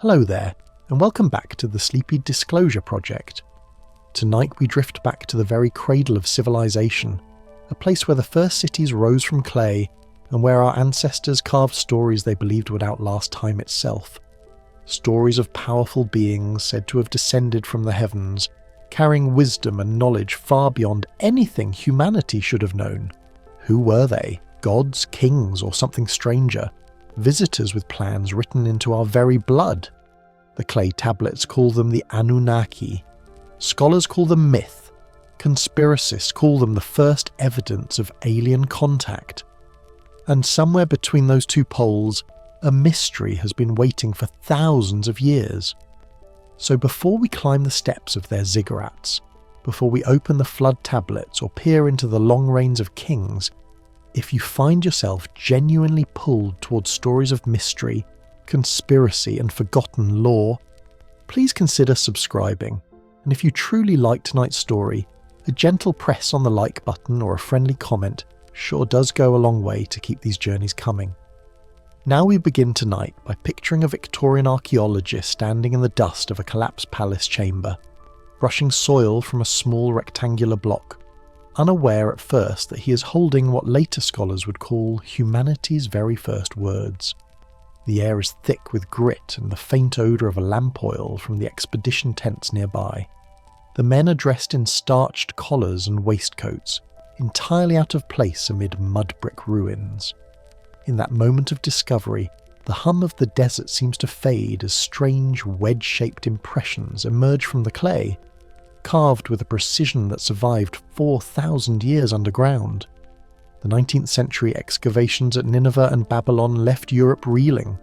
Hello there, and welcome back to the Sleepy Disclosure Project. Tonight we drift back to the very cradle of civilization, a place where the first cities rose from clay and where our ancestors carved stories they believed would outlast time itself. Stories of powerful beings said to have descended from the heavens, carrying wisdom and knowledge far beyond anything humanity should have known. Who were they? Gods, kings, or something stranger? Visitors with plans written into our very blood? The clay tablets call them the Anunnaki. Scholars call them myth. Conspiracists call them the first evidence of alien contact. And somewhere between those two poles, a mystery has been waiting for thousands of years. So before we climb the steps of their ziggurats, before we open the flood tablets or peer into the long reigns of kings, if you find yourself genuinely pulled towards stories of mystery, conspiracy and forgotten lore, please consider subscribing. And if you truly like tonight's story, a gentle press on the like button or a friendly comment sure does go a long way to keep these journeys coming. Now we begin tonight by picturing a Victorian archaeologist standing in the dust of a collapsed palace chamber, brushing soil from a small rectangular block, unaware at first that he is holding what later scholars would call humanity's very first words. The air is thick with grit and the faint odour of a lamp oil from the expedition tents nearby. The men are dressed in starched collars and waistcoats, entirely out of place amid mud brick ruins. In that moment of discovery, the hum of the desert seems to fade as strange wedge-shaped impressions emerge from the clay, carved with a precision that survived 4,000 years underground. The 19th century excavations at Nineveh and Babylon left Europe reeling.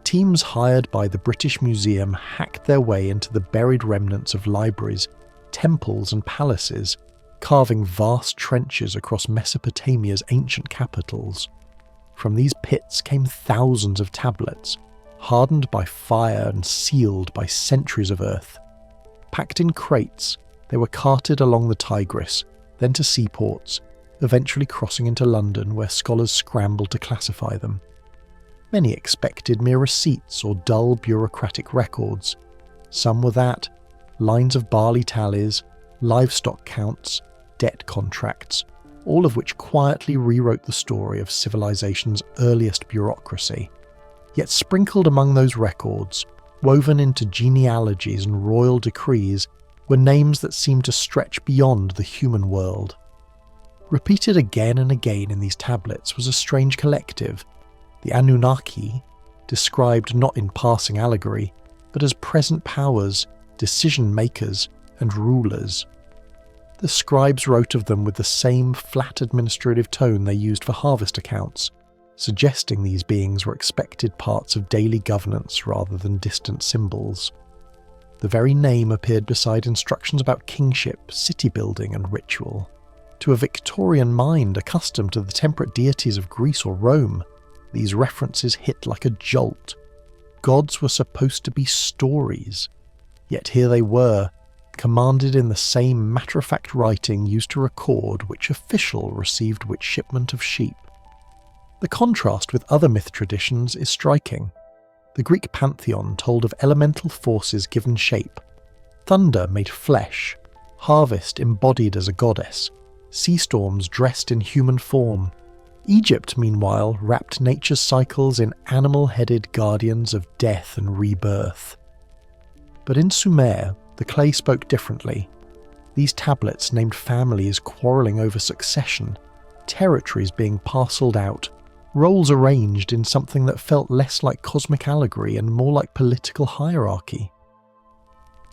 Teams hired by the British Museum hacked their way into the buried remnants of libraries, temples and palaces, carving vast trenches across Mesopotamia's ancient capitals. From these pits came thousands of tablets, hardened by fire and sealed by centuries of earth. Packed in crates, they were carted along the Tigris, then to seaports, eventually crossing into London where scholars scrambled to classify them. Many expected mere receipts or dull bureaucratic records. Some were that, lines of barley tallies, livestock counts, debt contracts, all of which quietly rewrote the story of civilization's earliest bureaucracy. Yet sprinkled among those records, woven into genealogies and royal decrees, were names that seemed to stretch beyond the human world. Repeated again and again in these tablets was a strange collective, the Anunnaki, described not in passing allegory, but as present powers, decision-makers, and rulers. The scribes wrote of them with the same flat administrative tone they used for harvest accounts, suggesting these beings were expected parts of daily governance rather than distant symbols. The very name appeared beside instructions about kingship, city building and ritual. To a Victorian mind accustomed to the temperate deities of Greece or Rome, these references hit like a jolt. Gods were supposed to be stories, yet here they were, commanded in the same matter-of-fact writing used to record which official received which shipment of sheep. The contrast with other myth traditions is striking. The Greek pantheon told of elemental forces given shape. Thunder made flesh, harvest embodied as a goddess, sea storms dressed in human form. Egypt, meanwhile, wrapped nature's cycles in animal-headed guardians of death and rebirth. But in Sumer, the clay spoke differently. These tablets named families quarrelling over succession, territories being parcelled out, roles arranged in something that felt less like cosmic allegory and more like political hierarchy.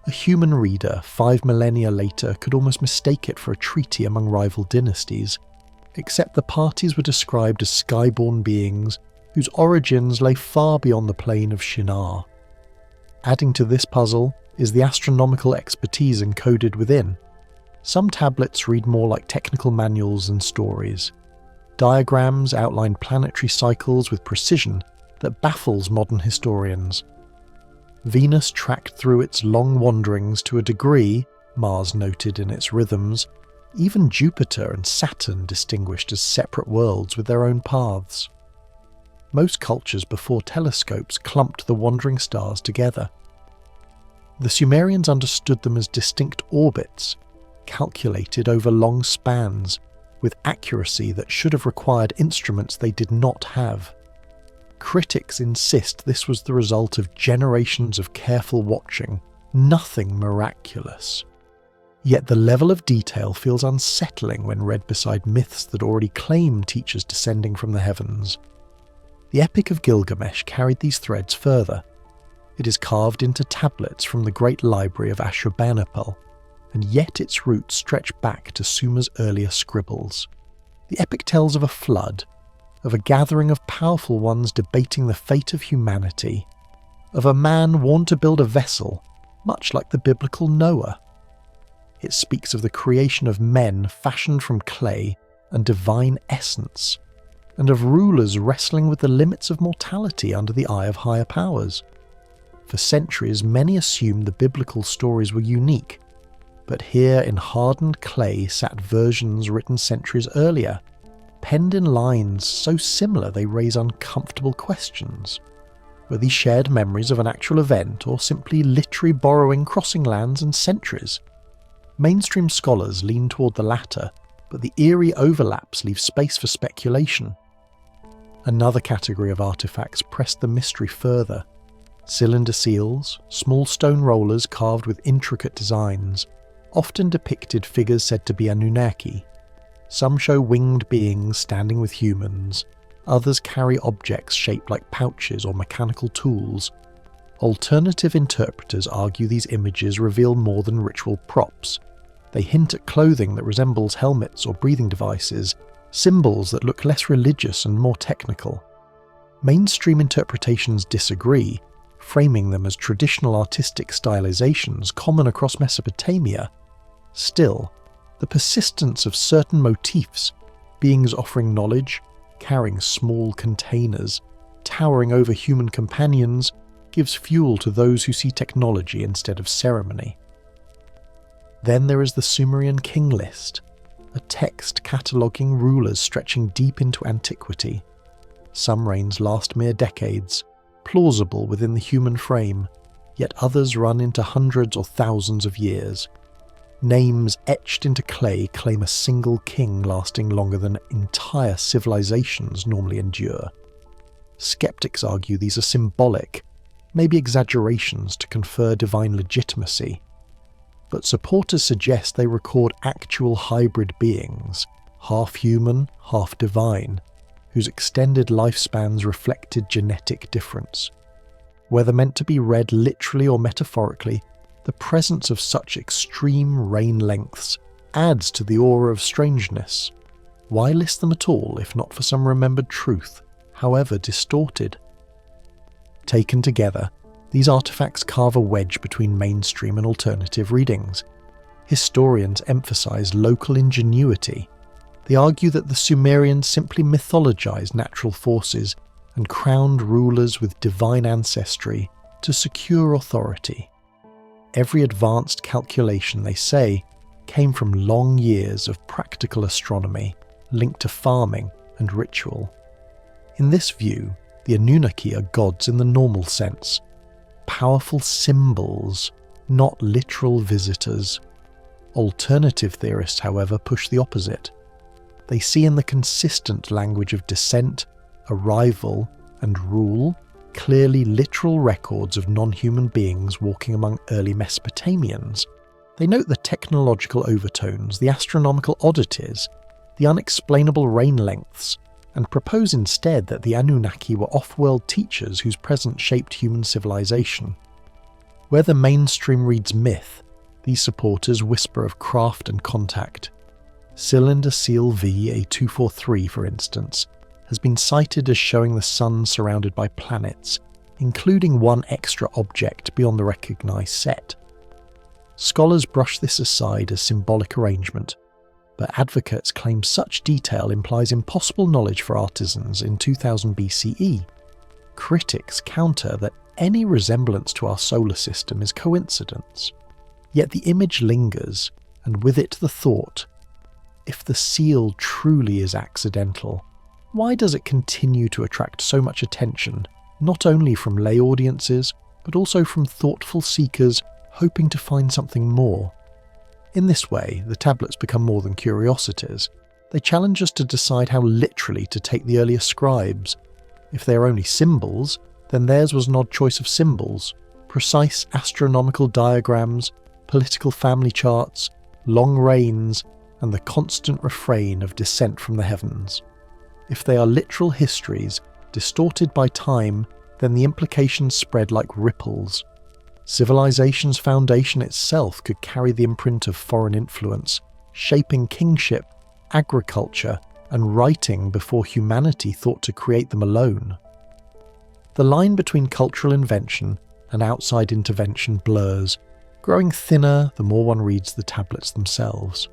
A human reader 5 millennia later could almost mistake it for a treaty among rival dynasties, except the parties were described as skyborn beings whose origins lay far beyond the plane of Shinar. Adding to this puzzle is the astronomical expertise encoded within. Some tablets read more like technical manuals than stories. Diagrams outline planetary cycles with precision that baffles modern historians. Venus tracked through its long wanderings to a degree, Mars noted in its rhythms, even Jupiter and Saturn distinguished as separate worlds with their own paths. most cultures before telescopes clumped the wandering stars together. The Sumerians understood them as distinct orbits, calculated over long spans, with accuracy that should have required instruments they did not have. Critics insist this was the result of generations of careful watching, nothing miraculous. Yet the level of detail feels unsettling when read beside myths that already claim teachers descending from the heavens. The Epic of Gilgamesh carried these threads further. It is carved into tablets from the great library of Ashurbanipal, and yet its roots stretch back to Sumer's earlier scribbles. The epic tells of a flood, of a gathering of powerful ones debating the fate of humanity, of a man warned to build a vessel, much like the biblical Noah. It speaks of the creation of men fashioned from clay and divine essence, and of rulers wrestling with the limits of mortality under the eye of higher powers. For centuries, many assumed the biblical stories were unique, but here in hardened clay sat versions written centuries earlier, penned in lines so similar they raise uncomfortable questions. Were these shared memories of an actual event, or simply literary borrowing crossing lands and centuries? Mainstream scholars lean toward the latter, but the eerie overlaps leave space for speculation. Another category of artifacts pressed the mystery further. Cylinder seals, small stone rollers carved with intricate designs, often depicted figures said to be Anunnaki. Some show winged beings standing with humans, others carry objects shaped like pouches or mechanical tools. Alternative interpreters argue these images reveal more than ritual props. They hint at clothing that resembles helmets or breathing devices, symbols that look less religious and more technical. Mainstream interpretations disagree, framing them as traditional artistic stylizations common across Mesopotamia. Still, the persistence of certain motifs, beings offering knowledge, carrying small containers, towering over human companions, gives fuel to those who see technology instead of ceremony. Then there is the Sumerian King List, a text cataloguing rulers stretching deep into antiquity. Some reigns last mere decades, plausible within the human frame, yet others run into hundreds or thousands of years. Names etched into clay claim a single king lasting longer than entire civilizations normally endure. Skeptics argue these are symbolic, maybe exaggerations to confer divine legitimacy. But supporters suggest they record actual hybrid beings, half human, half divine, whose extended lifespans reflected genetic difference. Whether meant to be read literally or metaphorically, the presence of such extreme reign lengths adds to the aura of strangeness. Why list them at all if not for some remembered truth, however distorted? Taken together, these artifacts carve a wedge between mainstream and alternative readings. Historians emphasize local ingenuity. They argue that the Sumerians simply mythologized natural forces and crowned rulers with divine ancestry to secure authority. Every advanced calculation, they say, came from long years of practical astronomy linked to farming and ritual. In this view, the Anunnaki are gods in the normal sense, powerful symbols, not literal visitors. Alternative theorists, however, push the opposite. They see in the consistent language of descent, arrival, and rule clearly literal records of non-human beings walking among early Mesopotamians. They note the technological overtones, the astronomical oddities, the unexplainable reign lengths, and propose instead that the Anunnaki were off-world teachers whose presence shaped human civilization. Where the mainstream reads myth, these supporters whisper of craft and contact. Cylinder Seal VA243, for instance, has been cited as showing the sun surrounded by planets, including one extra object beyond the recognised set. Scholars brush this aside as symbolic arrangement, but advocates claim such detail implies impossible knowledge for artisans in 2000 BCE. Critics counter that any resemblance to our solar system is coincidence. Yet the image lingers, and with it the thought, if the seal truly is accidental, Why does it continue to attract so much attention, not only from lay audiences, but also from thoughtful seekers hoping to find something more? In this way, the tablets become more than curiosities. They challenge us to decide how literally to take the earlier scribes. If they are only symbols, then theirs was an odd choice of symbols, precise astronomical diagrams, political family charts, long reigns, and the constant refrain of descent from the heavens. If they are literal histories, distorted by time, then the implications spread like ripples. Civilization's foundation itself could carry the imprint of foreign influence, shaping kingship, agriculture, and writing before humanity thought to create them alone. The line between cultural invention and outside intervention blurs, growing thinner the more one reads the tablets themselves.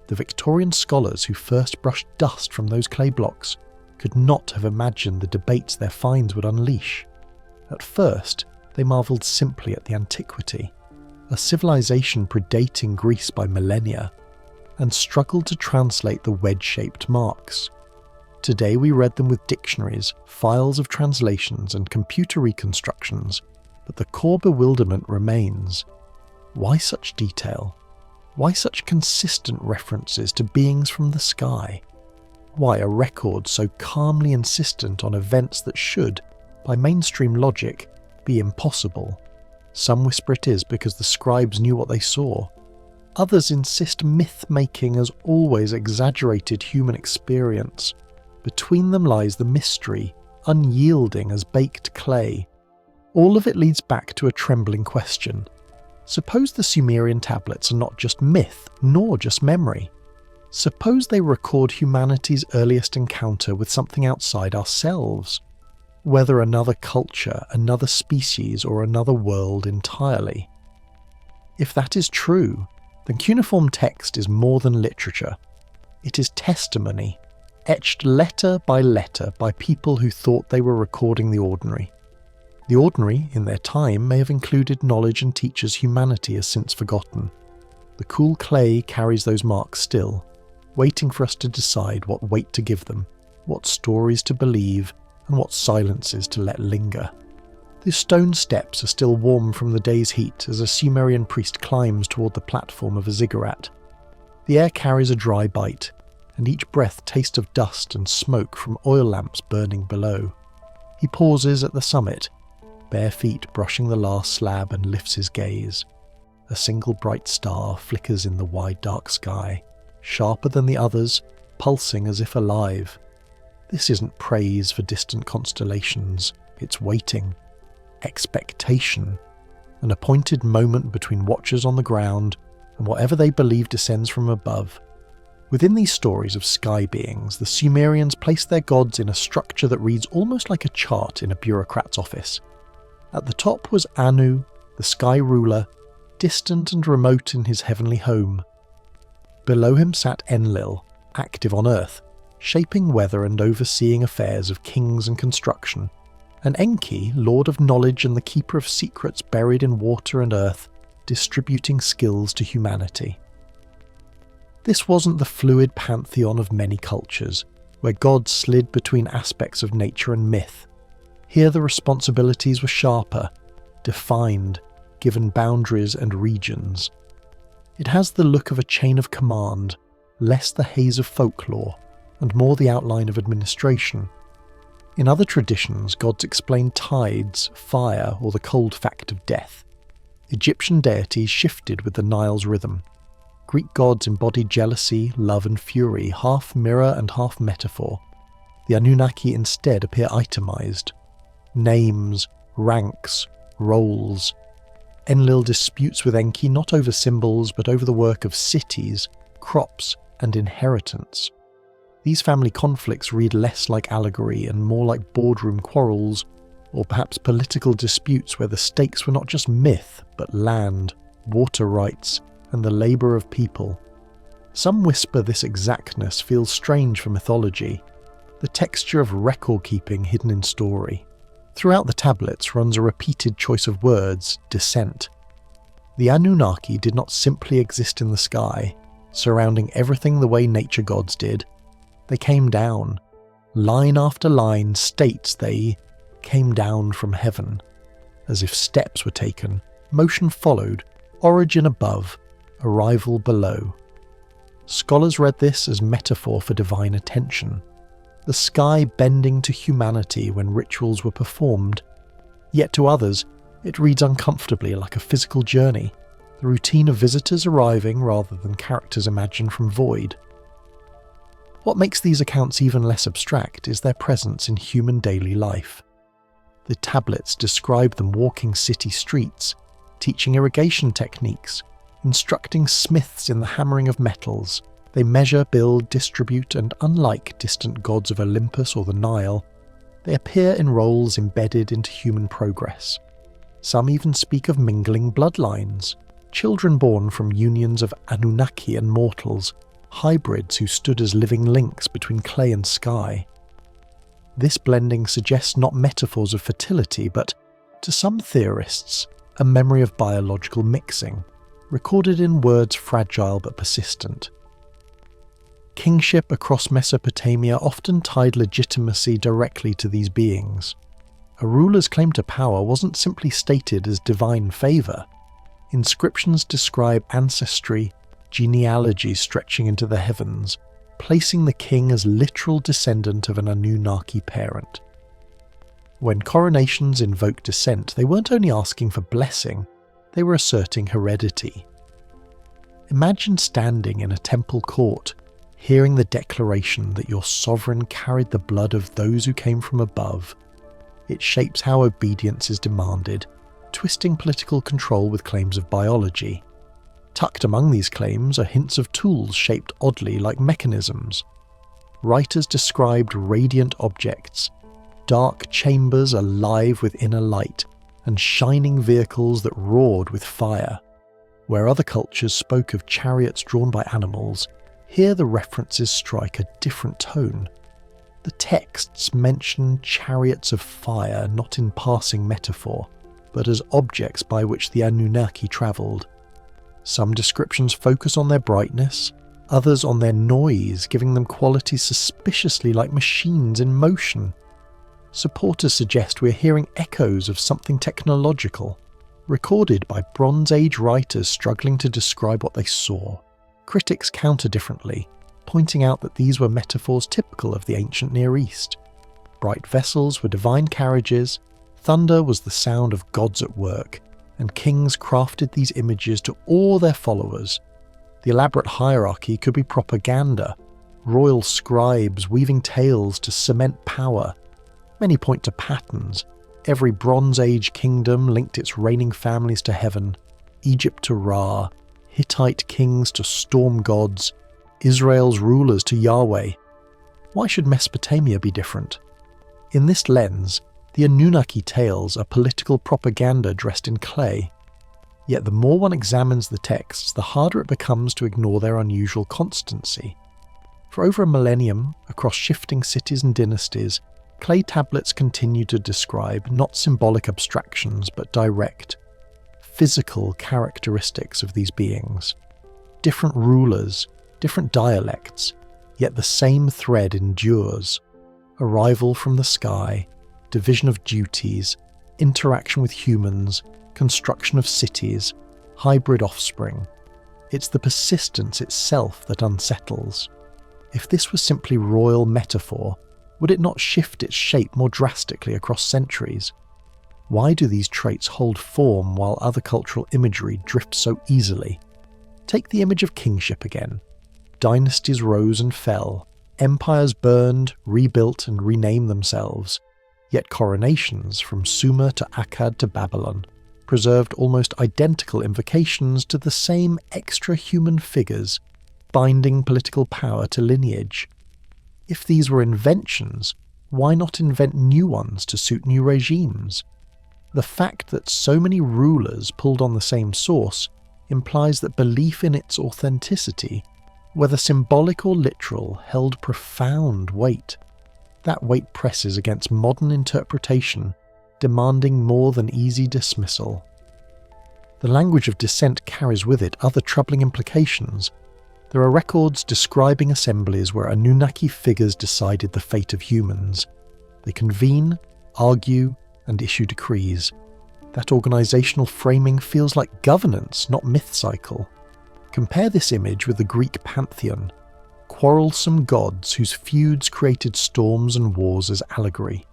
The Victorian scholars who first brushed dust from those clay blocks could not have imagined the debates their finds would unleash. At first, they marvelled simply at the antiquity, a civilization predating Greece by millennia, and struggled to translate the wedge-shaped marks. Today we read them with dictionaries, files of translations and computer reconstructions, but the core bewilderment remains. Why such detail? Why such consistent references to beings from the sky? Why a record so calmly insistent on events that should, by mainstream logic, be impossible? Some whisper it is because the scribes knew what they saw. Others insist myth-making has always exaggerated human experience. Between them lies the mystery, unyielding as baked clay. All of it leads back to a trembling question. Suppose the Sumerian tablets are not just myth, nor just memory. Suppose they record humanity's earliest encounter with something outside ourselves. Whether another culture, another species, or another world entirely. If that is true, then cuneiform text is more than literature. It is testimony, etched letter by people who thought they were recording the ordinary. The ordinary, in their time, may have included knowledge and teachers humanity has since forgotten. The cool clay carries those marks still, waiting for us to decide what weight to give them, what stories to believe, and what silences to let linger. The stone steps are still warm from the day's heat as a Sumerian priest climbs toward the platform of a ziggurat. The air carries a dry bite, and each breath tastes of dust and smoke from oil lamps burning below. He pauses at the summit, bare feet brushing the last slab, and lifts his gaze. A single bright star flickers in the wide dark sky, sharper than the others, pulsing as if alive. This isn't praise for distant constellations, it's waiting, expectation, an appointed moment between watchers on the ground and whatever they believe descends from above. Within these stories of sky beings, the Sumerians placed their gods in a structure that reads almost like a chart in a bureaucrat's office. At the top was Anu, the sky ruler, distant and remote in his heavenly home. Below him sat Enlil, active on earth, shaping weather and overseeing affairs of kings and construction, and Enki, lord of knowledge and the keeper of secrets buried in water and earth, distributing skills to humanity. This wasn't the fluid pantheon of many cultures, where gods slid between aspects of nature and myth. Here the responsibilities were sharper, defined, given boundaries and regions. It has the look of a chain of command, less the haze of folklore, and more the outline of administration. In other traditions, gods explain tides, fire, or the cold fact of death. Egyptian deities shifted with the Nile's rhythm. Greek gods embodied jealousy, love and fury, half mirror and half metaphor. The Anunnaki instead appear itemized. Names, ranks, roles. Enlil disputes with Enki not over symbols but over the work of cities, crops, and inheritance. These family conflicts read less like allegory and more like boardroom quarrels, or perhaps political disputes where the stakes were not just myth, but land, water rights, and the labour of people. Some whisper this exactness feels strange for mythology, the texture of record-keeping hidden in story. Throughout the tablets runs a repeated choice of words, descent. The Anunnaki did not simply exist in the sky, surrounding everything the way nature gods did. They came down, Line after line states they came down from heaven, as if steps were taken, motion followed, origin above, arrival below. Scholars read this as metaphor for divine attention, the sky bending to humanity when rituals were performed. Yet to others, it reads uncomfortably like a physical journey, the routine of visitors arriving rather than characters imagined from void. What makes these accounts even less abstract is their presence in human daily life. The tablets describe them walking city streets, teaching irrigation techniques, instructing smiths in the hammering of metals. They measure, build, distribute, and unlike distant gods of Olympus or the Nile, they appear in roles embedded into human progress. Some even speak of mingling bloodlines, children born from unions of Anunnaki and mortals, hybrids who stood as living links between clay and sky. This blending suggests not metaphors of fertility, but, to some theorists, a memory of biological mixing, recorded in words fragile but persistent. Kingship across Mesopotamia often tied legitimacy directly to these beings. A ruler's claim to power wasn't simply stated as divine favour. Inscriptions describe ancestry, genealogy stretching into the heavens, placing the king as literal descendant of an Anunnaki parent. When coronations invoked descent, they weren't only asking for blessing, they were asserting heredity. Imagine standing in a temple court, hearing the declaration that your sovereign carried the blood of those who came from above. It shapes how obedience is demanded, twisting political control with claims of biology. Tucked among these claims are hints of tools shaped oddly like mechanisms. Writers described radiant objects, dark chambers alive with inner light, and shining vehicles that roared with fire. Where other cultures spoke of chariots drawn by animals, here the references strike a different tone. The texts mention chariots of fire not in passing metaphor, but as objects by which the Anunnaki travelled. Some descriptions focus on their brightness, others on their noise, giving them qualities suspiciously like machines in motion. Supporters suggest we're hearing echoes of something technological, recorded by Bronze Age writers struggling to describe what they saw. Critics counter differently, pointing out that these were metaphors typical of the ancient Near East. Bright vessels were divine carriages, thunder was the sound of gods at work, and kings crafted these images to awe their followers. The elaborate hierarchy could be propaganda, royal scribes weaving tales to cement power. Many point to patterns. Every Bronze Age kingdom linked its reigning families to heaven, Egypt to Ra, Hittite kings to storm gods, Israel's rulers to Yahweh. Why should Mesopotamia be different? In this lens, the Anunnaki tales are political propaganda dressed in clay. Yet the more one examines the texts, the harder it becomes to ignore their unusual constancy. For over a millennium, across shifting cities and dynasties, clay tablets continue to describe not symbolic abstractions but direct, physical characteristics of these beings. Different rulers, different dialects, yet the same thread endures. Arrival from the sky, division of duties, interaction with humans, construction of cities, hybrid offspring. It's the persistence itself that unsettles. If this was simply royal metaphor, would it not shift its shape more drastically across centuries? Why do these traits hold form while other cultural imagery drifts so easily? Take the image of kingship again. Dynasties rose and fell, empires burned, rebuilt and renamed themselves, yet coronations from Sumer to Akkad to Babylon preserved almost identical invocations to the same extra-human figures, binding political power to lineage. If these were inventions, why not invent new ones to suit new regimes? The fact that so many rulers pulled on the same source implies that belief in its authenticity, whether symbolic or literal, held profound weight. That weight presses against modern interpretation, demanding more than easy dismissal. The language of dissent carries with it other troubling implications. There are records describing assemblies where Anunnaki figures decided the fate of humans. They convene, argue, and issue decrees. That organisational framing feels like governance, not myth cycle. Compare this image with the Greek pantheon, quarrelsome gods whose feuds created storms and wars as allegory.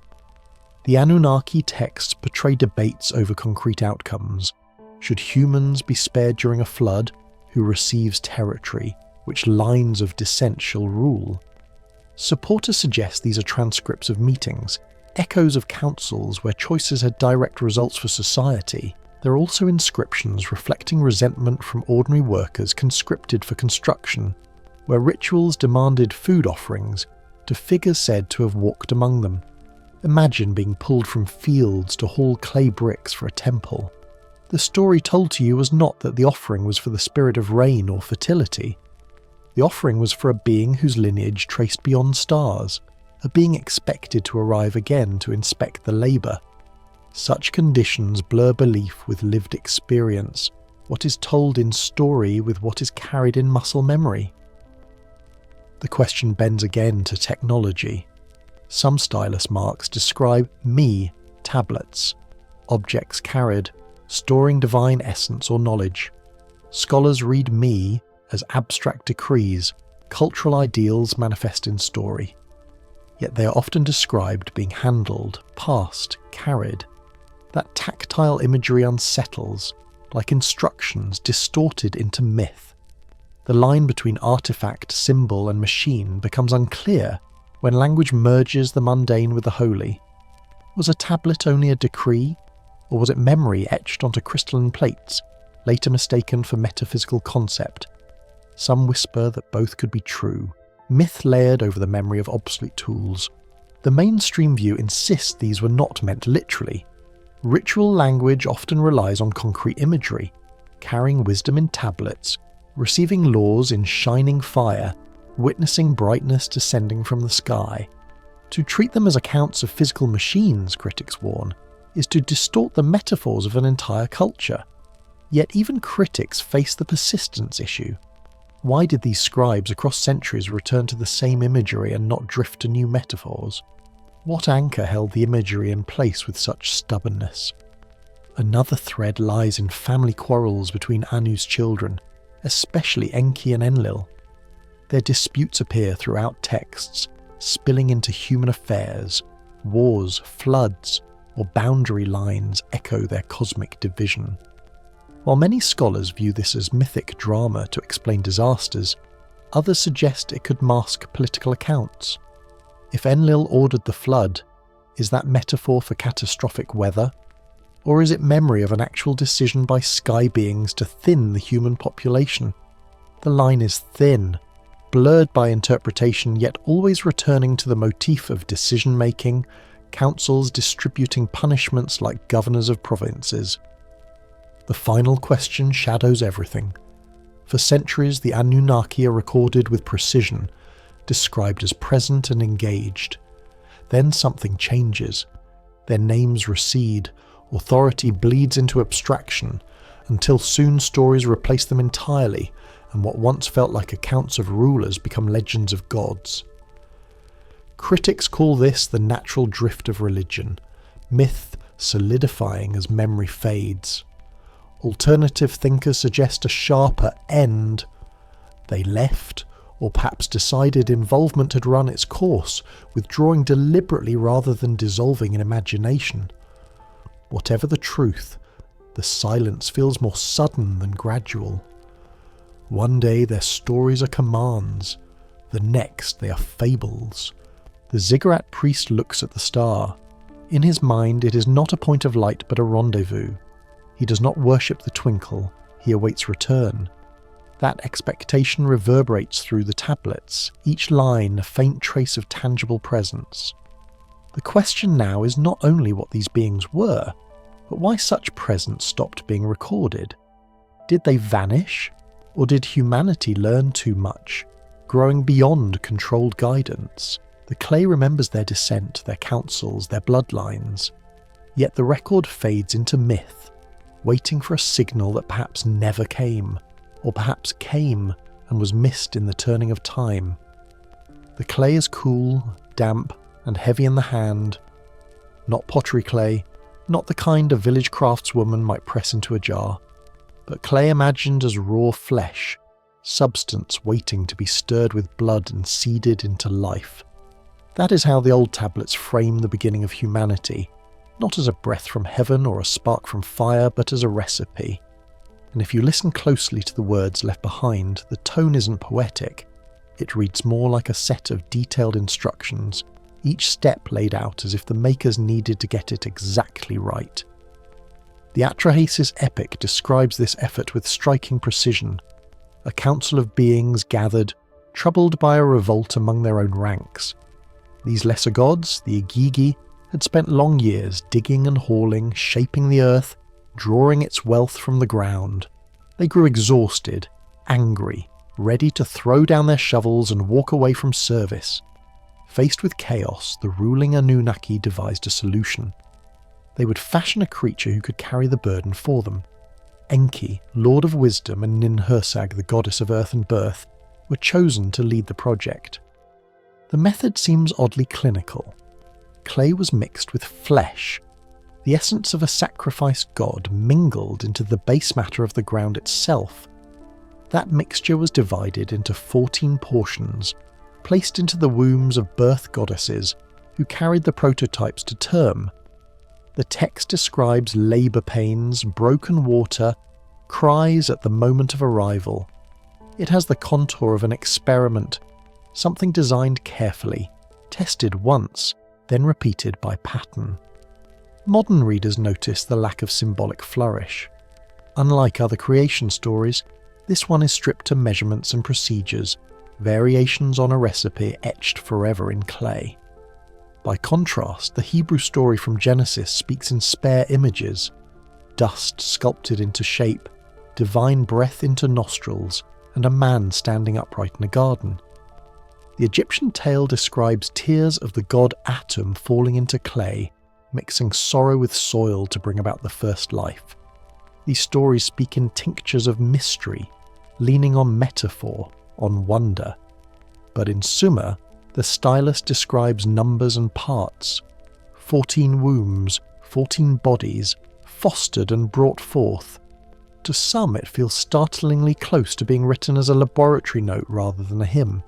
The Anunnaki texts portray debates over concrete outcomes. Should humans be spared during a flood? Who receives territory? Which lines of descent shall rule? Supporters suggest these are transcripts of meetings, echoes of councils where choices had direct results for society. There are also inscriptions reflecting resentment from ordinary workers conscripted for construction, where rituals demanded food offerings to figures said to have walked among them. Imagine being pulled from fields to haul clay bricks for a temple. The story told to you was not that the offering was for the spirit of rain or fertility. The offering was for a being whose lineage traced beyond stars, a being expected to arrive again to inspect the labour. Such conditions blur belief with lived experience, what is told in story with what is carried in muscle memory. The question bends again to technology. Some stylus marks describe me tablets, objects carried, storing divine essence or knowledge. Scholars read me as abstract decrees, cultural ideals manifest in story. Yet they are often described being handled, passed, carried. That tactile imagery unsettles, like instructions distorted into myth. The line between artifact, symbol, and machine becomes unclear when language merges the mundane with the holy. Was a tablet only a decree, or was it memory etched onto crystalline plates, later mistaken for metaphysical concept? Some whisper that both could be true, myth layered over the memory of obsolete tools. The mainstream view insists these were not meant literally. Ritual language often relies on concrete imagery, carrying wisdom in tablets, receiving laws in shining fire, witnessing brightness descending from the sky. To treat them as accounts of physical machines, critics warn, is to distort the metaphors of an entire culture. Yet even critics face the persistence issue. Why did these scribes across centuries return to the same imagery and not drift to new metaphors? What anchor held the imagery in place with such stubbornness? Another thread lies in family quarrels between Anu's children, especially Enki and Enlil. Their disputes appear throughout texts, spilling into human affairs. Wars, floods, or boundary lines echo their cosmic division. While many scholars view this as mythic drama to explain disasters, others suggest it could mask political accounts. If Enlil ordered the flood, is that metaphor for catastrophic weather? Or is it memory of an actual decision by sky beings to thin the human population? The line is thin, blurred by interpretation, yet always returning to the motif of decision-making, councils distributing punishments like governors of provinces. The final question shadows everything. For centuries, the Anunnaki are recorded with precision, described as present and engaged. Then something changes. Their names recede, authority bleeds into abstraction, until soon stories replace them entirely, and what once felt like accounts of rulers become legends of gods. Critics call this the natural drift of religion, myth solidifying as memory fades. Alternative thinkers suggest a sharper end. They left, or perhaps decided involvement had run its course, withdrawing deliberately rather than dissolving in imagination. Whatever the truth, the silence feels more sudden than gradual. One day their stories are commands, the next they are fables. The ziggurat priest looks at the star. In his mind it is not a point of light but a rendezvous. He does not worship the twinkle, he awaits return. That expectation reverberates through the tablets, each line a faint trace of tangible presence. The question now is not only what these beings were, but why such presence stopped being recorded. Did they vanish? Or did humanity learn too much, growing beyond controlled guidance? The clay remembers their descent, their councils, their bloodlines. Yet the record fades into myth, waiting for a signal that perhaps never came, or perhaps came and was missed in the turning of time. The clay is cool, damp, and heavy in the hand. Not pottery clay, not the kind a village craftswoman might press into a jar, but clay imagined as raw flesh, substance waiting to be stirred with blood and seeded into life. That is how the old tablets frame the beginning of humanity, not as a breath from heaven or a spark from fire, but as a recipe. And if you listen closely to the words left behind, the tone isn't poetic. It reads more like a set of detailed instructions, each step laid out as if the makers needed to get it exactly right. The Atrahasis epic describes this effort with striking precision. A council of beings gathered, troubled by a revolt among their own ranks. These lesser gods, the Igigi, had spent long years digging and hauling, shaping the earth, drawing its wealth from the ground. They grew exhausted, angry, ready to throw down their shovels and walk away from service. Faced with chaos, the ruling Anunnaki devised a solution. They would fashion a creature who could carry the burden for them. Enki, Lord of Wisdom, and Ninhursag, the goddess of earth and birth, were chosen to lead the project. The method seems oddly clinical. Clay was mixed with flesh. The essence of a sacrificed god mingled into the base matter of the ground itself. That mixture was divided into 14 portions, placed into the wombs of birth goddesses who carried the prototypes to term. The text describes labour pains, broken water, cries at the moment of arrival. It has the contour of an experiment, something designed carefully, tested once, then repeated by pattern. Modern readers notice the lack of symbolic flourish. Unlike other creation stories, this one is stripped to measurements and procedures, variations on a recipe etched forever in clay. By contrast, the Hebrew story from Genesis speaks in spare images: dust sculpted into shape, divine breath into nostrils, and a man standing upright in a garden. The Egyptian tale describes tears of the god Atum falling into clay, mixing sorrow with soil to bring about the first life. These stories speak in tinctures of mystery, leaning on metaphor, on wonder. But in Sumer, the stylist describes numbers and parts. 14 wombs, 14 bodies, fostered and brought forth. To some it feels startlingly close to being written as a laboratory note rather than a hymn.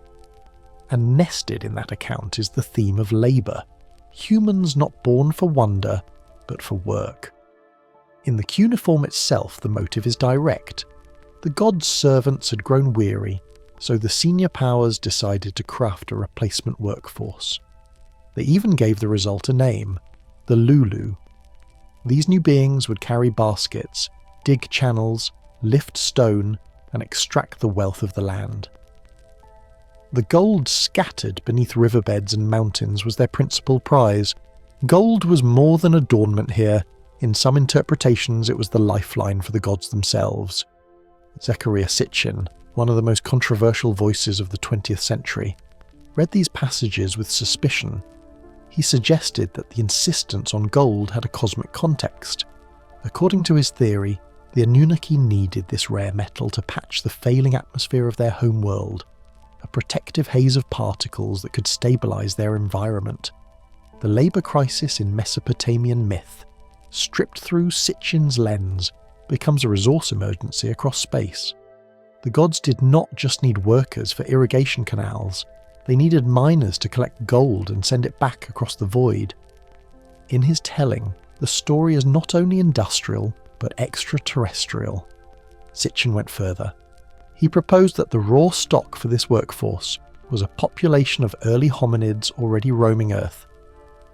And nested in that account is the theme of labour. Humans not born for wonder, but for work. In the cuneiform itself, the motive is direct. The gods' servants had grown weary, so the senior powers decided to craft a replacement workforce. They even gave the result a name, the Lulu. These new beings would carry baskets, dig channels, lift stone, and extract the wealth of the land. The gold scattered beneath riverbeds and mountains was their principal prize. Gold was more than adornment here. In some interpretations, it was the lifeline for the gods themselves. Zecharia Sitchin, one of the most controversial voices of the 20th century, read these passages with suspicion. He suggested that the insistence on gold had a cosmic context. According to his theory, the Anunnaki needed this rare metal to patch the failing atmosphere of their home world, a protective haze of particles that could stabilise their environment. The labour crisis in Mesopotamian myth, stripped through Sitchin's lens, becomes a resource emergency across space. The gods did not just need workers for irrigation canals, they needed miners to collect gold and send it back across the void. In his telling, the story is not only industrial, but extraterrestrial. Sitchin went further. He proposed that the raw stock for this workforce was a population of early hominids already roaming Earth.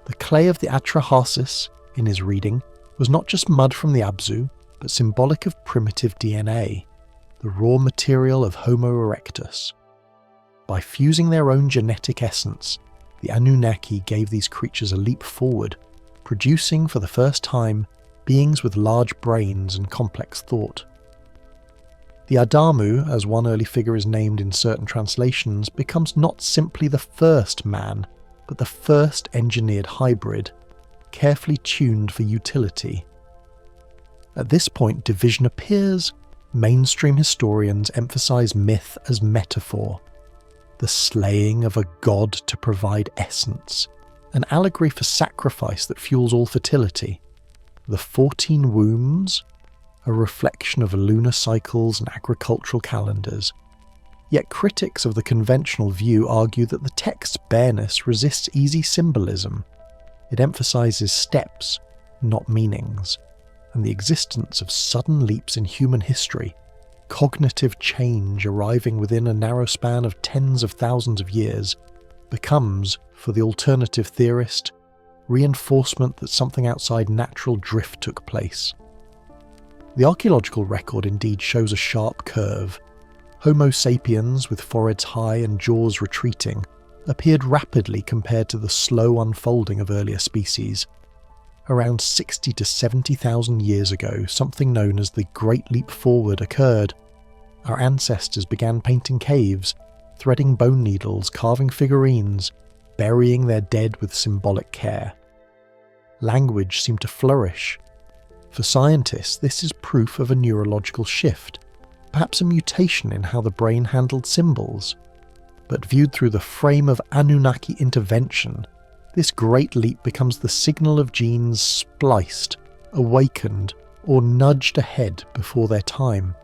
The clay of the Atrahasis, in his reading, was not just mud from the Abzu, but symbolic of primitive DNA, the raw material of Homo erectus. By fusing their own genetic essence, the Anunnaki gave these creatures a leap forward, producing for the first time beings with large brains and complex thought. The Adamu, as one early figure is named in certain translations, becomes not simply the first man, but the first engineered hybrid, carefully tuned for utility. At this point, division appears, mainstream historians emphasize myth as metaphor, the slaying of a god to provide essence, an allegory for sacrifice that fuels all fertility. The 14 wombs, a reflection of lunar cycles and agricultural calendars. Yet critics of the conventional view argue that the text's bareness resists easy symbolism. It emphasizes steps, not meanings, and the existence of sudden leaps in human history, cognitive change arriving within a narrow span of tens of thousands of years, becomes, for the alternative theorist, reinforcement that something outside natural drift took place. The archaeological record indeed shows a sharp curve. Homo sapiens, with foreheads high and jaws retreating, appeared rapidly compared to the slow unfolding of earlier species. Around 60 to 70,000 years ago, something known as the Great Leap Forward occurred. Our ancestors began painting caves, threading bone needles, carving figurines, burying their dead with symbolic care. Language seemed to flourish. For scientists, this is proof of a neurological shift, perhaps a mutation in how the brain handled symbols. But viewed through the frame of Anunnaki intervention, this great leap becomes the signal of genes spliced, awakened, or nudged ahead before their time.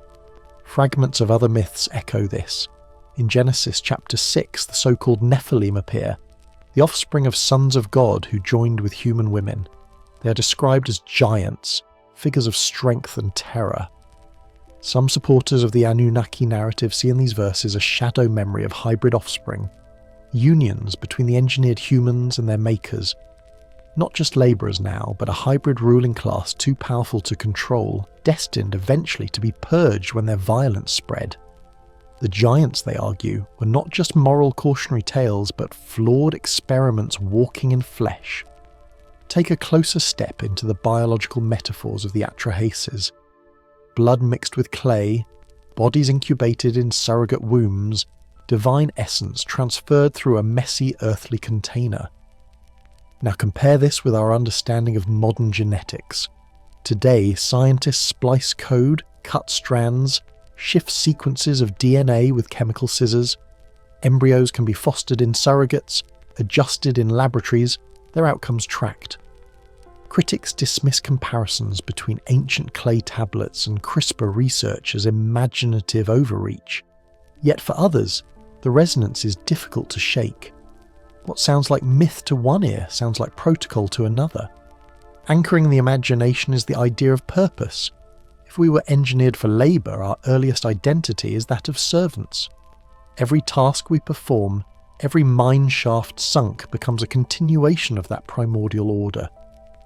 Fragments of other myths echo this. In Genesis chapter 6, the so-called Nephilim appear, the offspring of sons of God who joined with human women. They are described as giants, figures of strength and terror. Some supporters of the Anunnaki narrative see in these verses a shadow memory of hybrid offspring, unions between the engineered humans and their makers. Not just labourers now, but a hybrid ruling class too powerful to control, destined eventually to be purged when their violence spread. The giants, they argue, were not just moral cautionary tales, but flawed experiments walking in flesh. Take a closer step into the biological metaphors of the Atrahasis. Blood mixed with clay, bodies incubated in surrogate wombs, divine essence transferred through a messy earthly container. Now compare this with our understanding of modern genetics. Today, scientists splice code, cut strands, shift sequences of DNA with chemical scissors. Embryos can be fostered in surrogates, adjusted in laboratories, their outcomes tracked. Critics dismiss comparisons between ancient clay tablets and CRISPR research as imaginative overreach. Yet for others, the resonance is difficult to shake. What sounds like myth to one ear sounds like protocol to another. Anchoring the imagination is the idea of purpose. If we were engineered for labour, our earliest identity is that of servants. Every task we perform, every mine shaft sunk becomes a continuation of that primordial order.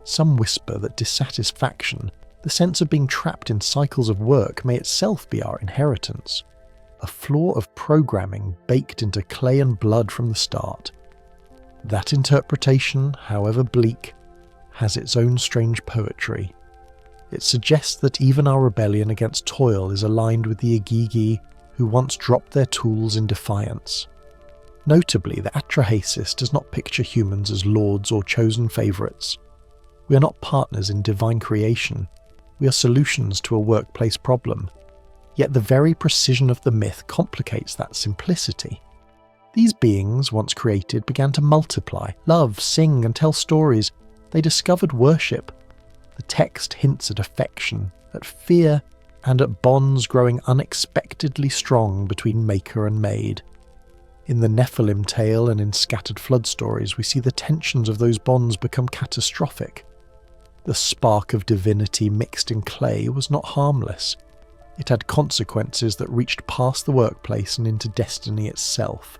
Some whisper that dissatisfaction, the sense of being trapped in cycles of work, may itself be our inheritance. A flaw of programming baked into clay and blood from the start. That interpretation, however bleak, has its own strange poetry. It suggests that even our rebellion against toil is aligned with the Igigi who once dropped their tools in defiance. Notably, the Atrahasis does not picture humans as lords or chosen favourites. We are not partners in divine creation, we are solutions to a workplace problem. Yet the very precision of the myth complicates that simplicity. These beings, once created, began to multiply, love, sing and tell stories. They discovered worship. The text hints at affection, at fear, and at bonds growing unexpectedly strong between maker and made. In the Nephilim tale and in scattered flood stories, we see the tensions of those bonds become catastrophic. The spark of divinity mixed in clay was not harmless. It had consequences that reached past the workplace and into destiny itself.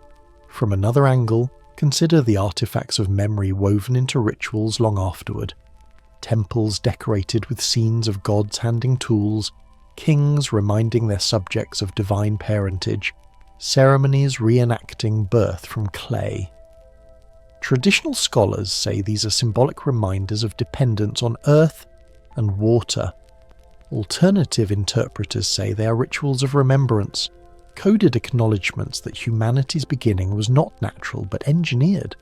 From another angle, consider the artifacts of memory woven into rituals long afterward. Temples decorated with scenes of gods handing tools, kings reminding their subjects of divine parentage, ceremonies reenacting birth from clay. Traditional scholars say these are symbolic reminders of dependence on earth and water. Alternative interpreters say they are rituals of remembrance, coded acknowledgements that humanity's beginning was not natural but engineered.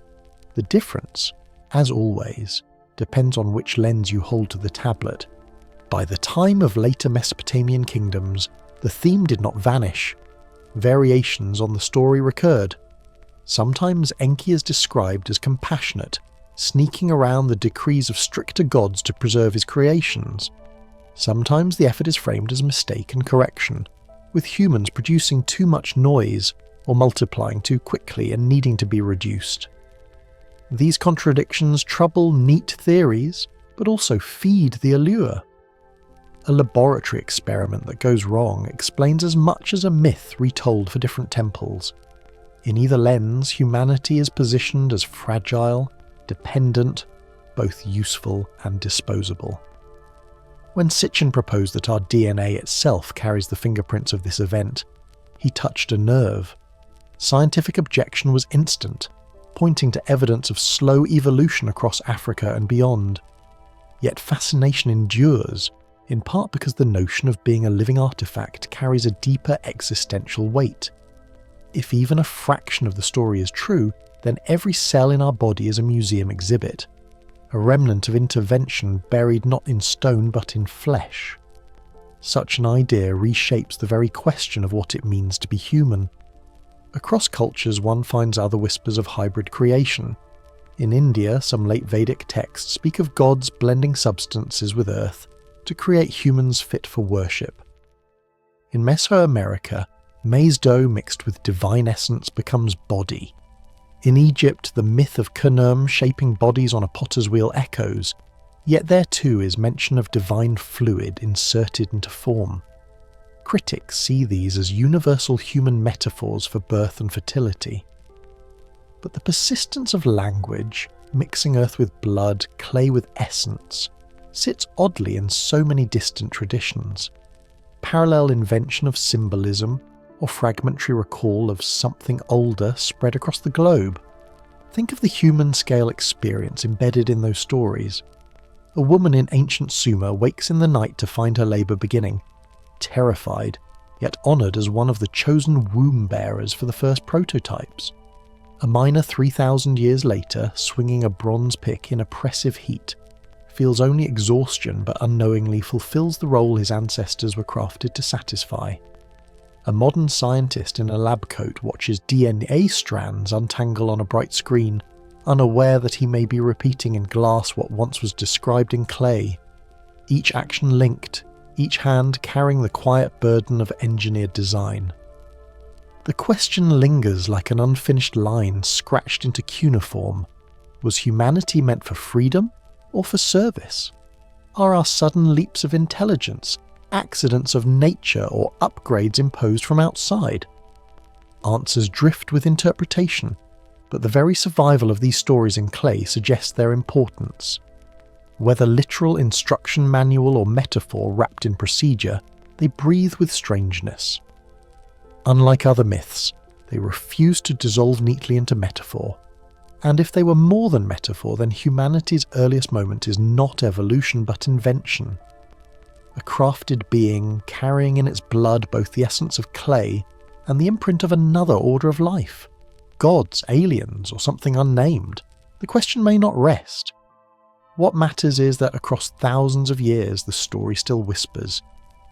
The difference, as always, depends on which lens you hold to the tablet. By the time of later Mesopotamian kingdoms, The theme did not vanish. Variations on the story recurred. Sometimes Enki is described as compassionate, sneaking around the decrees of stricter gods to preserve his creations. Sometimes the effort is framed as mistake and correction, with humans producing too much noise or multiplying too quickly and needing to be reduced. These contradictions trouble neat theories, but also feed the allure. A laboratory experiment that goes wrong explains as much as a myth retold for different temples. In either lens, humanity is positioned as fragile, dependent, both useful and disposable. When Sitchin proposed that our DNA itself carries the fingerprints of this event, he touched a nerve. Scientific objection was instant, pointing to evidence of slow evolution across Africa and beyond. Yet fascination endures, in part because the notion of being a living artifact carries a deeper existential weight. If even a fraction of the story is true, then every cell in our body is a museum exhibit, a remnant of intervention buried not in stone but in flesh. Such an idea reshapes the very question of what it means to be human. Across cultures, one finds other whispers of hybrid creation. In India, some late Vedic texts speak of gods blending substances with earth to create humans fit for worship. In Mesoamerica, maize dough mixed with divine essence becomes body. In Egypt, the myth of Khnum shaping bodies on a potter's wheel echoes, yet there too is mention of divine fluid inserted into form. Critics see these as universal human metaphors for birth and fertility. But the persistence of language, mixing earth with blood, clay with essence, sits oddly in so many distant traditions. Parallel invention of symbolism, or fragmentary recall of something older spread across the globe. Think of the human-scale experience embedded in those stories. A woman in ancient Sumer wakes in the night to find her labour beginning, terrified, yet honoured as one of the chosen womb-bearers for the first prototypes. A miner 3,000 years later, swinging a bronze pick in oppressive heat, feels only exhaustion but unknowingly fulfills the role his ancestors were crafted to satisfy. A modern scientist in a lab coat watches DNA strands untangle on a bright screen, unaware that he may be repeating in glass what once was described in clay. Each action linked, each hand carrying the quiet burden of engineered design. The question lingers like an unfinished line scratched into cuneiform. Was humanity meant for freedom or for service? Are our sudden leaps of intelligence accidents of nature or upgrades imposed from outside? Answers drift with interpretation, but the very survival of these stories in clay suggests their importance. Whether literal instruction manual or metaphor wrapped in procedure, they breathe with strangeness. Unlike other myths, they refuse to dissolve neatly into metaphor. And if they were more than metaphor, then humanity's earliest moment is not evolution but invention. A crafted being carrying in its blood both the essence of clay and the imprint of another order of life. Gods, aliens, or something unnamed. The question may not rest. What matters is that across thousands of years the story still whispers.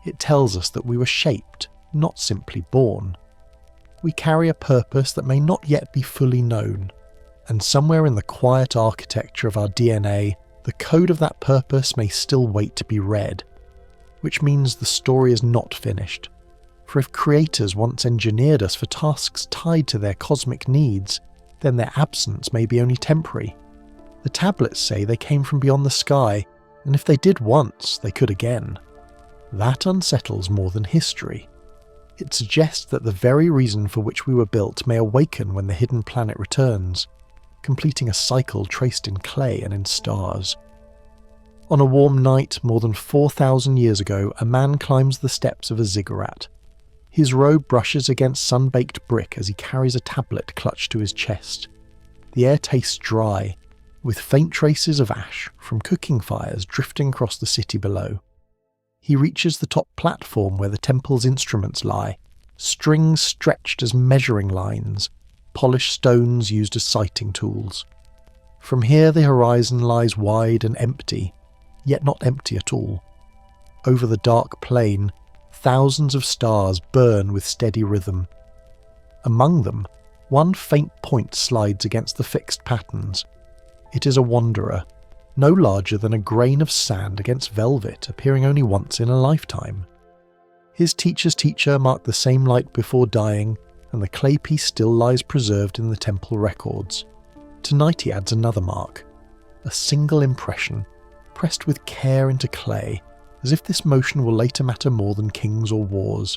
It tells us that we were shaped, not simply born. We carry a purpose that may not yet be fully known, and somewhere in the quiet architecture of our DNA, the code of that purpose may still wait to be read. Which means the story is not finished. For if creators once engineered us for tasks tied to their cosmic needs, then their absence may be only temporary. The tablets say they came from beyond the sky, and if they did once, they could again. That unsettles more than history. It suggests that the very reason for which we were built may awaken when the hidden planet returns, completing a cycle traced in clay and in stars. On a warm night more than 4,000 years ago, a man climbs the steps of a ziggurat. His robe brushes against sun-baked brick as he carries a tablet clutched to his chest. The air tastes dry, with faint traces of ash from cooking fires drifting across the city below. He reaches the top platform where the temple's instruments lie, strings stretched as measuring lines, polished stones used as sighting tools. From here the horizon lies wide and empty, yet not empty at all. Over the dark plain, thousands of stars burn with steady rhythm. Among them, one faint point slides against the fixed patterns. It is a wanderer, no larger than a grain of sand against velvet, appearing only once in a lifetime. His teacher's teacher marked the same light before dying, and the clay piece still lies preserved in the temple records. Tonight he adds another mark, a single impression, pressed with care into clay, as if this motion will later matter more than kings or wars.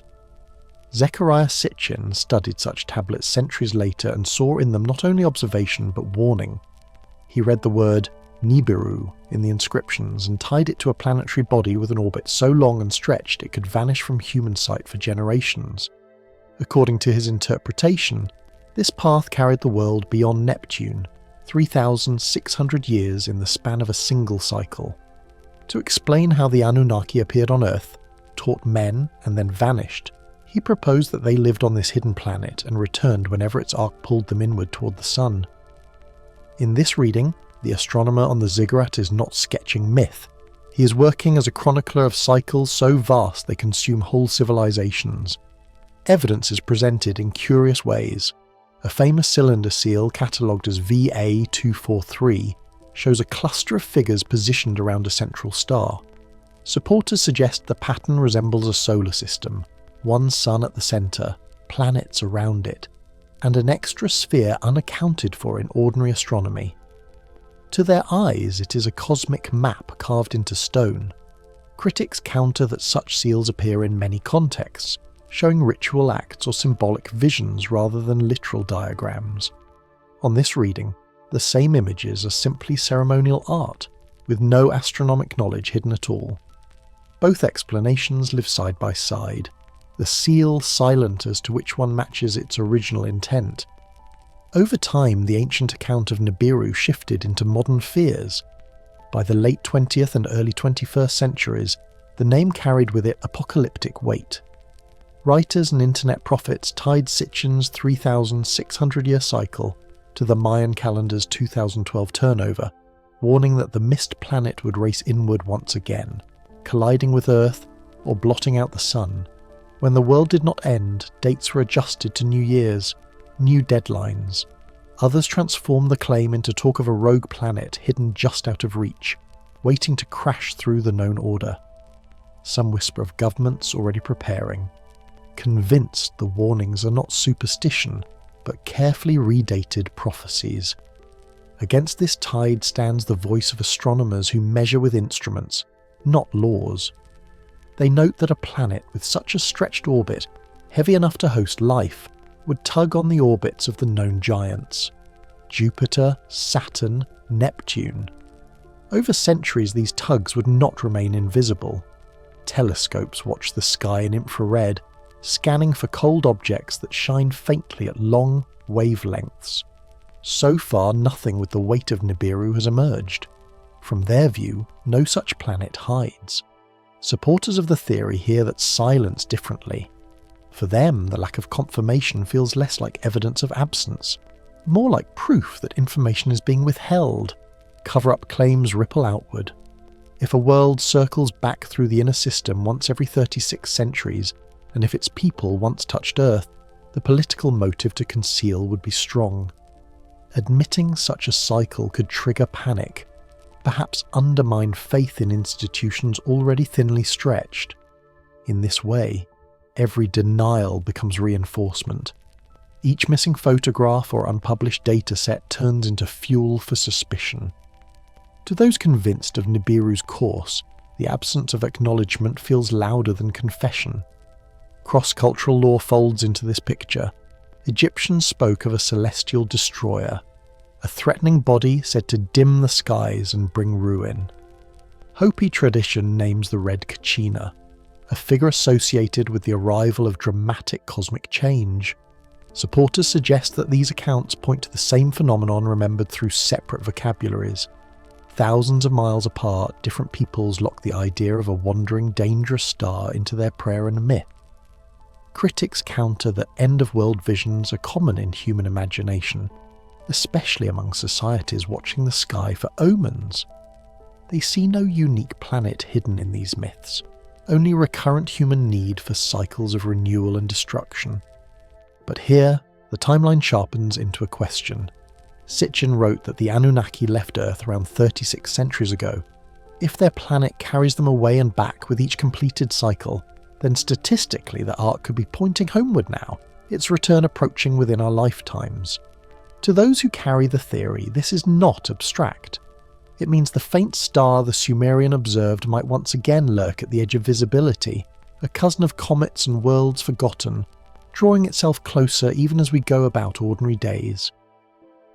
Zechariah Sitchin studied such tablets centuries later and saw in them not only observation but warning. He read the word Nibiru in the inscriptions and tied it to a planetary body with an orbit so long and stretched it could vanish from human sight for generations. According to his interpretation, this path carried the world beyond Neptune, 3,600 years in the span of a single cycle. To explain how the Anunnaki appeared on Earth, taught men, and then vanished, he proposed that they lived on this hidden planet and returned whenever its arc pulled them inward toward the sun. In this reading, the astronomer on the ziggurat is not sketching myth. He is working as a chronicler of cycles so vast they consume whole civilizations. Evidence is presented in curious ways. A famous cylinder seal catalogued as VA243 shows a cluster of figures positioned around a central star. Supporters suggest the pattern resembles a solar system, one sun at the centre, planets around it, and an extra sphere unaccounted for in ordinary astronomy. To their eyes, it is a cosmic map carved into stone. Critics counter that such seals appear in many contexts, showing ritual acts or symbolic visions rather than literal diagrams. On this reading, the same images are simply ceremonial art, with no astronomic knowledge hidden at all. Both explanations live side by side, the seal silent as to which one matches its original intent. Over time, the ancient account of Nibiru shifted into modern fears. By the late 20th and early 21st centuries, the name carried with it apocalyptic weight. Writers and internet prophets tied Sitchin's 3,600-year cycle to the Mayan calendar's 2012 turnover, warning that the mist planet would race inward once again, colliding with Earth or blotting out the sun. When the world did not end, dates were adjusted to new years, new deadlines. Others transformed the claim into talk of a rogue planet hidden just out of reach, waiting to crash through the known order. Some whisper of governments already preparing, convinced the warnings are not superstition, but carefully redated prophecies. Against this tide stands the voice of astronomers who measure with instruments, not laws. They note that a planet with such a stretched orbit, heavy enough to host life, would tug on the orbits of the known giants: Jupiter, Saturn, Neptune. Over centuries, these tugs would not remain invisible. Telescopes watch the sky in infrared, scanning for cold objects that shine faintly at long wavelengths. So far, nothing with the weight of Nibiru has emerged. From their view, no such planet hides. Supporters of the theory hear that silence differently. For them, the lack of confirmation feels less like evidence of absence, more like proof that information is being withheld. Cover-up claims ripple outward. If a world circles back through the inner system once every 36 centuries, and if its people once touched Earth, the political motive to conceal would be strong. Admitting such a cycle could trigger panic, perhaps undermine faith in institutions already thinly stretched. In this way, every denial becomes reinforcement. Each missing photograph or unpublished dataset turns into fuel for suspicion. To those convinced of Nibiru's course, the absence of acknowledgement feels louder than confession. Cross-cultural lore folds into this picture. Egyptians spoke of a celestial destroyer, a threatening body said to dim the skies and bring ruin. Hopi tradition names the red Kachina, a figure associated with the arrival of dramatic cosmic change. Supporters suggest that these accounts point to the same phenomenon remembered through separate vocabularies. Thousands of miles apart, different peoples lock the idea of a wandering, dangerous star into their prayer and myth. Critics counter that end-of-world visions are common in human imagination, especially among societies watching the sky for omens. They see no unique planet hidden in these myths, only recurrent human need for cycles of renewal and destruction. But here, the timeline sharpens into a question. Sitchin wrote that the Anunnaki left Earth around 36 centuries ago. If their planet carries them away and back with each completed cycle, then statistically the arc could be pointing homeward now, its return approaching within our lifetimes. To those who carry the theory, this is not abstract. It means the faint star the Sumerian observed might once again lurk at the edge of visibility, a cousin of comets and worlds forgotten, drawing itself closer even as we go about ordinary days.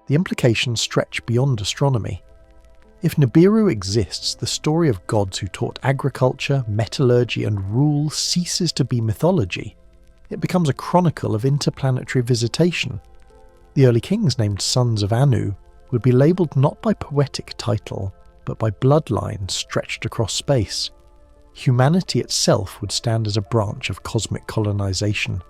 The implications stretch beyond astronomy. If Nibiru exists, the story of gods who taught agriculture, metallurgy and rule ceases to be mythology. It becomes a chronicle of interplanetary visitation. The early kings named sons of Anu would be labelled not by poetic title, but by bloodlines stretched across space. Humanity itself would stand as a branch of cosmic colonisation.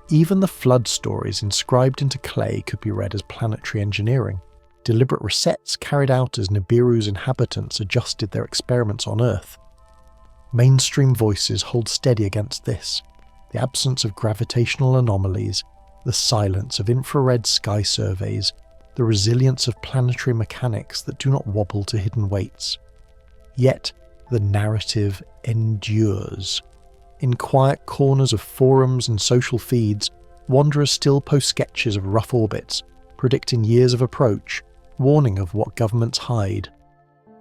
Even the flood stories inscribed into clay could be read as planetary engineering, deliberate resets carried out as Nibiru's inhabitants adjusted their experiments on Earth. Mainstream voices hold steady against this. The absence of gravitational anomalies, the silence of infrared sky surveys, the resilience of planetary mechanics that do not wobble to hidden weights. Yet, the narrative endures. In quiet corners of forums and social feeds, wanderers still post sketches of rough orbits, predicting years of approach, warning of what governments hide.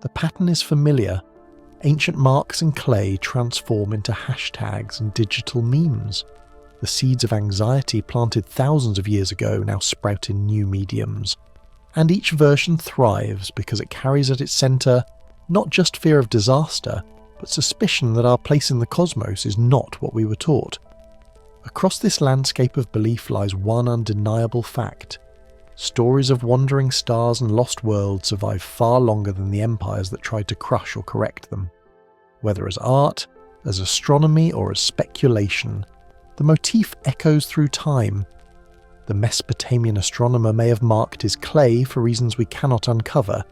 The pattern is familiar. Ancient marks in clay transform into hashtags and digital memes. The seeds of anxiety planted thousands of years ago now sprout in new mediums. And each version thrives because it carries at its centre not just fear of disaster, but suspicion that our place in the cosmos is not what we were taught. Across this landscape of belief lies one undeniable fact. Stories of wandering stars and lost worlds survive far longer than the empires that tried to crush or correct them. Whether as art, as astronomy, or as speculation, the motif echoes through time. The Mesopotamian astronomer may have marked his clay for reasons we cannot uncover,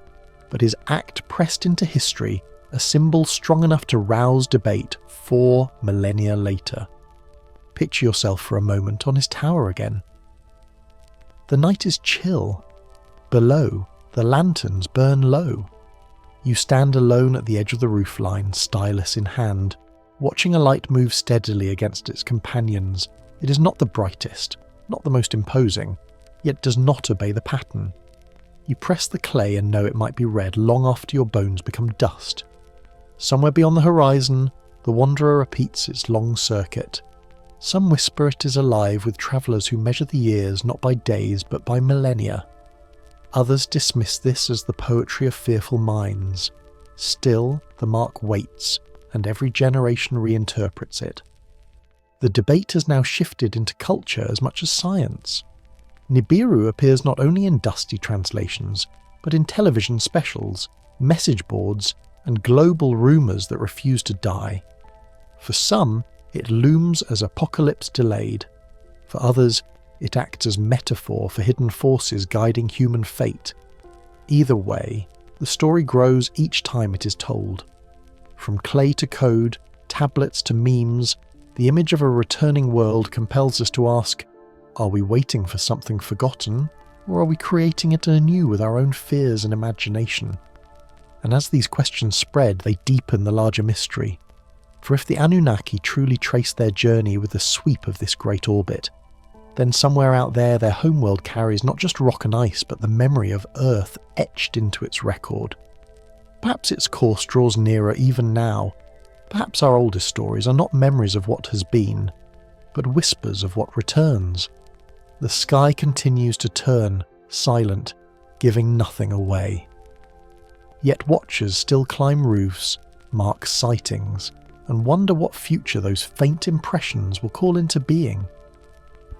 but his act pressed into history a symbol strong enough to rouse debate 4 millennia later. Picture yourself for a moment on his tower again. The night is chill. Below, the lanterns burn low. You stand alone at the edge of the roofline, stylus in hand, watching a light move steadily against its companions. It is not the brightest, not the most imposing, yet does not obey the pattern. You press the clay and know it might be red long after your bones become dust. Somewhere beyond the horizon, the wanderer repeats its long circuit. Some whisper it is alive with travellers who measure the years not by days but by millennia. Others dismiss this as the poetry of fearful minds. Still, the mark waits, and every generation reinterprets it. The debate has now shifted into culture as much as science. Nibiru appears not only in dusty translations, but in television specials, message boards, and global rumours that refuse to die. For some, it looms as apocalypse delayed. For others, it acts as metaphor for hidden forces guiding human fate. Either way, the story grows each time it is told. From clay to code, tablets to memes, the image of a returning world compels us to ask, are we waiting for something forgotten, or are we creating it anew with our own fears and imagination? And as these questions spread, they deepen the larger mystery. For if the Anunnaki truly trace their journey with the sweep of this great orbit, then somewhere out there their homeworld carries not just rock and ice, but the memory of Earth etched into its record. Perhaps its course draws nearer even now. Perhaps our oldest stories are not memories of what has been, but whispers of what returns. The sky continues to turn, silent, giving nothing away. Yet watchers still climb roofs, mark sightings, and wonder what future those faint impressions will call into being.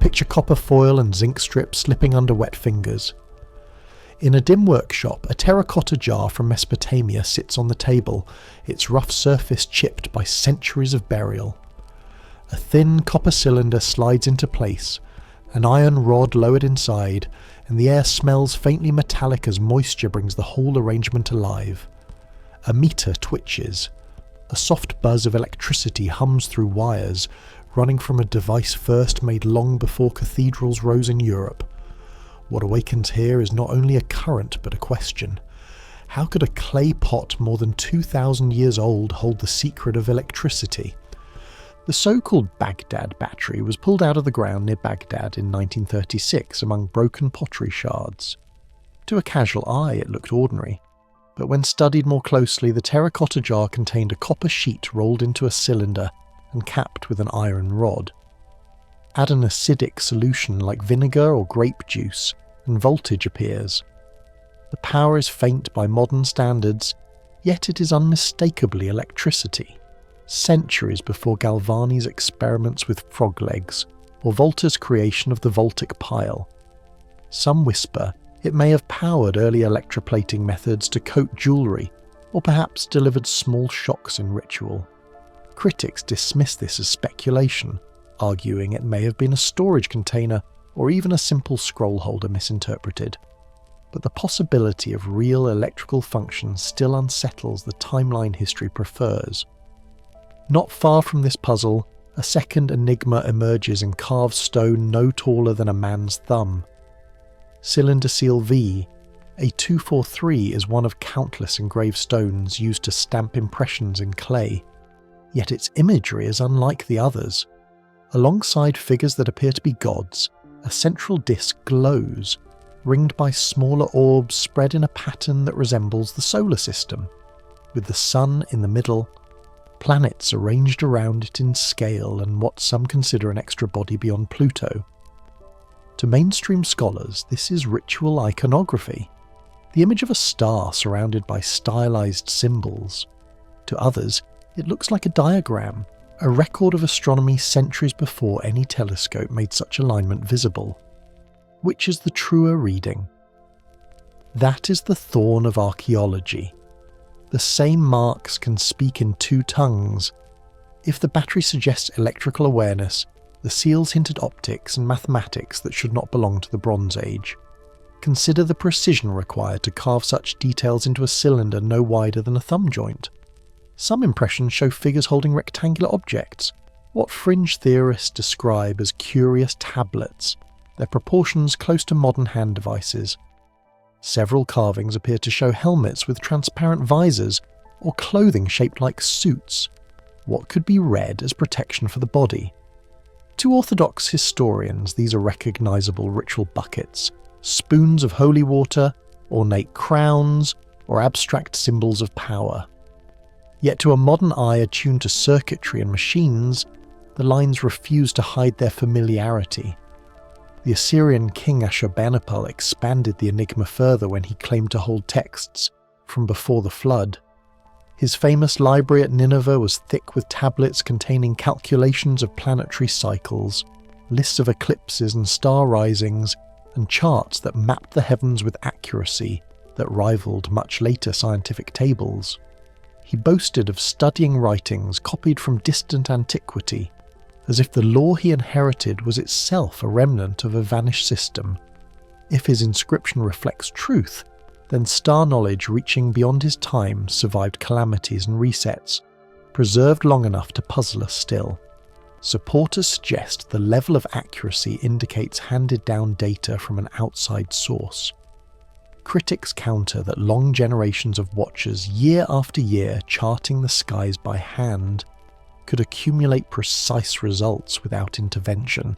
Picture copper foil and zinc strips slipping under wet fingers. In a dim workshop, a terracotta jar from Mesopotamia sits on the table, its rough surface chipped by centuries of burial. A thin copper cylinder slides into place, an iron rod lowered inside, and the air smells faintly metallic as moisture brings the whole arrangement alive. A meter twitches. A soft buzz of electricity hums through wires, running from a device first made long before cathedrals rose in Europe. What awakens here is not only a current but a question. How could a clay pot more than 2,000 years old hold the secret of electricity? The so-called Baghdad Battery was pulled out of the ground near Baghdad in 1936 among broken pottery shards. To a casual eye it looked ordinary, but when studied more closely the terracotta jar contained a copper sheet rolled into a cylinder and capped with an iron rod. Add an acidic solution like vinegar or grape juice, and voltage appears. The power is faint by modern standards, yet it is unmistakably electricity. Centuries before Galvani's experiments with frog legs, or Volta's creation of the voltaic pile. Some whisper it may have powered early electroplating methods to coat jewellery, or perhaps delivered small shocks in ritual. Critics dismiss this as speculation, arguing it may have been a storage container or even a simple scroll holder misinterpreted. But the possibility of real electrical function still unsettles the timeline history prefers. Not far from this puzzle, a second enigma emerges in carved stone no taller than a man's thumb. Cylinder Seal V, a 243, is one of countless engraved stones used to stamp impressions in clay. Yet its imagery is unlike the others. Alongside figures that appear to be gods, a central disc glows, ringed by smaller orbs spread in a pattern that resembles the solar system, with the sun in the middle, planets arranged around it in scale and what some consider an extra body beyond Pluto. To mainstream scholars, this is ritual iconography, the image of a star surrounded by stylized symbols. To others, it looks like a diagram, a record of astronomy centuries before any telescope made such alignment visible. Which is the truer reading? That is the thorn of archaeology. The same marks can speak in two tongues. If the battery suggests electrical awareness, the seals hint at optics and mathematics that should not belong to the Bronze Age. Consider the precision required to carve such details into a cylinder no wider than a thumb joint. Some impressions show figures holding rectangular objects, what fringe theorists describe as curious tablets, their proportions close to modern hand devices. Several carvings appear to show helmets with transparent visors, or clothing shaped like suits, what could be read as protection for the body. To orthodox historians, these are recognizable ritual buckets, spoons of holy water, ornate crowns, or abstract symbols of power. Yet to a modern eye attuned to circuitry and machines, the lines refuse to hide their familiarity. The Assyrian king Ashurbanipal expanded the enigma further when he claimed to hold texts from before the flood. His famous library at Nineveh was thick with tablets containing calculations of planetary cycles, lists of eclipses and star risings, and charts that mapped the heavens with accuracy that rivaled much later scientific tables. He boasted of studying writings copied from distant antiquity, as if the lore he inherited was itself a remnant of a vanished system. If his inscription reflects truth, then star knowledge reaching beyond his time survived calamities and resets, preserved long enough to puzzle us still. Supporters suggest the level of accuracy indicates handed down data from an outside source. Critics counter that long generations of watchers year after year charting the skies by hand could accumulate precise results without intervention.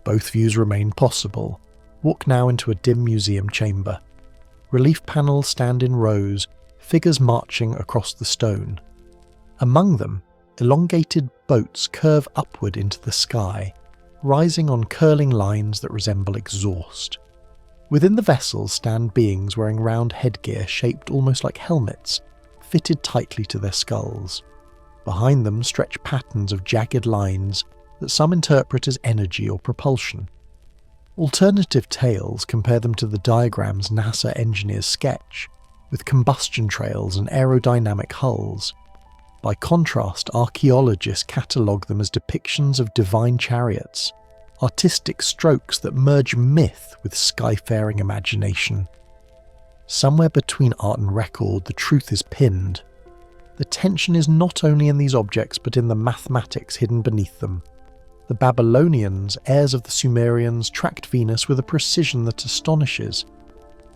Both views remain possible. Walk now into a dim museum chamber. Relief panels stand in rows, figures marching across the stone. Among them, elongated boats curve upward into the sky, rising on curling lines that resemble exhaust. Within the vessels stand beings wearing round headgear shaped almost like helmets, fitted tightly to their skulls. Behind them stretch patterns of jagged lines that some interpret as energy or propulsion. Alternative tales compare them to the diagrams NASA engineers sketch, with combustion trails and aerodynamic hulls. By contrast, archaeologists catalogue them as depictions of divine chariots, artistic strokes that merge myth with skyfaring imagination. Somewhere between art and record, the truth is pinned. The tension is not only in these objects but in the mathematics hidden beneath them. The Babylonians, heirs of the Sumerians, tracked Venus with a precision that astonishes.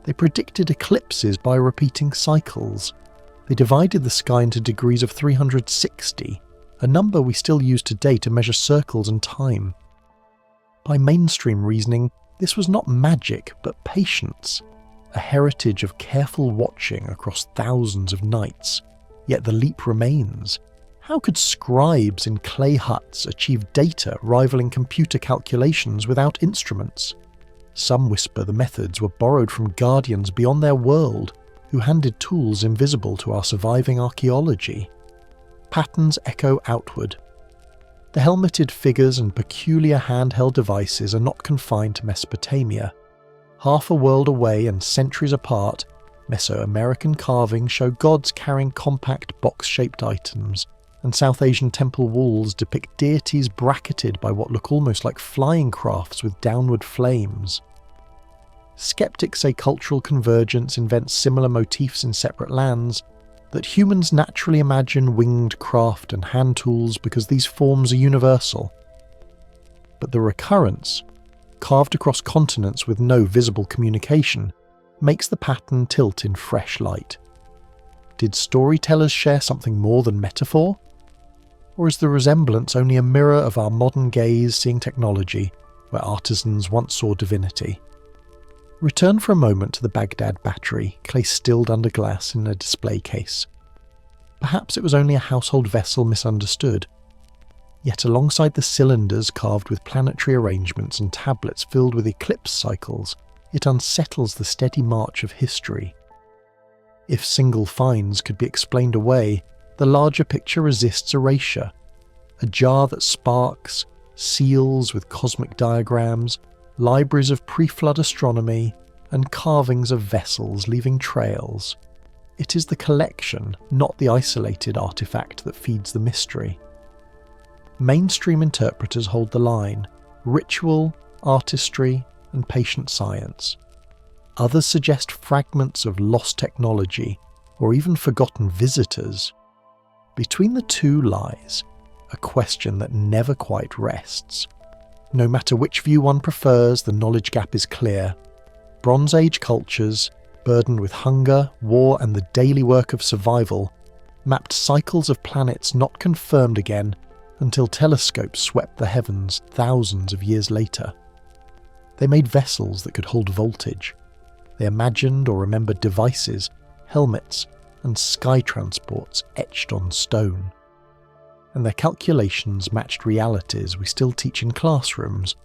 They predicted eclipses by repeating cycles. They divided the sky into degrees of 360, a number we still use today to measure circles and time. By mainstream reasoning, this was not magic but patience, a heritage of careful watching across thousands of nights. Yet the leap remains. How could scribes in clay huts achieve data rivaling computer calculations without instruments? Some whisper the methods were borrowed from guardians beyond their world, who handed tools invisible to our surviving archaeology. Patterns echo outward. The helmeted figures and peculiar handheld devices are not confined to Mesopotamia. Half a world away and centuries apart, Mesoamerican carvings show gods carrying compact box-shaped items, and South Asian temple walls depict deities bracketed by what look almost like flying crafts with downward flames. Skeptics say cultural convergence invents similar motifs in separate lands, that humans naturally imagine winged craft and hand tools because these forms are universal. But the recurrence, carved across continents with no visible communication, makes the pattern tilt in fresh light. Did storytellers share something more than metaphor? Or is the resemblance only a mirror of our modern gaze seeing technology, where artisans once saw divinity? Return for a moment to the Baghdad Battery, clay-stilled under glass in a display case. Perhaps it was only a household vessel misunderstood. Yet alongside the cylinders carved with planetary arrangements and tablets filled with eclipse cycles, it unsettles the steady march of history. If single finds could be explained away, the larger picture resists erasure. A jar that sparks, seals with cosmic diagrams, libraries of pre-flood astronomy, and carvings of vessels leaving trails. It is the collection, not the isolated artifact, that feeds the mystery. Mainstream interpreters hold the line: ritual, artistry, and patient science. Others suggest fragments of lost technology, or even forgotten visitors. Between the two lies a question that never quite rests. No matter which view one prefers, the knowledge gap is clear. Bronze Age cultures, burdened with hunger, war, and the daily work of survival, mapped cycles of planets not confirmed again until telescopes swept the heavens thousands of years later. They made vessels that could hold voltage. They imagined or remembered devices, helmets, and sky transports etched on stone. And their calculations matched realities we still teach in classrooms.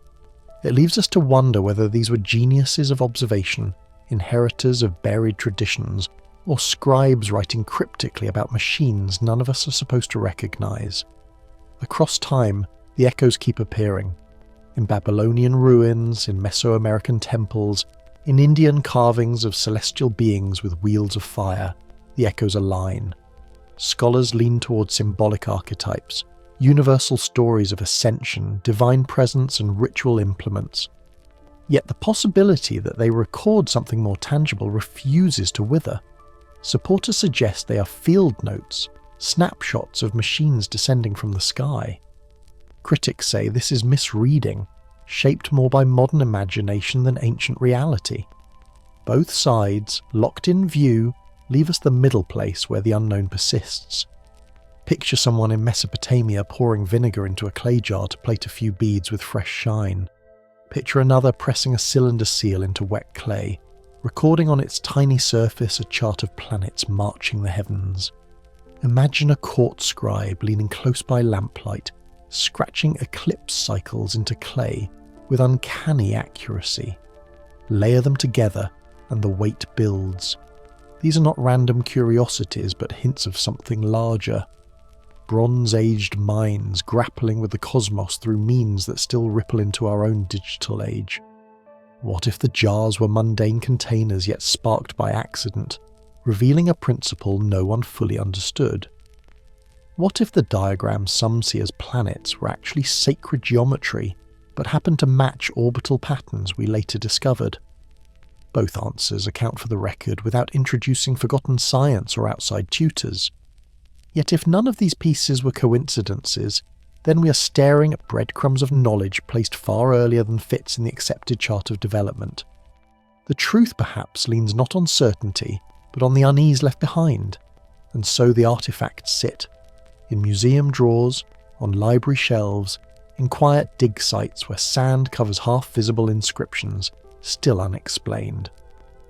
It leaves us to wonder whether these were geniuses of observation, inheritors of buried traditions, or scribes writing cryptically about machines none of us are supposed to recognize. Across time, the echoes keep appearing. In Babylonian ruins, in Mesoamerican temples, in Indian carvings of celestial beings with wheels of fire, the echoes align. Scholars lean toward symbolic archetypes, universal stories of ascension, divine presence, and ritual implements. Yet the possibility that they record something more tangible refuses to wither. Supporters suggest they are field notes, snapshots of machines descending from the sky. Critics say this is misreading, shaped more by modern imagination than ancient reality. Both sides, locked in view, leave us the middle place where the unknown persists. Picture someone in Mesopotamia pouring vinegar into a clay jar to plate a few beads with fresh shine. Picture another pressing a cylinder seal into wet clay, recording on its tiny surface a chart of planets marching the heavens. Imagine a court scribe leaning close by lamplight, scratching eclipse cycles into clay with uncanny accuracy. Layer them together and the weight builds. These are not random curiosities but hints of something larger. Bronze-aged minds grappling with the cosmos through means that still ripple into our own digital age. What if the jars were mundane containers yet sparked by accident, revealing a principle no one fully understood? What if the diagrams some see as planets were actually sacred geometry, but happened to match orbital patterns we later discovered? Both answers account for the record without introducing forgotten science or outside tutors. Yet if none of these pieces were coincidences, then we are staring at breadcrumbs of knowledge placed far earlier than fits in the accepted chart of development. The truth perhaps leans not on certainty, but on the unease left behind, and so the artefacts sit, in museum drawers, on library shelves, in quiet dig sites where sand covers half-visible inscriptions, still unexplained.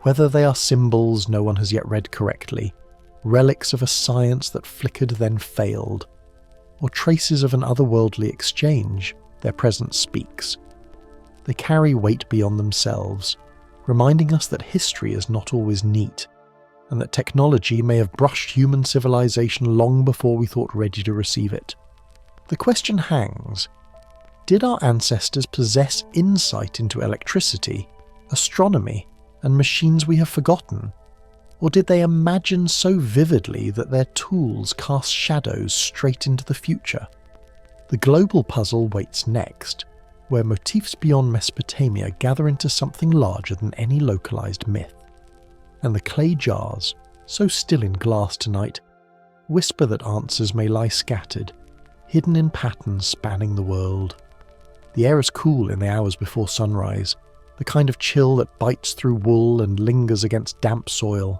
Whether they are symbols no one has yet read correctly, relics of a science that flickered then failed, or traces of an otherworldly exchange, their presence speaks. They carry weight beyond themselves, reminding us that history is not always neat, and that technology may have brushed human civilization long before we thought ready to receive it. The question hangs: did our ancestors possess insight into electricity, astronomy, and machines we have forgotten? Or did they imagine so vividly that their tools cast shadows straight into the future? The global puzzle waits next, where motifs beyond Mesopotamia gather into something larger than any localized myth. And the clay jars, so still in glass tonight, whisper that answers may lie scattered, hidden in patterns spanning the world. The air is cool in the hours before sunrise, the kind of chill that bites through wool and lingers against damp soil.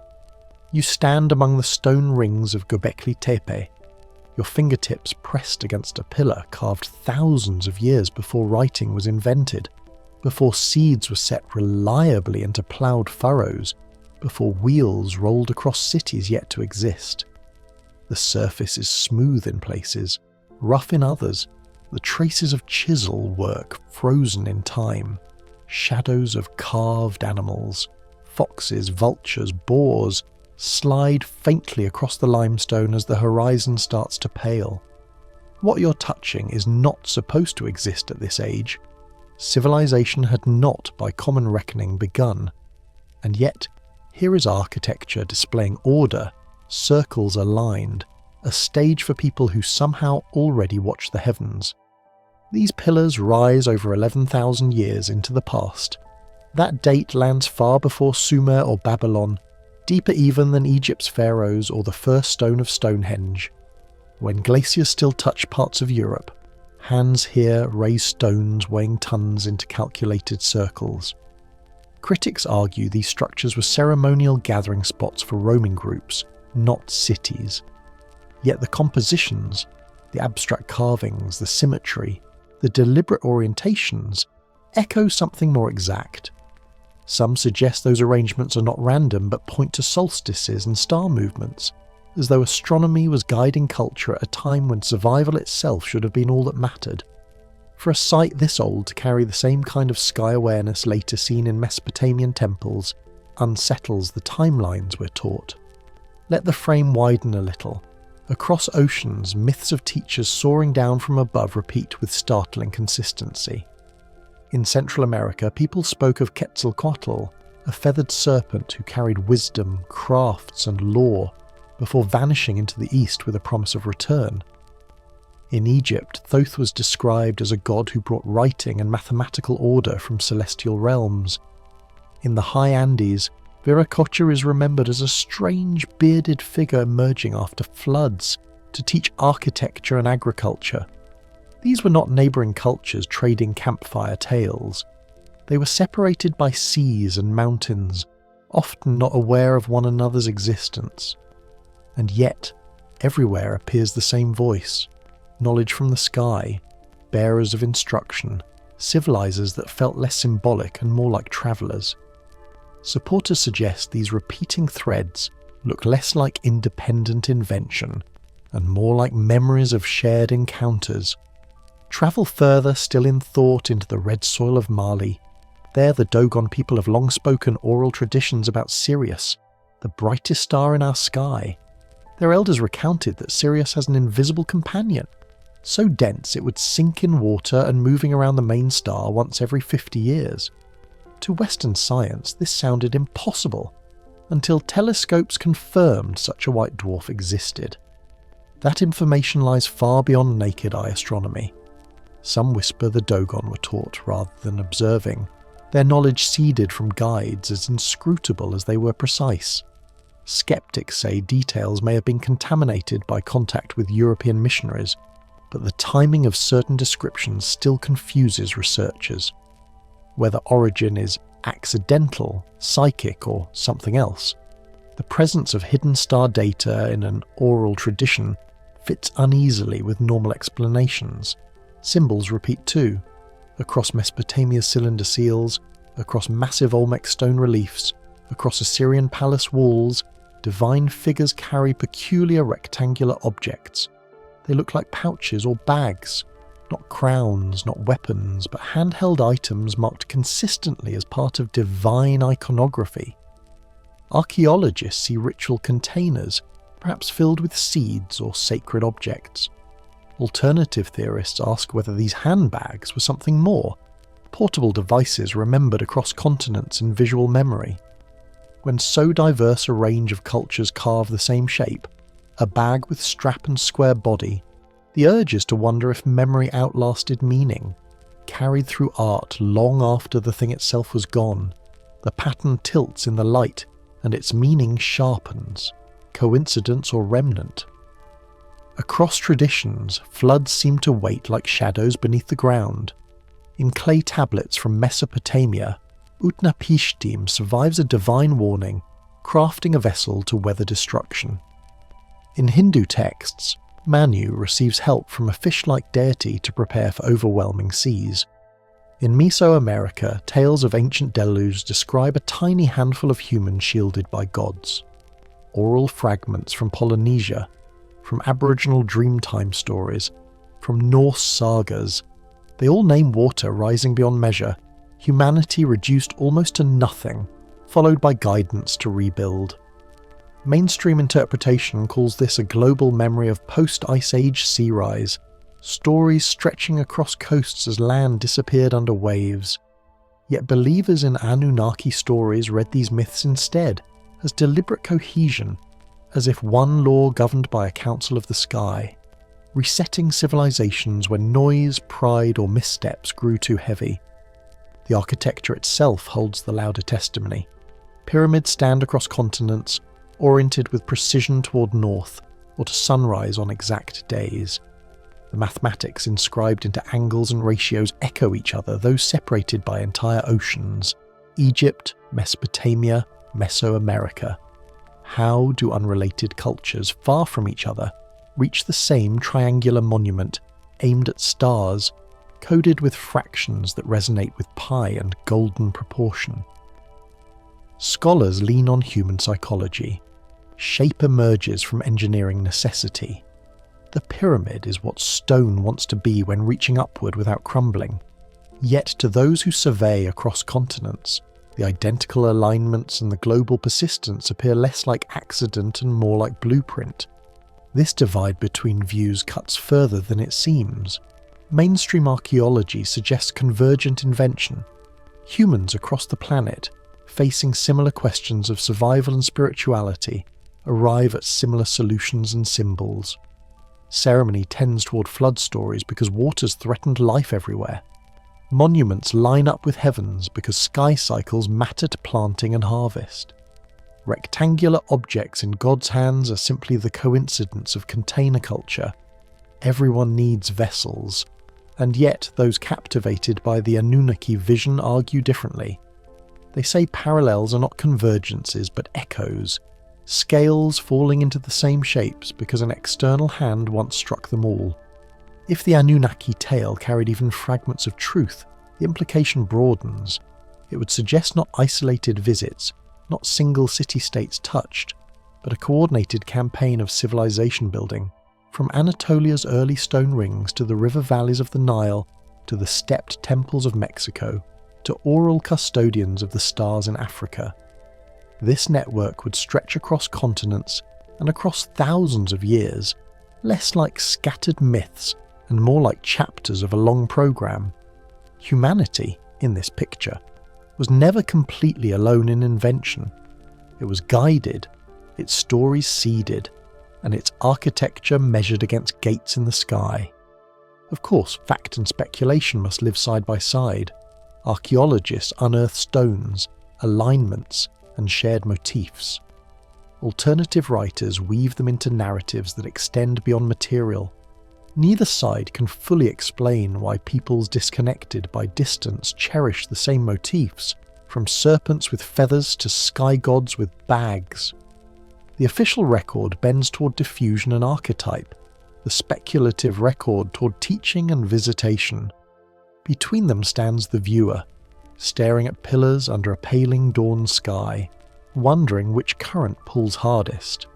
You stand among the stone rings of Göbekli Tepe, your fingertips pressed against a pillar carved thousands of years before writing was invented, before seeds were set reliably into ploughed furrows, before wheels rolled across cities yet to exist. The surface is smooth in places, rough in others, the traces of chisel work frozen in time, shadows of carved animals, foxes, vultures, boars, slide faintly across the limestone as the horizon starts to pale. What you're touching is not supposed to exist at this age. Civilization had not, by common reckoning, begun. And yet, here is architecture displaying order, circles aligned, a stage for people who somehow already watch the heavens. These pillars rise over 11,000 years into the past. That date lands far before Sumer or Babylon, deeper even than Egypt's pharaohs or the first stone of Stonehenge. When glaciers still touch parts of Europe, hands here raise stones weighing tons into calculated circles. Critics argue these structures were ceremonial gathering spots for roaming groups, not cities. Yet the compositions, the abstract carvings, the symmetry, the deliberate orientations, echo something more exact. Some suggest those arrangements are not random but point to solstices and star movements, as though astronomy was guiding culture at a time when survival itself should have been all that mattered. For a site this old to carry the same kind of sky awareness later seen in Mesopotamian temples unsettles the timelines we're taught. Let the frame widen a little. Across oceans, myths of teachers soaring down from above repeat with startling consistency. In Central America, people spoke of Quetzalcoatl, a feathered serpent who carried wisdom, crafts, and lore, before vanishing into the east with a promise of return. In Egypt, Thoth was described as a god who brought writing and mathematical order from celestial realms. In the high Andes, Viracocha is remembered as a strange bearded figure emerging after floods to teach architecture and agriculture. These were not neighbouring cultures trading campfire tales. They were separated by seas and mountains, often not aware of one another's existence. And yet, everywhere appears the same voice, knowledge from the sky, bearers of instruction, civilizers that felt less symbolic and more like travellers. Supporters suggest these repeating threads look less like independent invention and more like memories of shared encounters. Travel further still in thought into the red soil of Mali. There the Dogon people have long spoken oral traditions about Sirius, the brightest star in our sky. Their elders recounted that Sirius has an invisible companion, so dense it would sink in water and moving around the main star once every 50 years. To Western science, this sounded impossible, until telescopes confirmed such a white dwarf existed. That information lies far beyond naked eye astronomy. Some whisper the Dogon were taught rather than observing, their knowledge seeded from guides as inscrutable as they were precise. Skeptics say details may have been contaminated by contact with European missionaries, but the timing of certain descriptions still confuses researchers. Whether origin is accidental, psychic, or something else, the presence of hidden star data in an oral tradition fits uneasily with normal explanations. Symbols repeat too, across Mesopotamia's cylinder seals, across massive Olmec stone reliefs, across Assyrian palace walls. Divine figures carry peculiar rectangular objects. They look like pouches or bags, not crowns, not weapons, but handheld items marked consistently as part of divine iconography. Archaeologists see ritual containers, perhaps filled with seeds or sacred objects. Alternative theorists ask whether these handbags were something more, portable devices remembered across continents in visual memory. When so diverse a range of cultures carve the same shape, a bag with strap and square body, the urge is to wonder if memory outlasted meaning, carried through art long after the thing itself was gone. The pattern tilts in the light, and its meaning sharpens, coincidence or remnant. Across traditions, floods seem to wait like shadows beneath the ground. In clay tablets from Mesopotamia, Utnapishtim survives a divine warning, crafting a vessel to weather destruction. In Hindu texts, Manu receives help from a fish-like deity to prepare for overwhelming seas. In Mesoamerica, tales of ancient deluges describe a tiny handful of humans shielded by gods. Oral fragments from Polynesia, from Aboriginal Dreamtime stories, from Norse sagas, they all name water rising beyond measure, humanity reduced almost to nothing, followed by guidance to rebuild. Mainstream interpretation calls this a global memory of post-Ice Age sea rise, stories stretching across coasts as land disappeared under waves. Yet believers in Anunnaki stories read these myths instead as deliberate cohesion, as if one law governed by a council of the sky, resetting civilizations when noise, pride, or missteps grew too heavy. The architecture itself holds the louder testimony. Pyramids stand across continents, oriented with precision toward north or to sunrise on exact days. The mathematics inscribed into angles and ratios echo each other, though separated by entire oceans. Egypt, Mesopotamia, Mesoamerica. How do unrelated cultures, far from each other, reach the same triangular monument aimed at stars, coded with fractions that resonate with pi and golden proportion? Scholars lean on human psychology. Shape emerges from engineering necessity. The pyramid is what stone wants to be when reaching upward without crumbling. Yet to those who survey across continents, the identical alignments and the global persistence appear less like accident and more like blueprint. This divide between views cuts further than it seems. Mainstream archaeology suggests convergent invention. Humans across the planet, facing similar questions of survival and spirituality, arrive at similar solutions and symbols. Ceremony tends toward flood stories because waters threatened life everywhere. Monuments line up with heavens because sky cycles matter to planting and harvest. Rectangular objects in God's hands are simply the coincidence of container culture. Everyone needs vessels, and yet those captivated by the Anunnaki vision argue differently. They say parallels are not convergences but echoes, scales falling into the same shapes because an external hand once struck them all. If the Anunnaki tale carried even fragments of truth, the implication broadens. It would suggest not isolated visits, not single city-states touched, but a coordinated campaign of civilization building, from Anatolia's early stone rings to the river valleys of the Nile, to the stepped temples of Mexico, to oral custodians of the stars in Africa. This network would stretch across continents and across thousands of years, less like scattered myths and more like chapters of a long program. Humanity, in this picture, was never completely alone in invention. It was guided, its stories seeded, and its architecture measured against gates in the sky. Of course, fact and speculation must live side by side. Archaeologists unearth stones, alignments, and shared motifs. alternative writers weave them into narratives that extend beyond material. Neither side can fully explain why peoples disconnected by distance cherish the same motifs, from serpents with feathers to sky gods with bags. The official record bends toward diffusion and archetype, the speculative record toward teaching and visitation. Between them stands the viewer, staring at pillars under a paling dawn sky, wondering which current pulls hardest.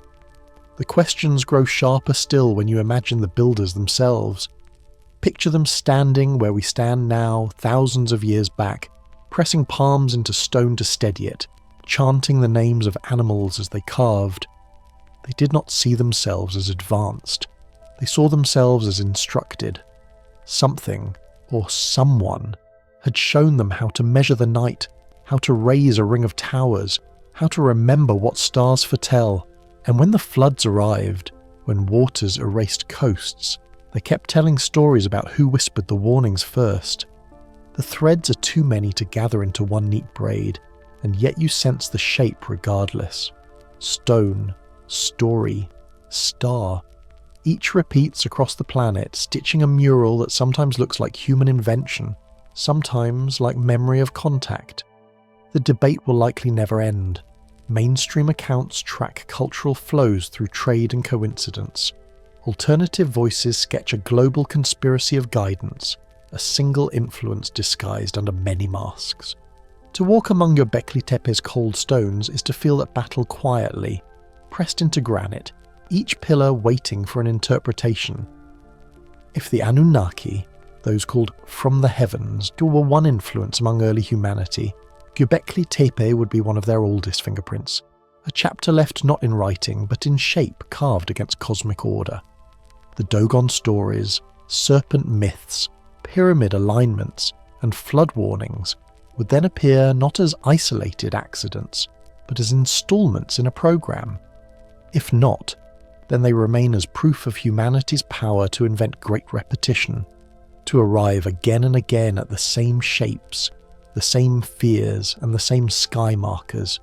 The questions grow sharper still when you imagine the builders themselves. Picture them standing where we stand now, thousands of years back, pressing palms into stone to steady it, chanting the names of animals as they carved. They did not see themselves as advanced. They saw themselves as instructed. Something, or someone, had shown them how to measure the night, how to raise a ring of towers, how to remember what stars foretell. And when the floods arrived, when waters erased coasts, they kept telling stories about who whispered the warnings first. The threads are too many to gather into one neat braid, and yet you sense the shape regardless. Stone, story, star. Each repeats across the planet, stitching a mural that sometimes looks like human invention, sometimes like memory of contact. The debate will likely never end. Mainstream accounts track cultural flows through trade and coincidence. Alternative voices sketch a global conspiracy of guidance, a single influence disguised under many masks. To walk among Göbekli Tepe's cold stones is to feel that battle quietly, pressed into granite, each pillar waiting for an interpretation. If the Anunnaki, those called from the heavens, were one influence among early humanity, Göbekli Tepe would be one of their oldest fingerprints, a chapter left not in writing but in shape carved against cosmic order. The Dogon stories, serpent myths, pyramid alignments, and flood warnings would then appear not as isolated accidents, but as installments in a program. If not, then they remain as proof of humanity's power to invent great repetition, to arrive again and again at the same shapes, the same fears and the same sky markers.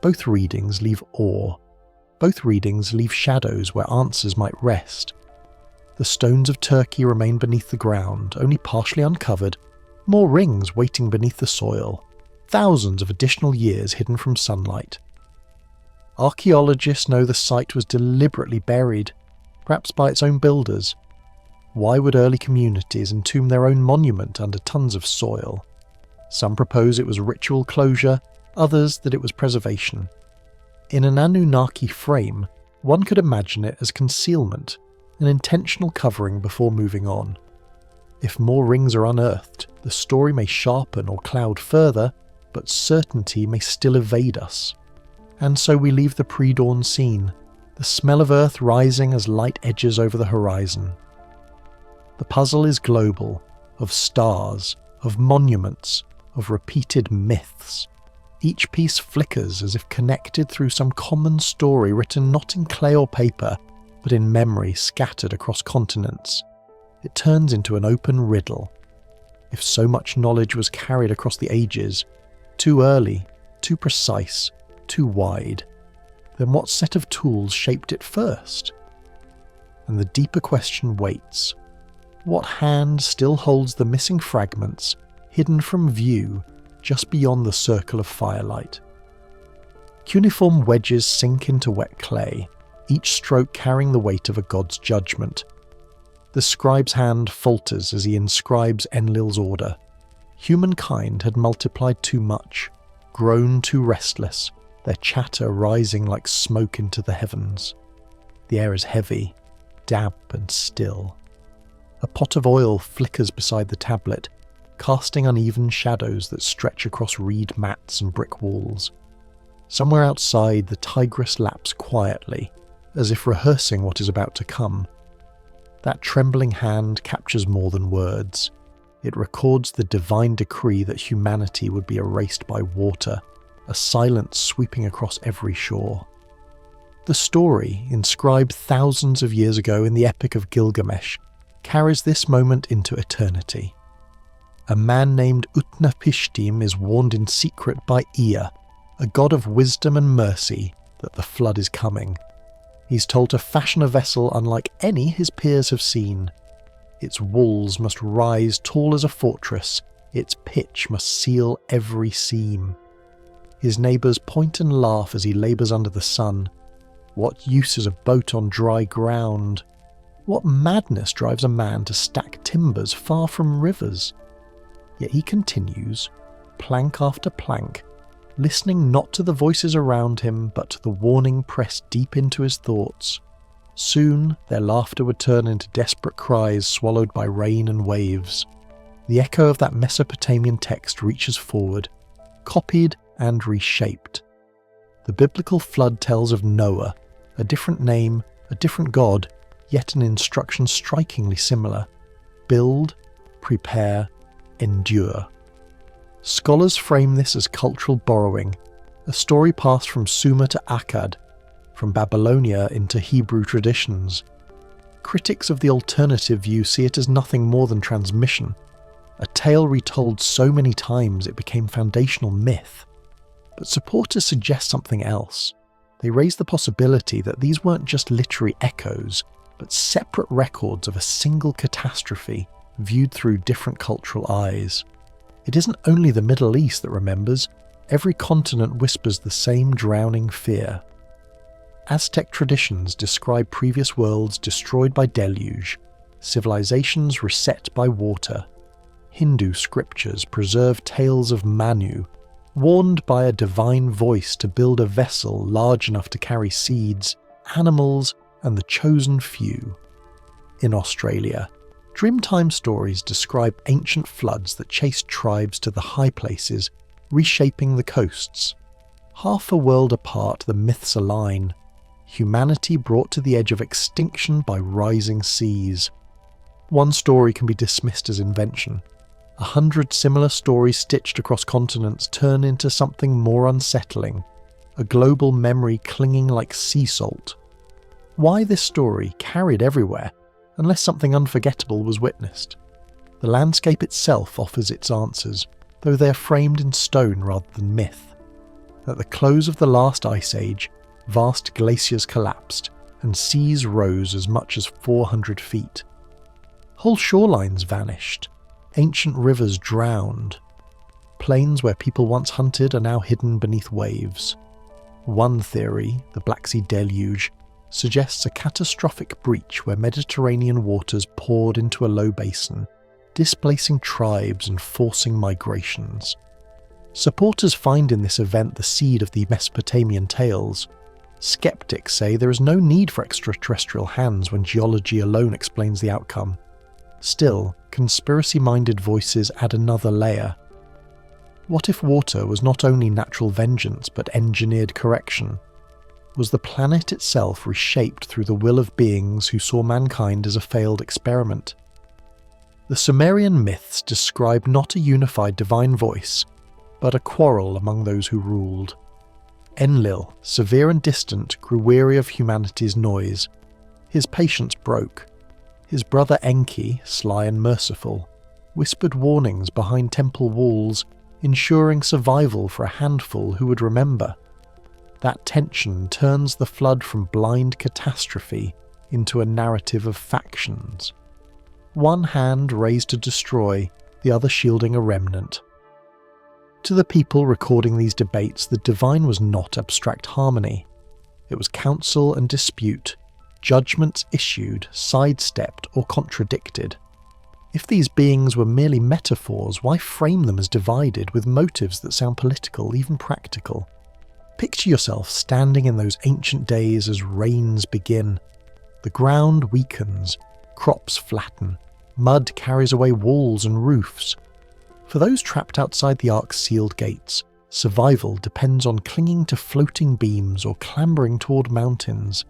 Both readings leave awe. Both readings leave shadows where answers might rest. The stones of Turkey remain beneath the ground, only partially uncovered, more rings waiting beneath the soil, thousands of additional years hidden from sunlight. Archaeologists know the site was deliberately buried, perhaps by its own builders. Why would early communities entomb their own monument under tons of soil? Some propose it was ritual closure, others that it was preservation. In an Anunnaki frame, one could imagine it as concealment, an intentional covering before moving on. If more rings are unearthed, the story may sharpen or cloud further, but certainty may still evade us. And so we leave the pre-dawn scene, the smell of earth rising as light edges over the horizon. The puzzle is global, of stars, of monuments, of repeated myths. Each piece flickers as if connected through some common story written not in clay or paper, but in memory scattered across continents. It turns into an open riddle. If so much knowledge was carried across the ages, too early, too precise, too wide, then what set of tools shaped it first? And the deeper question waits. What hand still holds the missing fragments, hidden from view just beyond the circle of firelight? Cuneiform wedges sink into wet clay, each stroke carrying the weight of a god's judgment. The scribe's hand falters as he inscribes Enlil's order. Humankind had multiplied too much, grown too restless, their chatter rising like smoke into the heavens. The air is heavy, damp and still. A pot of oil flickers beside the tablet, casting uneven shadows that stretch across reed mats and brick walls. Somewhere outside, the tigress laps quietly, as if rehearsing what is about to come. That trembling hand captures more than words. It records the divine decree that humanity would be erased by water, a silence sweeping across every shore. The story, inscribed thousands of years ago in the Epic of Gilgamesh, carries this moment into eternity. A man named Utnapishtim is warned in secret by Ea, a god of wisdom and mercy, that the flood is coming. He's told to fashion a vessel unlike any his peers have seen. Its walls must rise tall as a fortress, its pitch must seal every seam. His neighbours point and laugh as he labours under the sun. What use is a boat on dry ground? What madness drives a man to stack timbers far from rivers? Yet he continues, plank after plank, listening not to the voices around him but to the warning pressed deep into his thoughts. Soon their laughter would turn into desperate cries swallowed by rain and waves. The echo of that Mesopotamian text reaches forward, copied and reshaped. The biblical flood tells of Noah, a different name, a different God, yet an instruction strikingly similar. Build, prepare, endure. Scholars frame this as cultural borrowing, a story passed from Sumer to Akkad, from Babylonia into Hebrew traditions. Critics of the alternative view see it as nothing more than transmission, a tale retold so many times it became foundational myth. But supporters suggest something else. They raise the possibility that these weren't just literary echoes, but separate records of a single catastrophe viewed through different cultural eyes. It isn't only the Middle East that remembers, every continent whispers the same drowning fear. Aztec traditions describe previous worlds destroyed by deluge, civilizations reset by water. Hindu scriptures preserve tales of Manu, warned by a divine voice to build a vessel large enough to carry seeds, animals, and the chosen few. In Australia, Dreamtime stories describe ancient floods that chased tribes to the high places, reshaping the coasts. Half a world apart, the myths align. Humanity brought to the edge of extinction by rising seas. One story can be dismissed as invention. 100 similar stories stitched across continents turn into something more unsettling, a global memory clinging like sea salt. Why this story carried everywhere, unless something unforgettable was witnessed? The landscape itself offers its answers, though they are framed in stone rather than myth. At the close of the last ice age, vast glaciers collapsed, and seas rose as much as 400 feet. Whole shorelines vanished, ancient rivers drowned. Plains where people once hunted are now hidden beneath waves. One theory, the Black Sea Deluge, suggests a catastrophic breach where Mediterranean waters poured into a low basin, displacing tribes and forcing migrations. Supporters find in this event the seed of the Mesopotamian tales. Skeptics say there is no need for extraterrestrial hands when geology alone explains the outcome. Still, conspiracy-minded voices add another layer. What if water was not only natural vengeance but engineered correction? Was the planet itself reshaped through the will of beings who saw mankind as a failed experiment? The Sumerian myths describe not a unified divine voice, but a quarrel among those who ruled. Enlil, severe and distant, grew weary of humanity's noise. His patience broke. His brother Enki, sly and merciful, whispered warnings behind temple walls, ensuring survival for a handful who would remember. That tension turns the flood from blind catastrophe into a narrative of factions. One hand raised to destroy, the other shielding a remnant. To the people recording these debates, the divine was not abstract harmony. It was counsel and dispute, judgments issued, sidestepped, or contradicted. If these beings were merely metaphors, why frame them as divided with motives that sound political, even practical? Picture yourself standing in those ancient days as rains begin. The ground weakens, crops flatten, mud carries away walls and roofs. For those trapped outside the ark's sealed gates, survival depends on clinging to floating beams or clambering toward mountains.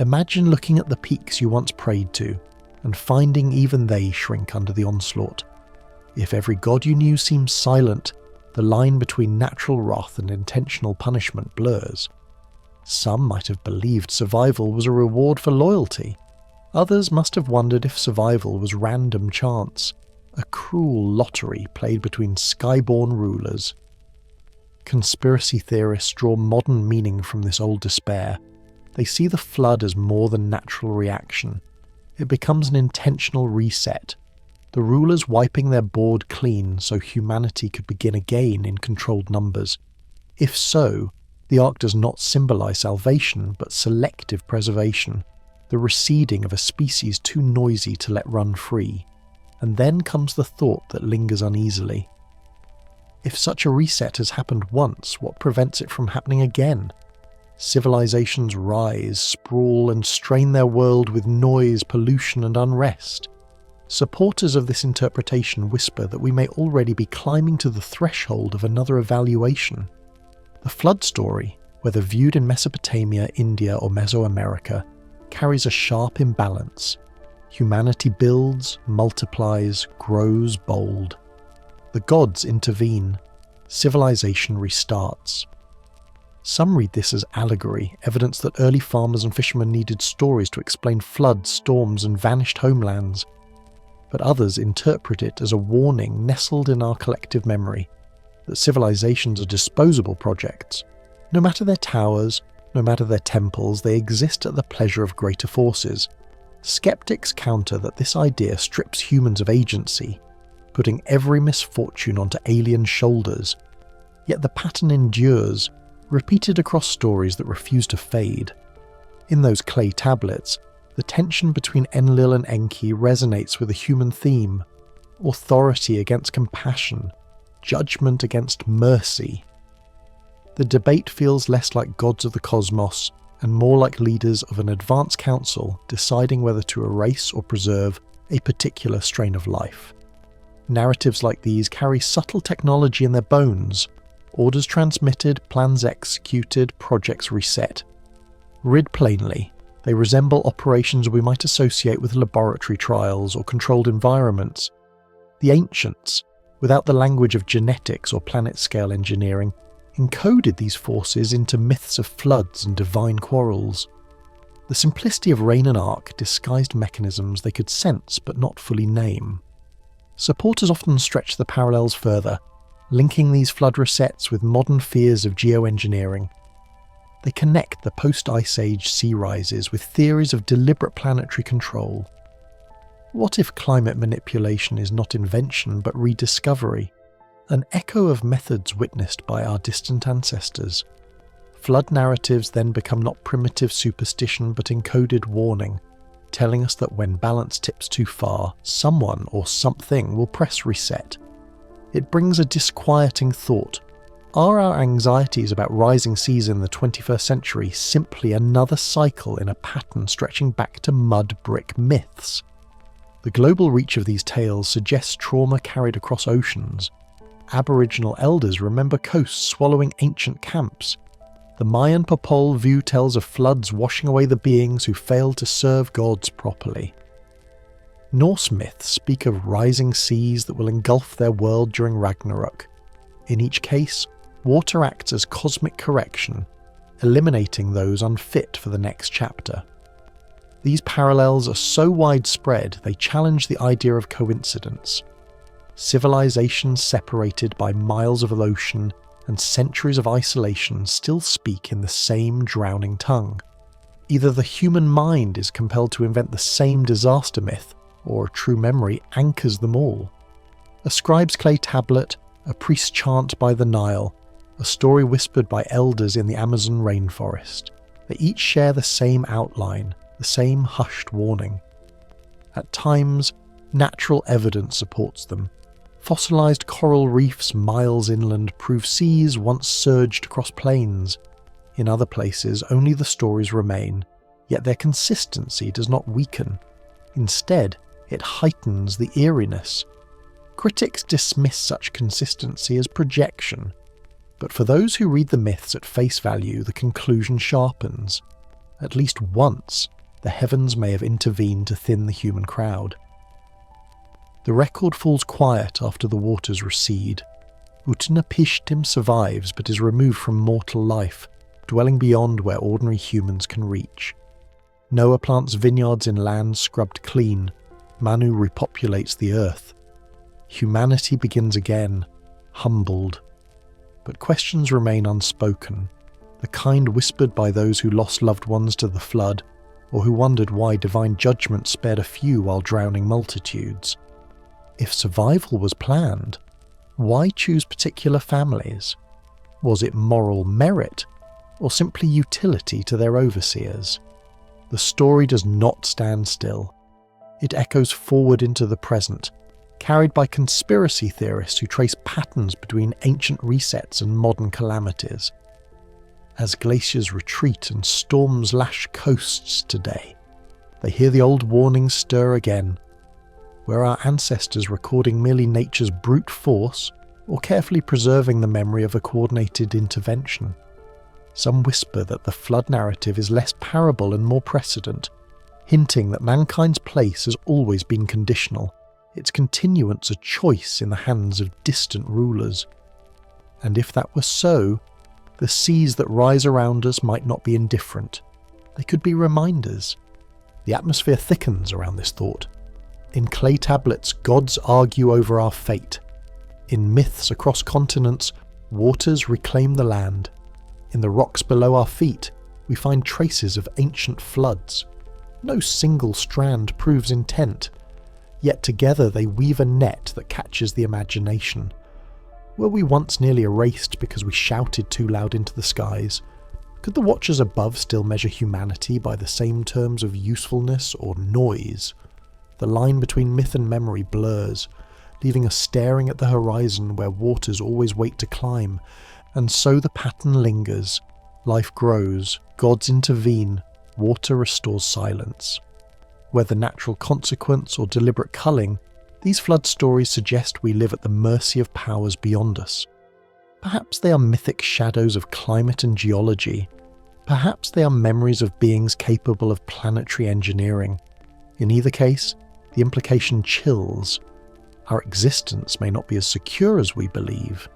Imagine looking at the peaks you once prayed to, and finding even they shrink under the onslaught. If every god you knew seems silent, the line between natural wrath and intentional punishment blurs. Some might have believed survival was a reward for loyalty. Others must have wondered if survival was random chance, a cruel lottery played between skyborn rulers. Conspiracy theorists draw modern meaning from this old despair. They see the flood as more than natural reaction. It becomes an intentional reset, the rulers wiping their board clean so humanity could begin again in controlled numbers. If so, the ark does not symbolize salvation, but selective preservation, the receding of a species too noisy to let run free. And then comes the thought that lingers uneasily. If such a reset has happened once, what prevents it from happening again? Civilizations rise, sprawl, and strain their world with noise, pollution, and unrest. Supporters of this interpretation whisper that we may already be climbing to the threshold of another evaluation. The flood story, whether viewed in Mesopotamia, India, or Mesoamerica, carries a sharp imbalance. Humanity builds, multiplies, grows bold. The gods intervene. Civilization restarts. Some read this as allegory, evidence that early farmers and fishermen needed stories to explain floods, storms, and vanished homelands. But others interpret it as a warning nestled in our collective memory, that civilizations are disposable projects. No matter their towers, no matter their temples, they exist at the pleasure of greater forces. Skeptics counter that this idea strips humans of agency, putting every misfortune onto alien shoulders. Yet the pattern endures, repeated across stories that refuse to fade. In those clay tablets, the tension between Enlil and Enki resonates with a human theme: authority against compassion, judgment against mercy. The debate feels less like gods of the cosmos and more like leaders of an advanced council deciding whether to erase or preserve a particular strain of life. Narratives like these carry subtle technology in their bones: orders transmitted, plans executed, projects reset. Read plainly, they resemble operations we might associate with laboratory trials or controlled environments. The ancients, without the language of genetics or planet-scale engineering, encoded these forces into myths of floods and divine quarrels. The simplicity of rain and ark disguised mechanisms they could sense but not fully name. Supporters often stretch the parallels further, linking these flood resets with modern fears of geoengineering. They connect the post-Ice Age sea rises with theories of deliberate planetary control. What if climate manipulation is not invention but rediscovery? An echo of methods witnessed by our distant ancestors. Flood narratives then become not primitive superstition but encoded warning, telling us that when balance tips too far, someone or something will press reset. It brings a disquieting thought. Are our anxieties about rising seas in the 21st century simply another cycle in a pattern stretching back to mud brick myths? The global reach of these tales suggests trauma carried across oceans. Aboriginal elders remember coasts swallowing ancient camps. The Mayan Popol Vuh tells of floods washing away the beings who failed to serve gods properly. Norse myths speak of rising seas that will engulf their world during Ragnarok. In each case, water acts as cosmic correction, eliminating those unfit for the next chapter. These parallels are so widespread they challenge the idea of coincidence. Civilizations separated by miles of ocean and centuries of isolation still speak in the same drowning tongue. Either the human mind is compelled to invent the same disaster myth, or true memory anchors them all. A scribe's clay tablet, a priest's chant by the Nile, a story whispered by elders in the Amazon rainforest. They each share the same outline, the same hushed warning. At times, natural evidence supports them. Fossilized coral reefs miles inland prove seas once surged across plains. In other places, only the stories remain, yet their consistency does not weaken. Instead, it heightens the eeriness. Critics dismiss such consistency as projection, but for those who read the myths at face value, the conclusion sharpens. At least once, the heavens may have intervened to thin the human crowd. The record falls quiet after the waters recede. Utnapishtim survives but is removed from mortal life, dwelling beyond where ordinary humans can reach. Noah plants vineyards in land scrubbed clean. Manu repopulates the earth. Humanity begins again, humbled. but questions remain unspoken, the kind whispered by those who lost loved ones to the flood, or who wondered why divine judgment spared a few while drowning multitudes. If survival was planned, why choose particular families? Was it moral merit, or simply utility to their overseers? The story does not stand still. It echoes forward into the present, carried by conspiracy theorists who trace patterns between ancient resets and modern calamities. As glaciers retreat and storms lash coasts today, they hear the old warnings stir again. Were our ancestors recording merely nature's brute force, or carefully preserving the memory of a coordinated intervention? Some whisper that the flood narrative is less parable and more precedent, hinting that mankind's place has always been conditional, its continuance a choice in the hands of distant rulers. And if that were so, the seas that rise around us might not be indifferent. They could be reminders. The atmosphere thickens around this thought. In clay tablets, gods argue over our fate. In myths across continents, waters reclaim the land. In the rocks below our feet, we find traces of ancient floods. No single strand proves intent, yet together they weave a net that catches the imagination. Were we once nearly erased because we shouted too loud into the skies? Could the watchers above still measure humanity by the same terms of usefulness or noise? The line between myth and memory blurs, leaving us staring at the horizon where waters always wait to climb, and so the pattern lingers. Life grows, gods intervene, water restores silence. Whether natural consequence or deliberate culling, these flood stories suggest we live at the mercy of powers beyond us. Perhaps they are mythic shadows of climate and geology. Perhaps they are memories of beings capable of planetary engineering. In either case, the implication chills. Our existence may not be as secure as we believe.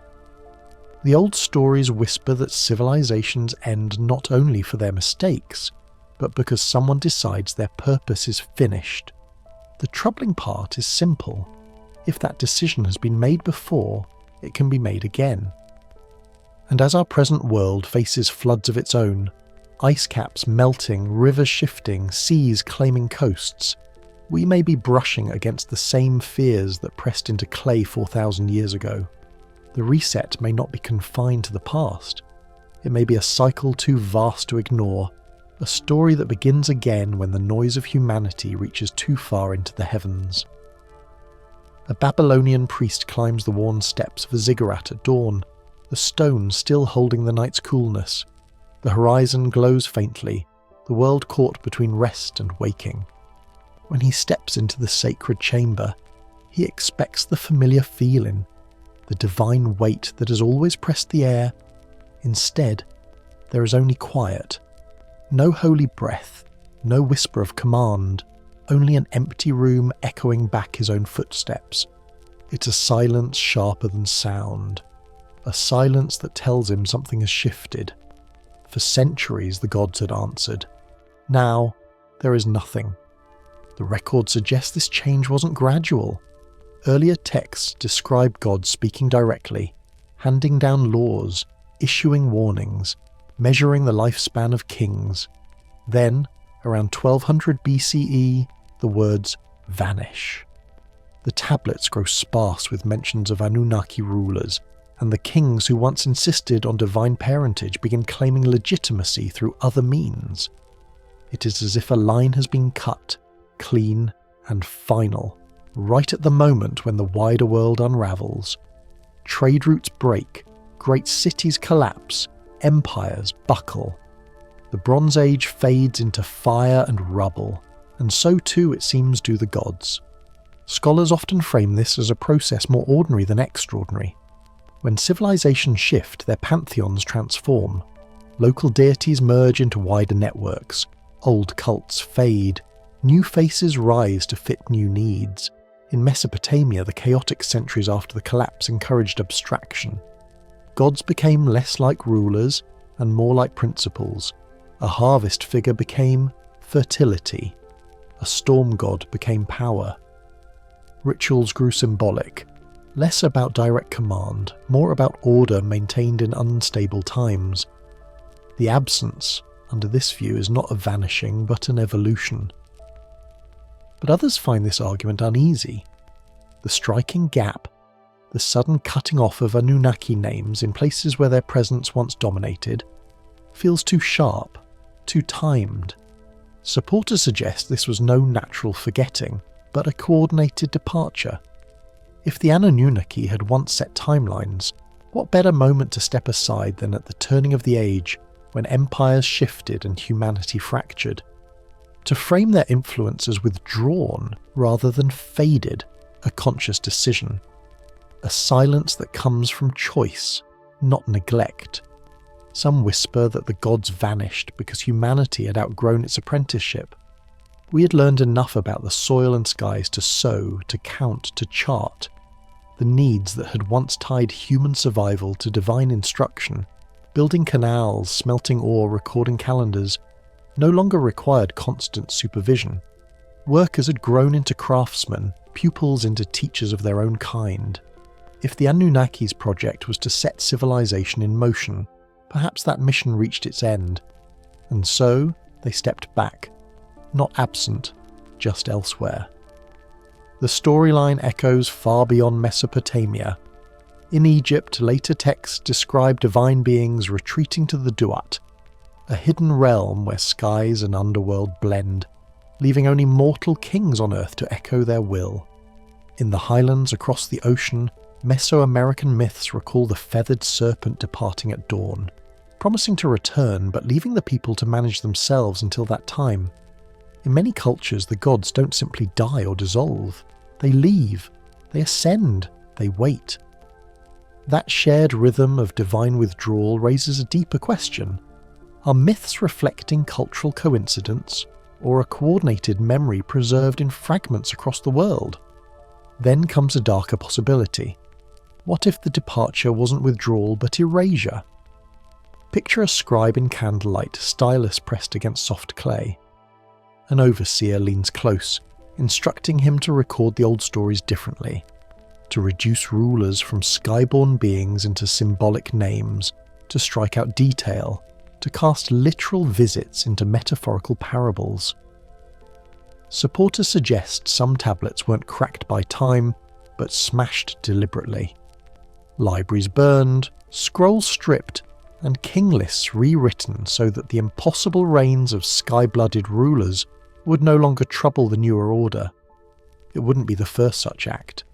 The old stories whisper that civilizations end not only for their mistakes, but because someone decides their purpose is finished. The troubling part is simple. If that decision has been made before, it can be made again. And as our present world faces floods of its own, ice caps melting, rivers shifting, seas claiming coasts, we may be brushing against the same fears that pressed into clay 4,000 years ago. The reset may not be confined to the past. It may be a cycle too vast to ignore, a story that begins again when the noise of humanity reaches too far into the heavens. A Babylonian priest climbs the worn steps of a ziggurat at dawn, the stone still holding the night's coolness. The horizon glows faintly, the world caught between rest and waking. When he steps into the sacred chamber, he expects the familiar feeling, the divine weight that has always pressed the air. Instead, there is only quiet. No holy breath, no whisper of command, only an empty room echoing back his own footsteps. It's a silence sharper than sound, a silence that tells him something has shifted. For centuries the gods had answered. Now, there is nothing. The record suggests this change wasn't gradual. Earlier texts describe God speaking directly, handing down laws, issuing warnings, measuring the lifespan of kings. Then, around 1200 BCE, the words vanish. The tablets grow sparse with mentions of Anunnaki rulers, and the kings who once insisted on divine parentage begin claiming legitimacy through other means. It is as if a line has been cut, clean and final, right at the moment when the wider world unravels. Trade routes break, great cities collapse, empires buckle. The Bronze Age fades into fire and rubble, and so too it seems do the gods. Scholars often frame this as a process more ordinary than extraordinary. When civilizations shift, their pantheons transform. Local deities merge into wider networks. Old cults fade. New faces rise to fit new needs. In Mesopotamia, the chaotic centuries after the collapse encouraged abstraction. Gods became less like rulers and more like principles. A harvest figure became fertility. A storm god became power. Rituals grew symbolic. Less about direct command, more about order maintained in unstable times. The absence, under this view, is not a vanishing but an evolution. But others find this argument uneasy. The striking gap, the sudden cutting off of Anunnaki names in places where their presence once dominated, feels too sharp, too timed. Supporters suggest this was no natural forgetting, but a coordinated departure. If the Anunnaki had once set timelines, what better moment to step aside than at the turning of the age, when empires shifted and humanity fractured? To frame their influence as withdrawn rather than faded, a conscious decision. A silence that comes from choice, not neglect. Some whisper that the gods vanished because humanity had outgrown its apprenticeship. We had learned enough about the soil and skies to sow, to count, to chart. The needs that had once tied human survival to divine instruction, building canals, smelting ore, recording calendars, no longer required constant supervision. Workers had grown into craftsmen, pupils into teachers of their own kind. If the Anunnaki's project was to set civilization in motion, perhaps that mission reached its end, and so they stepped back, not absent, just elsewhere. The storyline echoes far beyond Mesopotamia. In Egypt, later texts describe divine beings retreating to the Duat, a hidden realm where skies and underworld blend, leaving only mortal kings on earth to echo their will. In the highlands across the ocean, Mesoamerican myths recall the feathered serpent departing at dawn, promising to return but leaving the people to manage themselves until that time. In many cultures, the gods don't simply die or dissolve. They leave, they ascend, they wait. That shared rhythm of divine withdrawal raises a deeper question. Are myths reflecting cultural coincidence, or a coordinated memory preserved in fragments across the world? Then comes a darker possibility. What if the departure wasn't withdrawal but erasure? Picture a scribe in candlelight, stylus pressed against soft clay. An overseer leans close, instructing him to record the old stories differently, to reduce rulers from skyborn beings into symbolic names, to strike out detail, to cast literal visits into metaphorical parables. Supporters suggest some tablets weren't cracked by time, but smashed deliberately. Libraries burned, scrolls stripped, and king lists rewritten so that the impossible reigns of sky-blooded rulers would no longer trouble the newer order. It wouldn't be the first such act.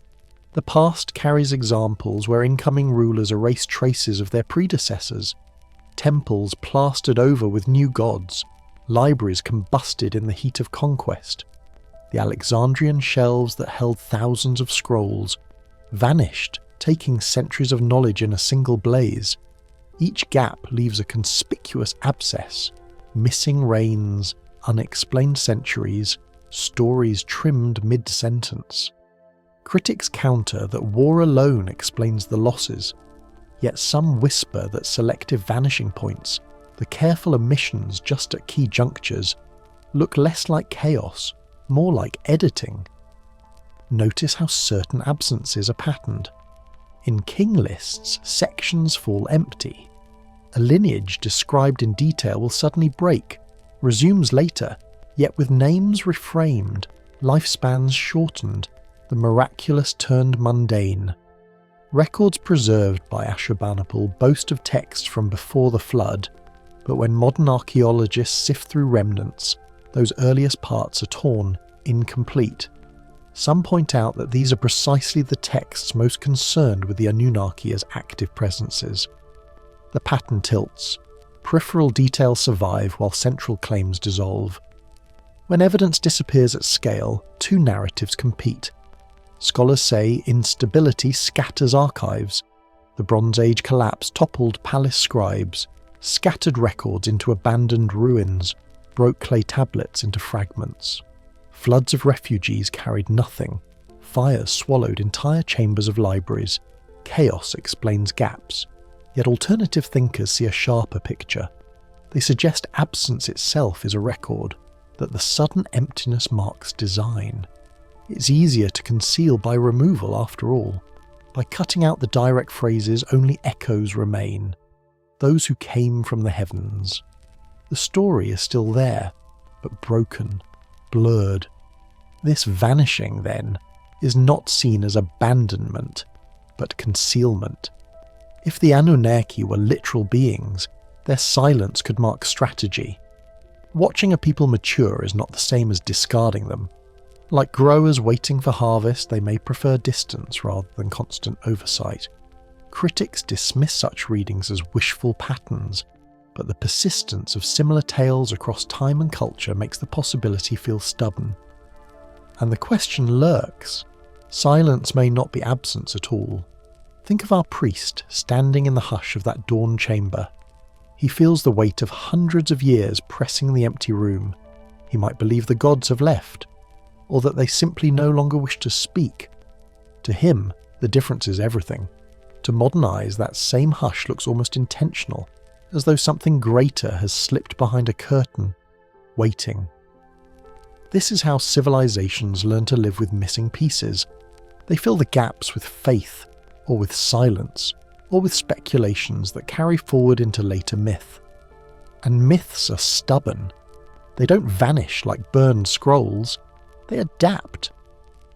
The past carries examples where incoming rulers erase traces of their predecessors, temples plastered over with new gods, libraries combusted in the heat of conquest. The Alexandrian shelves that held thousands of scrolls vanished, taking centuries of knowledge in a single blaze. Each gap leaves a conspicuous abscess, missing reigns, unexplained centuries, stories trimmed mid-sentence. Critics counter that war alone explains the losses, yet some whisper that selective vanishing points, the careful omissions just at key junctures, look less like chaos, more like editing. Notice how certain absences are patterned. In king lists, sections fall empty. A lineage described in detail will suddenly break, resumes later, yet with names reframed, lifespans shortened, the miraculous turned mundane. Records preserved by Ashurbanipal boast of texts from before the flood, but when modern archaeologists sift through remnants, those earliest parts are torn, incomplete. Some point out that these are precisely the texts most concerned with the Anunnaki as active presences. The pattern tilts. Peripheral details survive while central claims dissolve. When evidence disappears at scale, two narratives compete. Scholars say instability scatters archives. The Bronze Age collapse toppled palace scribes, scattered records into abandoned ruins, broke clay tablets into fragments. Floods of refugees carried nothing. Fires swallowed entire chambers of libraries. Chaos explains gaps. Yet alternative thinkers see a sharper picture. They suggest absence itself is a record, that the sudden emptiness marks design. It's easier to conceal by removal after all. By cutting out the direct phrases, only echoes remain, those who came from the heavens. The story is still there, but broken, blurred. This vanishing, then, is not seen as abandonment, but concealment. If the Anunnaki were literal beings, their silence could mark strategy. Watching a people mature is not the same as discarding them. Like growers waiting for harvest, they may prefer distance rather than constant oversight. Critics dismiss such readings as wishful patterns, but the persistence of similar tales across time and culture makes the possibility feel stubborn. And the question lurks. Silence may not be absence at all. Think of our priest standing in the hush of that dawn chamber. He feels the weight of hundreds of years pressing the empty room. He might believe the gods have left, or that they simply no longer wish to speak. To him, the difference is everything. To modern eyes, that same hush looks almost intentional, as though something greater has slipped behind a curtain, waiting. This is how civilizations learn to live with missing pieces. They fill the gaps with faith, or with silence, or with speculations that carry forward into later myth. And myths are stubborn. They don't vanish like burned scrolls. They adapt.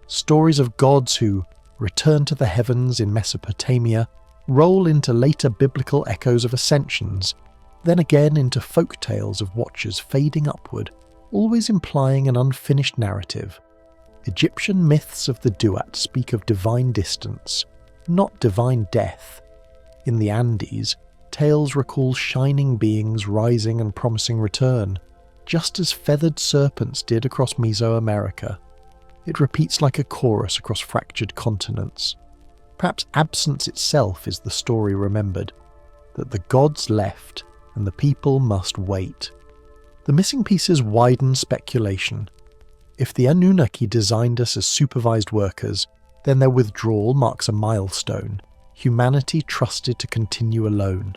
Stories of gods who return to the heavens in Mesopotamia roll into later biblical echoes of ascensions, then again into folk tales of watchers fading upward, always implying an unfinished narrative. Egyptian myths of the Duat speak of divine distance, not divine death. In the Andes, tales recall shining beings rising and promising return, just as feathered serpents did across Mesoamerica. It repeats like a chorus across fractured continents. Perhaps absence itself is the story remembered, that the gods left and the people must wait. The missing pieces widen speculation. If the Anunnaki designed us as supervised workers, then their withdrawal marks a milestone, humanity trusted to continue alone.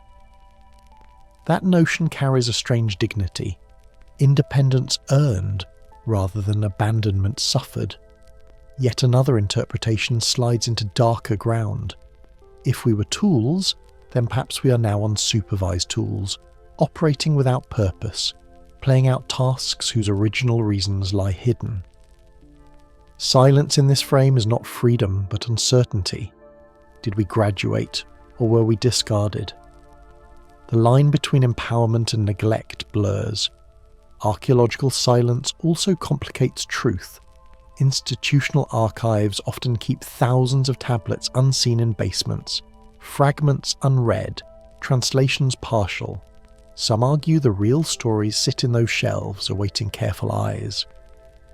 That notion carries a strange dignity. Independence earned, rather than abandonment suffered. Yet another interpretation slides into darker ground. If we were tools, then perhaps we are now unsupervised tools, operating without purpose, playing out tasks whose original reasons lie hidden. Silence in this frame is not freedom, but uncertainty. Did we graduate, or were we discarded? The line between empowerment and neglect blurs. Archaeological silence also complicates truth. Institutional archives often keep thousands of tablets unseen in basements, fragments unread, translations partial. Some argue the real stories sit in those shelves awaiting careful eyes.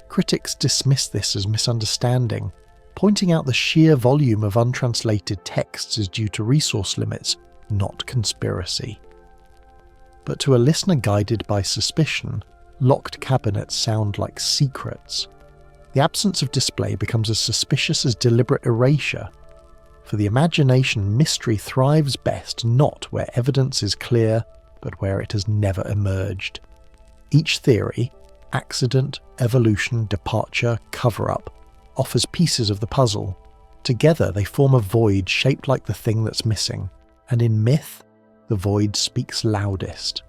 Critics dismiss this as misunderstanding, pointing out the sheer volume of untranslated texts is due to resource limits, not conspiracy. But to a listener guided by suspicion, locked cabinets sound like secrets. The absence of display becomes as suspicious as deliberate erasure. For the imagination, mystery thrives best not where evidence is clear, but where it has never emerged. Each theory, accident, evolution, departure, cover-up, offers pieces of the puzzle. Together they form a void shaped like the thing that's missing, and in myth, the void speaks loudest.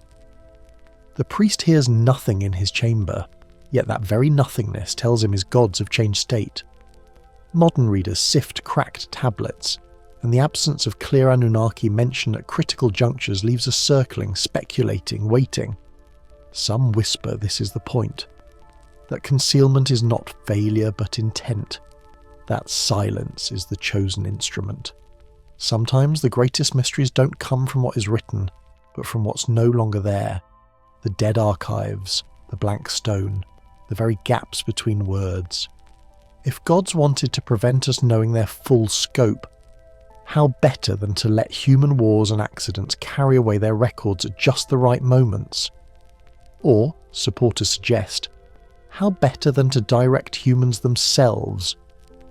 The priest hears nothing in his chamber, yet that very nothingness tells him his gods have changed state. Modern readers sift cracked tablets, and the absence of clear Anunnaki mention at critical junctures leaves us circling, speculating, waiting. Some whisper this is the point, that concealment is not failure but intent, that silence is the chosen instrument. Sometimes the greatest mysteries don't come from what is written, but from what's no longer there. The dead archives, the blank stone, the very gaps between words. If gods wanted to prevent us knowing their full scope, how better than to let human wars and accidents carry away their records at just the right moments? Or, supporters suggest, how better than to direct humans themselves,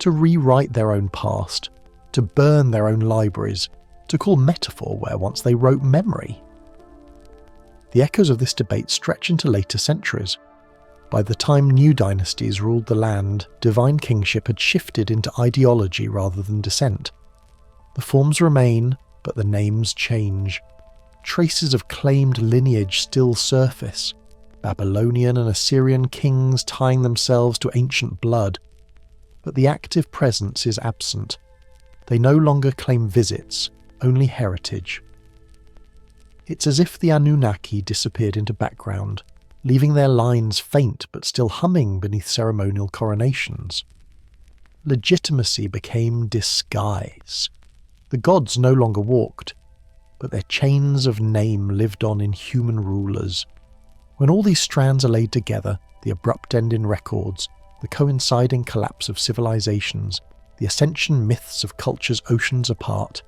to rewrite their own past, to burn their own libraries, to call metaphor where once they wrote memory? The echoes of this debate stretch into later centuries. By the time new dynasties ruled the land, divine kingship had shifted into ideology rather than descent. The forms remain, but the names change. Traces of claimed lineage still surface, Babylonian and Assyrian kings tying themselves to ancient blood. But the active presence is absent. They no longer claim visits, only heritage. It's as if the Anunnaki disappeared into background, leaving their lines faint but still humming beneath ceremonial coronations. Legitimacy became disguise. The gods no longer walked, but their chains of name lived on in human rulers. When all these strands are laid together, the abrupt end in records, the coinciding collapse of civilizations, the ascension myths of cultures oceans apart,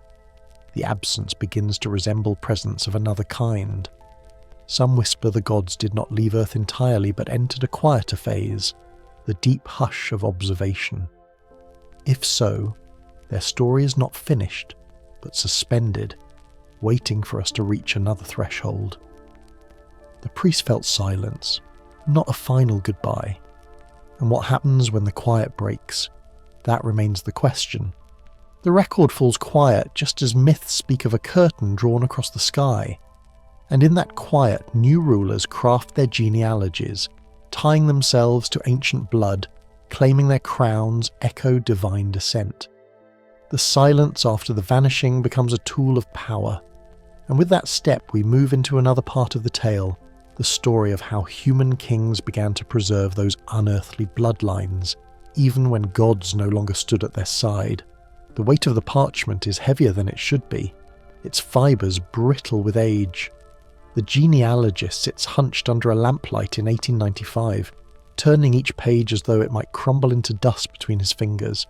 the absence begins to resemble presence of another kind. Some whisper the gods did not leave Earth entirely but entered a quieter phase, the deep hush of observation. If so, their story is not finished, but suspended, waiting for us to reach another threshold. The priest felt silence, not a final goodbye. And what happens when the quiet breaks? That remains the question. The record falls quiet just as myths speak of a curtain drawn across the sky. And in that quiet, new rulers craft their genealogies, tying themselves to ancient blood, claiming their crowns echo divine descent. The silence after the vanishing becomes a tool of power. And with that step we move into another part of the tale, the story of how human kings began to preserve those unearthly bloodlines, even when gods no longer stood at their side. The weight of the parchment is heavier than it should be, its fibres brittle with age. The genealogist sits hunched under a lamplight in 1895, turning each page as though it might crumble into dust between his fingers.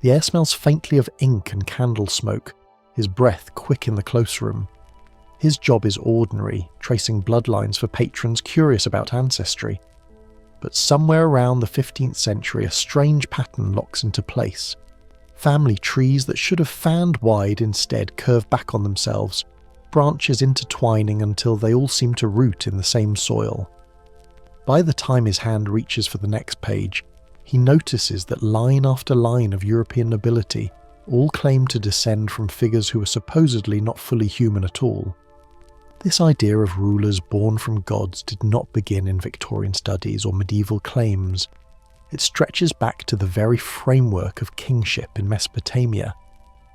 The air smells faintly of ink and candle smoke, his breath quick in the close room. His job is ordinary, tracing bloodlines for patrons curious about ancestry. But somewhere around the 15th century a strange pattern locks into place. Family trees that should have fanned wide instead curve back on themselves, branches intertwining until they all seem to root in the same soil. By the time his hand reaches for the next page, he notices that line after line of European nobility all claim to descend from figures who are supposedly not fully human at all. This idea of rulers born from gods did not begin in Victorian studies or medieval claims. It stretches back to the very framework of kingship in Mesopotamia.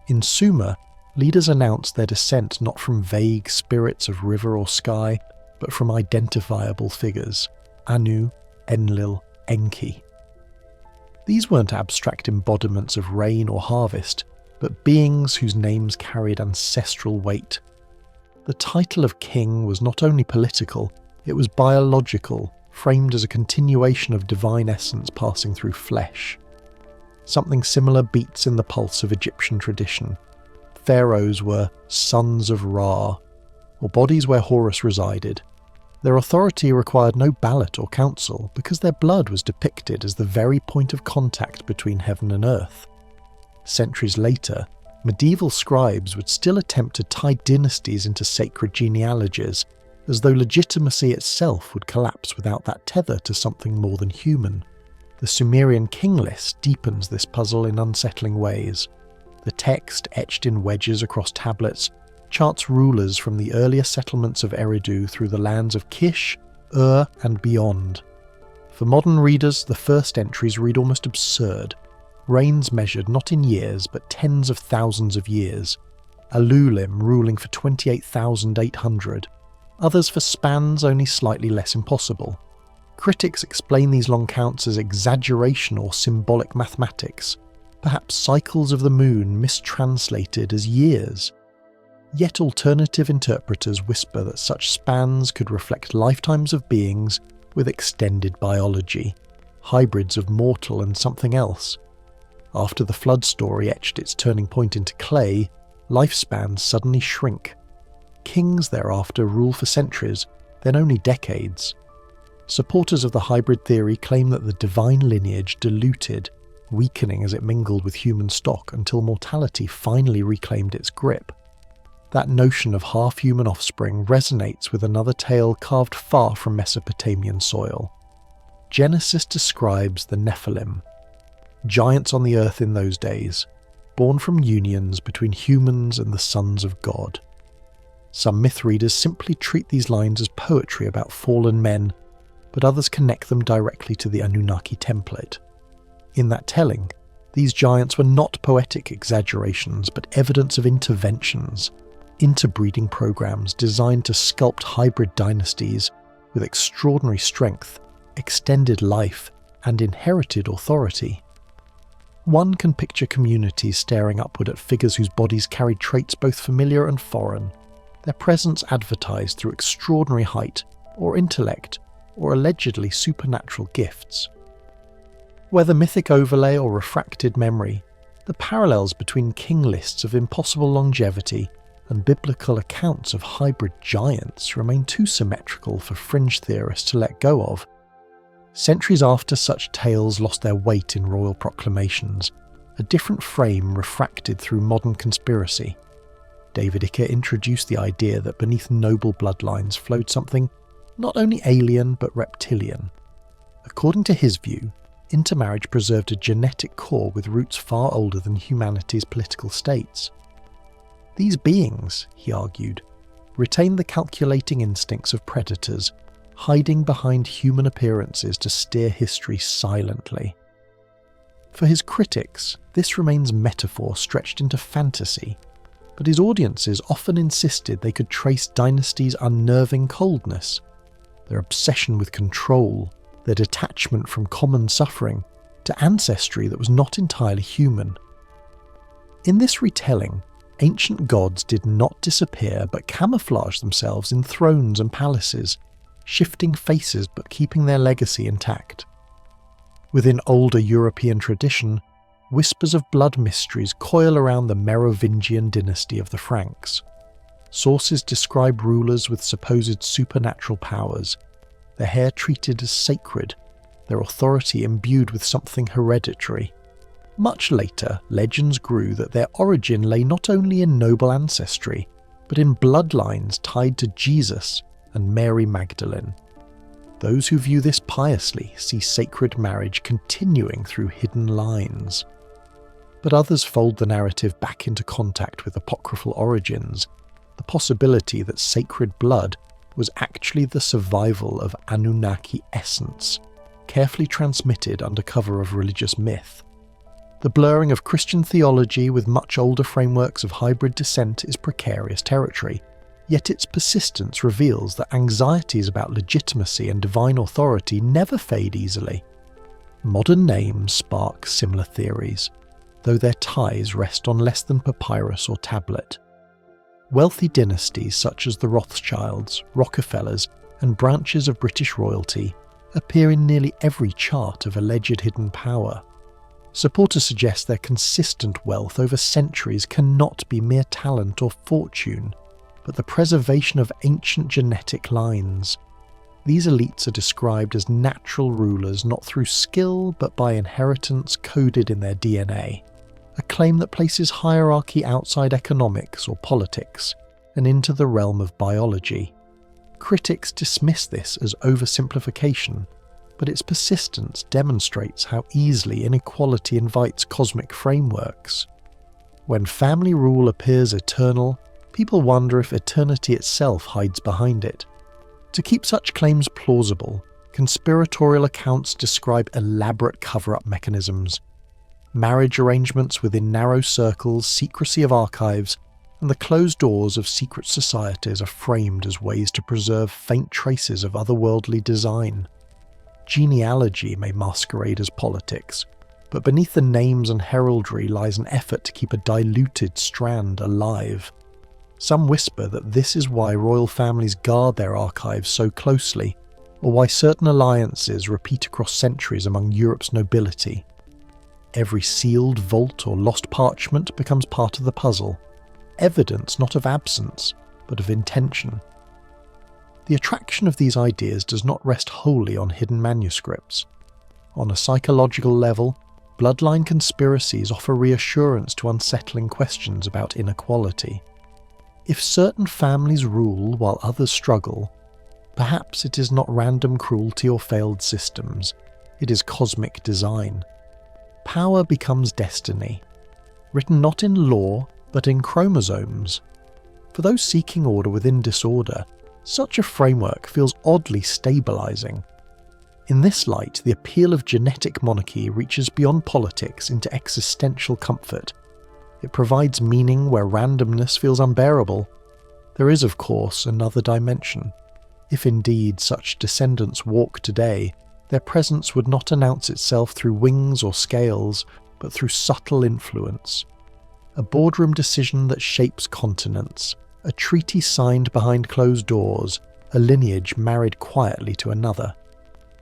In Sumer, leaders announced their descent not from vague spirits of river or sky, but from identifiable figures: Anu, Enlil, Enki. These weren't abstract embodiments of rain or harvest, but beings whose names carried ancestral weight. The title of king was not only political, it was biological, framed as a continuation of divine essence passing through flesh. Something similar beats in the pulse of Egyptian tradition. Pharaohs were sons of Ra, or bodies where Horus resided. Their authority required no ballot or council because their blood was depicted as the very point of contact between heaven and earth. Centuries later, medieval scribes would still attempt to tie dynasties into sacred genealogies, as though legitimacy itself would collapse without that tether to something more than human. The Sumerian King List deepens this puzzle in unsettling ways. The text, etched in wedges across tablets, charts rulers from the earlier settlements of Eridu through the lands of Kish, Ur, and beyond. For modern readers, the first entries read almost absurd. Reigns measured not in years, but tens of thousands of years. Alulim ruling for 28,800. Others for spans only slightly less impossible. Critics explain these long counts as exaggeration or symbolic mathematics, perhaps cycles of the moon mistranslated as years. Yet alternative interpreters whisper that such spans could reflect lifetimes of beings with extended biology, hybrids of mortal and something else. After the flood story etched its turning point into clay, lifespans suddenly shrink. Kings thereafter rule for centuries, then only decades. Supporters of the hybrid theory claim that the divine lineage diluted, weakening as it mingled with human stock until mortality finally reclaimed its grip. That notion of half-human offspring resonates with another tale carved far from Mesopotamian soil. Genesis describes the Nephilim, giants on the earth in those days. born from unions between humans and the sons of God. Some myth readers simply treat these lines as poetry about fallen men, but others connect them directly to the Anunnaki template. In that telling, these giants were not poetic exaggerations, but evidence of interventions, interbreeding programs designed to sculpt hybrid dynasties with extraordinary strength, extended life, and inherited authority. One can picture communities staring upward at figures whose bodies carried traits both familiar and foreign, their presence advertised through extraordinary height, or intellect, or allegedly supernatural gifts. Whether mythic overlay or refracted memory, the parallels between king lists of impossible longevity and biblical accounts of hybrid giants remain too symmetrical for fringe theorists to let go of. Centuries after such tales lost their weight in royal proclamations, a different frame refracted through modern conspiracy. David Icke introduced the idea that beneath noble bloodlines flowed something not only alien but reptilian. According to his view, intermarriage preserved a genetic core with roots far older than humanity's political states. These beings, he argued, retain the calculating instincts of predators, hiding behind human appearances to steer history silently. For his critics, this remains metaphor stretched into fantasy, but his audiences often insisted they could trace dynasties' unnerving coldness, their obsession with control, their detachment from common suffering, to ancestry that was not entirely human. In this retelling, ancient gods did not disappear but camouflaged themselves in thrones and palaces, shifting faces but keeping their legacy intact. Within older European tradition, whispers of blood mysteries coil around the Merovingian dynasty of the Franks. Sources describe rulers with supposed supernatural powers, their hair treated as sacred, their authority imbued with something hereditary. Much later, legends grew that their origin lay not only in noble ancestry, but in bloodlines tied to Jesus and Mary Magdalene. Those who view this piously see sacred marriage continuing through hidden lines. But others fold the narrative back into contact with apocryphal origins, the possibility that sacred blood was actually the survival of Anunnaki essence, carefully transmitted under cover of religious myth. The blurring of Christian theology with much older frameworks of hybrid descent is precarious territory, yet its persistence reveals that anxieties about legitimacy and divine authority never fade easily. Modern names spark similar theories, though their ties rest on less than papyrus or tablet. Wealthy dynasties such as the Rothschilds, Rockefellers, and branches of British royalty appear in nearly every chart of alleged hidden power. Supporters suggest their consistent wealth over centuries cannot be mere talent or fortune, but the preservation of ancient genetic lines. These elites are described as natural rulers not through skill but by inheritance coded in their DNA, a claim that places hierarchy outside economics or politics and into the realm of biology. Critics dismiss this as oversimplification, but its persistence demonstrates how easily inequality invites cosmic frameworks. When family rule appears eternal, people wonder if eternity itself hides behind it. To keep such claims plausible, conspiratorial accounts describe elaborate cover-up mechanisms. Marriage arrangements within narrow circles, secrecy of archives, and the closed doors of secret societies are framed as ways to preserve faint traces of otherworldly design. Genealogy may masquerade as politics, but beneath the names and heraldry lies an effort to keep a diluted strand alive. Some whisper that this is why royal families guard their archives so closely, or why certain alliances repeat across centuries among Europe's nobility. Every sealed vault or lost parchment becomes part of the puzzle, evidence not of absence, but of intention. The attraction of these ideas does not rest wholly on hidden manuscripts. On a psychological level, bloodline conspiracies offer reassurance to unsettling questions about inequality. If certain families rule while others struggle, perhaps it is not random cruelty or failed systems, it is cosmic design. Power becomes destiny. written not in law but in chromosomes. For those seeking order within disorder, such a framework feels oddly stabilising. In this light, the appeal of genetic monarchy reaches beyond politics into existential comfort. It provides meaning where randomness feels unbearable. There is, of course, another dimension. If indeed such descendants walk today, their presence would not announce itself through wings or scales, but through subtle influence. A boardroom decision that shapes continents, a treaty signed behind closed doors, a lineage married quietly to another.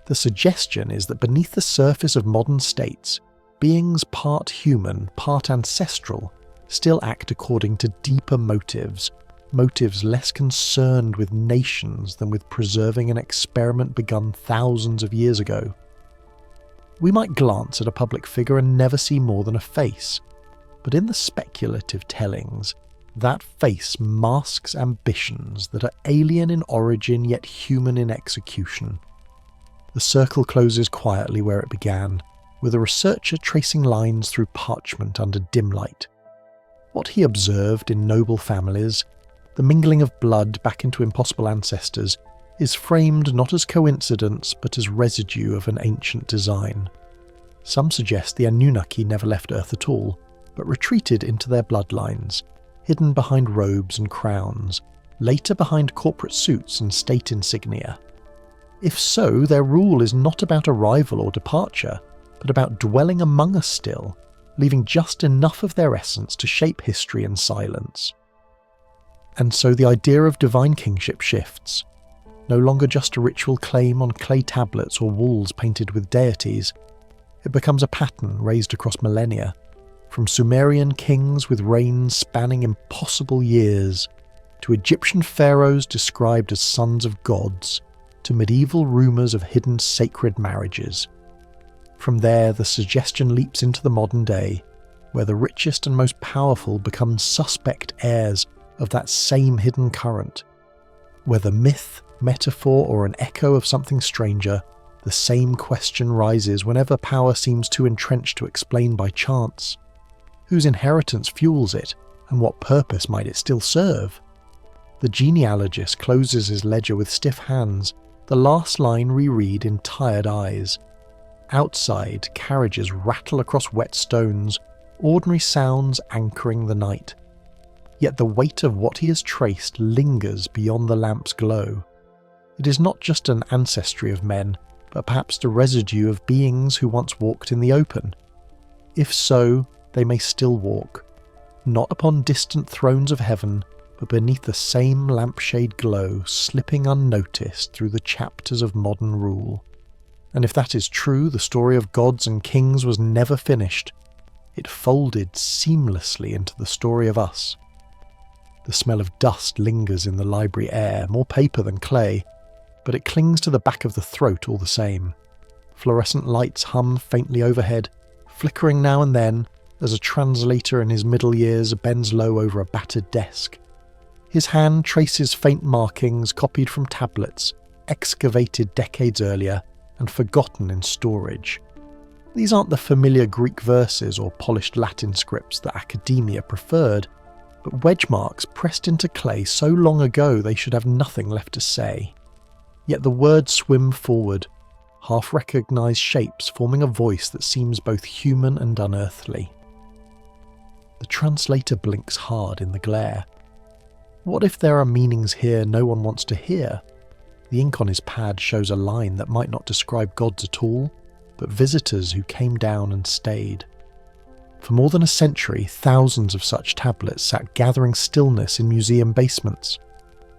The suggestion is that beneath the surface of modern states, beings part human, part ancestral, still act according to deeper motives less concerned with nations than with preserving an experiment begun thousands of years ago. We might glance at a public figure and never see more than a face, but in the speculative tellings, that face masks ambitions that are alien in origin yet human in execution. The circle closes quietly where it began, with a researcher tracing lines through parchment under dim light. What he observed in noble families, the mingling of blood back into impossible ancestors, is framed not as coincidence but as residue of an ancient design. Some suggest the Anunnaki never left Earth at all, but retreated into their bloodlines, hidden behind robes and crowns, later behind corporate suits and state insignia. If so, their rule is not about arrival or departure, but about dwelling among us still, leaving just enough of their essence to shape history in silence. And so the idea of divine kingship shifts. No longer just a ritual claim on clay tablets or walls painted with deities. It becomes a pattern raised across millennia, from Sumerian kings with reigns spanning impossible years, to Egyptian pharaohs described as sons of gods, to medieval rumours of hidden sacred marriages. From there, the suggestion leaps into the modern day, where the richest and most powerful become suspect heirs of that same hidden current. Whether myth, metaphor, or an echo of something stranger, the same question rises whenever power seems too entrenched to explain by chance. Whose inheritance fuels it, and what purpose might it still serve? The genealogist closes his ledger with stiff hands, the last line reread in tired eyes. Outside, carriages rattle across wet stones, ordinary sounds anchoring the night. Yet the weight of what he has traced lingers beyond the lamp's glow. It is not just an ancestry of men, but perhaps the residue of beings who once walked in the open. If so, they may still walk, not upon distant thrones of heaven, but beneath the same lampshade glow, slipping unnoticed through the chapters of modern rule. And if that is true, the story of gods and kings was never finished. It folded seamlessly into the story of us. The smell of dust lingers in the library air, more paper than clay, but it clings to the back of the throat all the same. Fluorescent lights hum faintly overhead, flickering now and then as a translator in his middle years bends low over a battered desk. His hand traces faint markings copied from tablets, excavated decades earlier and forgotten in storage. These aren't the familiar Greek verses or polished Latin scripts that academia preferred, but wedge marks pressed into clay so long ago they should have nothing left to say. Yet the words swim forward, half-recognised shapes forming a voice that seems both human and unearthly. The translator blinks hard in the glare. What if there are meanings here no one wants to hear? The ink on his pad shows a line that might not describe gods at all, but visitors who came down and stayed. For more than a century, thousands of such tablets sat gathering stillness in museum basements.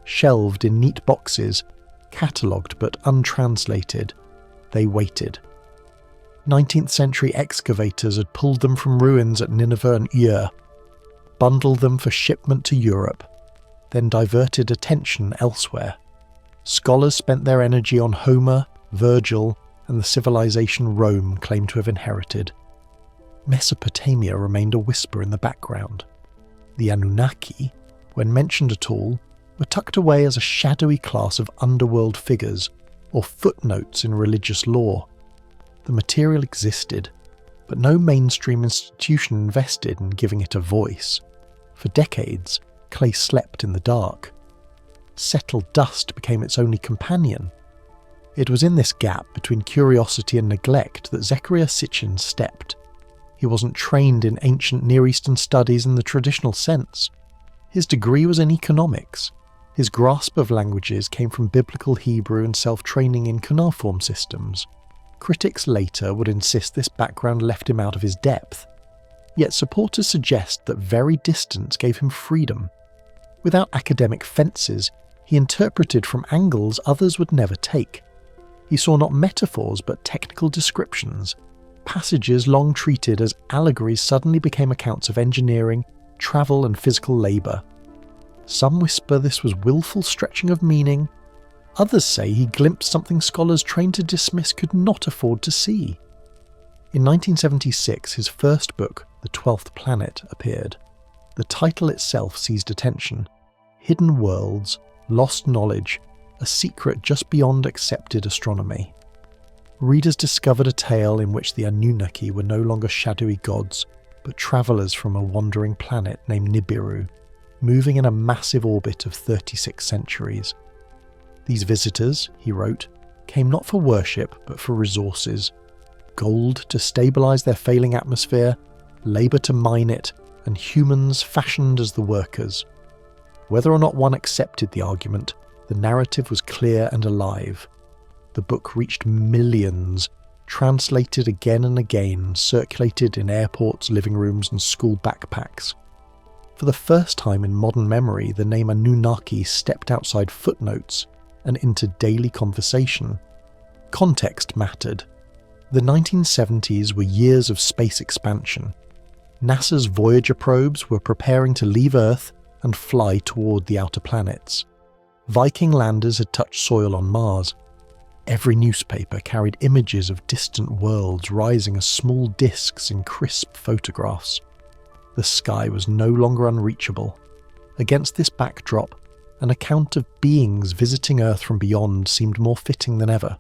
Shelved in neat boxes, catalogued but untranslated, they waited. 19th century excavators had pulled them from ruins at Nineveh and Ur, bundled them for shipment to Europe, then diverted attention elsewhere. Scholars spent their energy on Homer, Virgil, and the civilization Rome claimed to have inherited. Mesopotamia remained a whisper in the background. The Anunnaki, when mentioned at all, were tucked away as a shadowy class of underworld figures or footnotes in religious lore. The material existed, but no mainstream institution invested in giving it a voice. For decades, clay slept in the dark. Settled dust became its only companion. It was in this gap between curiosity and neglect that Zecharia Sitchin stepped. He wasn't trained in ancient Near Eastern studies in the traditional sense. His degree was in economics. His grasp of languages came from biblical Hebrew and self-training in cuneiform systems. Critics later would insist this background left him out of his depth. Yet supporters suggest that very distance gave him freedom. Without academic fences, he interpreted from angles others would never take. He saw not metaphors but technical descriptions. Passages long treated as allegories suddenly became accounts of engineering, travel and physical labour. Some whisper this was willful stretching of meaning. Others say he glimpsed something scholars trained to dismiss could not afford to see. In 1976, his first book, The 12th Planet, appeared. The title itself seized attention. Hidden Worlds, Lost Knowledge, a secret just beyond accepted astronomy. Readers discovered a tale in which the Anunnaki were no longer shadowy gods, but travellers from a wandering planet named Nibiru, moving in a massive orbit of 36 centuries. These visitors, he wrote, came not for worship but for resources. Gold to stabilise their failing atmosphere, labour to mine it, and humans fashioned as the workers. Whether or not one accepted the argument, the narrative was clear and alive. The book reached millions, translated again and again, circulated in airports, living rooms and school backpacks. For the first time in modern memory, the name Anunnaki stepped outside footnotes and into daily conversation. Context mattered. The 1970s were years of space expansion. NASA's Voyager probes were preparing to leave Earth and fly toward the outer planets. Viking landers had touched soil on Mars. Every newspaper carried images of distant worlds rising as small discs in crisp photographs. The sky was no longer unreachable. Against this backdrop, an account of beings visiting Earth from beyond seemed more fitting than ever.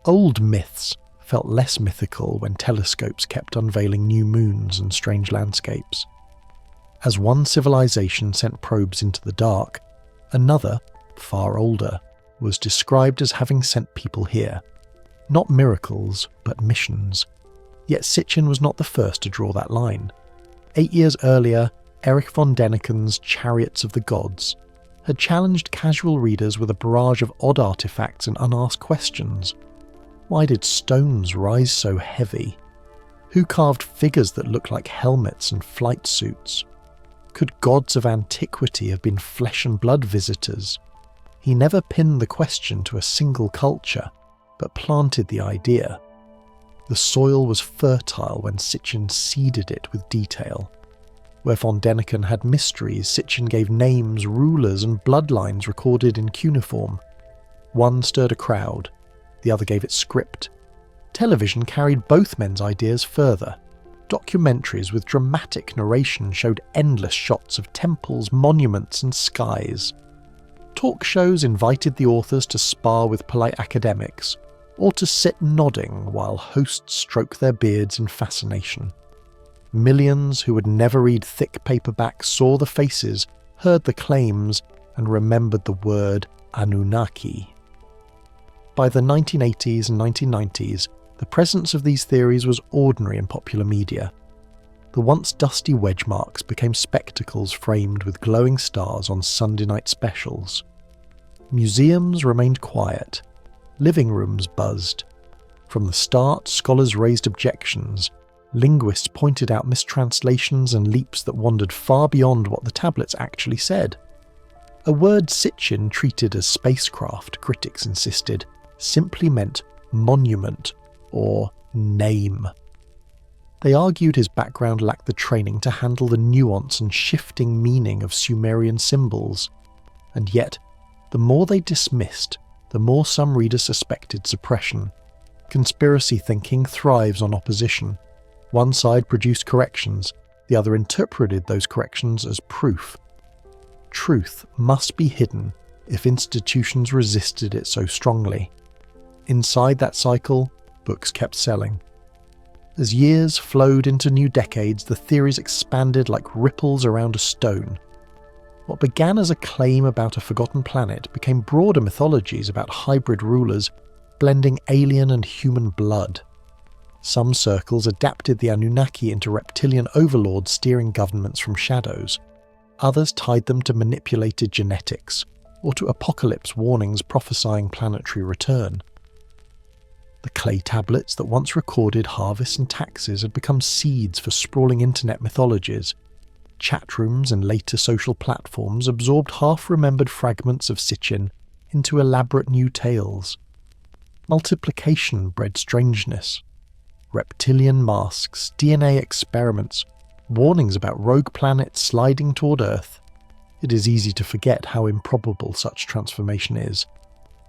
Old myths felt less mythical when telescopes kept unveiling new moons and strange landscapes. As one civilization sent probes into the dark, another, far older, was described as having sent people here. Not miracles, but missions. Yet Sitchin was not the first to draw that line. 8 years earlier, Erich von Däniken's Chariots of the Gods had challenged casual readers with a barrage of odd artifacts and unasked questions. Why did stones rise so heavy? Who carved figures that looked like helmets and flight suits? Could gods of antiquity have been flesh and blood visitors? He never pinned the question to a single culture, but planted the idea. The soil was fertile when Sitchin seeded it with detail. Where von Däniken had mysteries, Sitchin gave names, rulers and bloodlines recorded in cuneiform. One stirred a crowd, the other gave it script. Television carried both men's ideas further. Documentaries with dramatic narration showed endless shots of temples, monuments and skies. Talk shows invited the authors to spar with polite academics, or to sit nodding while hosts stroked their beards in fascination. Millions who would never read thick paperbacks saw the faces, heard the claims, and remembered the word Anunnaki. By the 1980s and 1990s, the presence of these theories was ordinary in popular media. The once dusty wedge marks became spectacles framed with glowing stars on Sunday night specials. Museums remained quiet. Living rooms buzzed. From the start, scholars raised objections. Linguists pointed out mistranslations and leaps that wandered far beyond what the tablets actually said. A word Sitchin treated as spacecraft, critics insisted, simply meant monument or name. They argued his background lacked the training to handle the nuance and shifting meaning of Sumerian symbols. And yet, the more they dismissed, the more some readers suspected suppression. Conspiracy thinking thrives on opposition. One side produced corrections, the other interpreted those corrections as proof. Truth must be hidden if institutions resisted it so strongly. Inside that cycle, books kept selling. As years flowed into new decades, the theories expanded like ripples around a stone. What began as a claim about a forgotten planet became broader mythologies about hybrid rulers blending alien and human blood. Some circles adapted the Anunnaki into reptilian overlords steering governments from shadows. Others tied them to manipulated genetics, or to apocalypse warnings prophesying planetary return. The clay tablets that once recorded harvests and taxes had become seeds for sprawling internet mythologies. Chat rooms and later social platforms absorbed half-remembered fragments of Sitchin into elaborate new tales. Multiplication bred strangeness. Reptilian masks, DNA experiments, warnings about rogue planets sliding toward Earth. It is easy to forget how improbable such transformation is.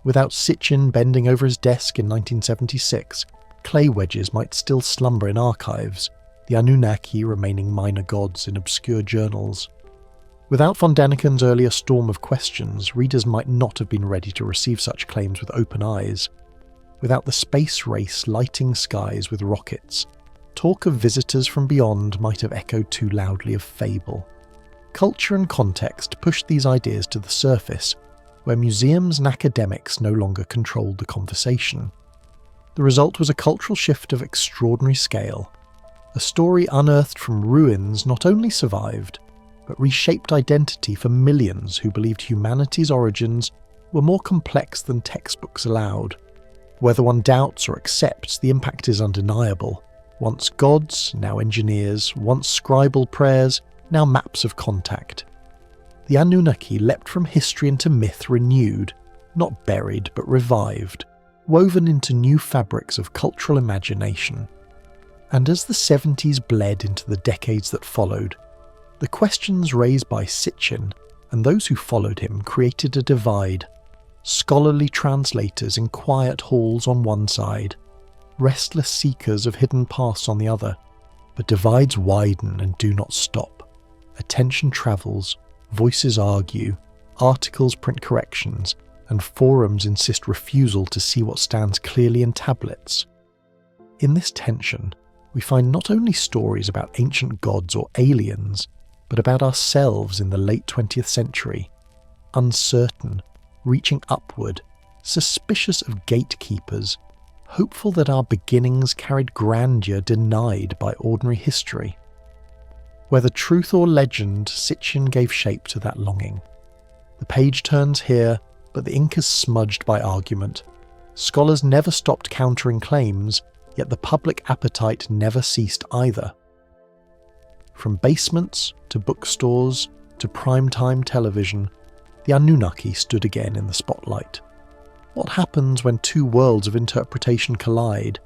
Without Sitchin bending over his desk in 1976, clay wedges might still slumber in archives, the Anunnaki remaining minor gods in obscure journals. Without von Daniken's earlier storm of questions, readers might not have been ready to receive such claims with open eyes. Without the space race lighting skies with rockets, talk of visitors from beyond might have echoed too loudly of fable. Culture and context pushed these ideas to the surface, where museums and academics no longer controlled the conversation. The result was a cultural shift of extraordinary scale. A story unearthed from ruins not only survived, but reshaped identity for millions who believed humanity's origins were more complex than textbooks allowed. Whether one doubts or accepts, the impact is undeniable. Once gods, now engineers, once scribal prayers, now maps of contact. The Anunnaki leapt from history into myth renewed, not buried but revived, woven into new fabrics of cultural imagination. And as the 70s bled into the decades that followed, the questions raised by Sitchin and those who followed him created a divide. Scholarly translators in quiet halls on one side, restless seekers of hidden paths on the other. But divides widen and do not stop. Attention travels, voices argue, articles print corrections, and forums insist refusal to see what stands clearly in tablets. In this tension, we find not only stories about ancient gods or aliens, but about ourselves in the late 20th century, uncertain, reaching upward, suspicious of gatekeepers, hopeful that our beginnings carried grandeur denied by ordinary history. Whether truth or legend, Sitchin gave shape to that longing. The page turns here, but the ink is smudged by argument. Scholars never stopped countering claims, yet the public appetite never ceased either. From basements to bookstores to primetime television, the Anunnaki stood again in the spotlight. What happens when two worlds of interpretation collide,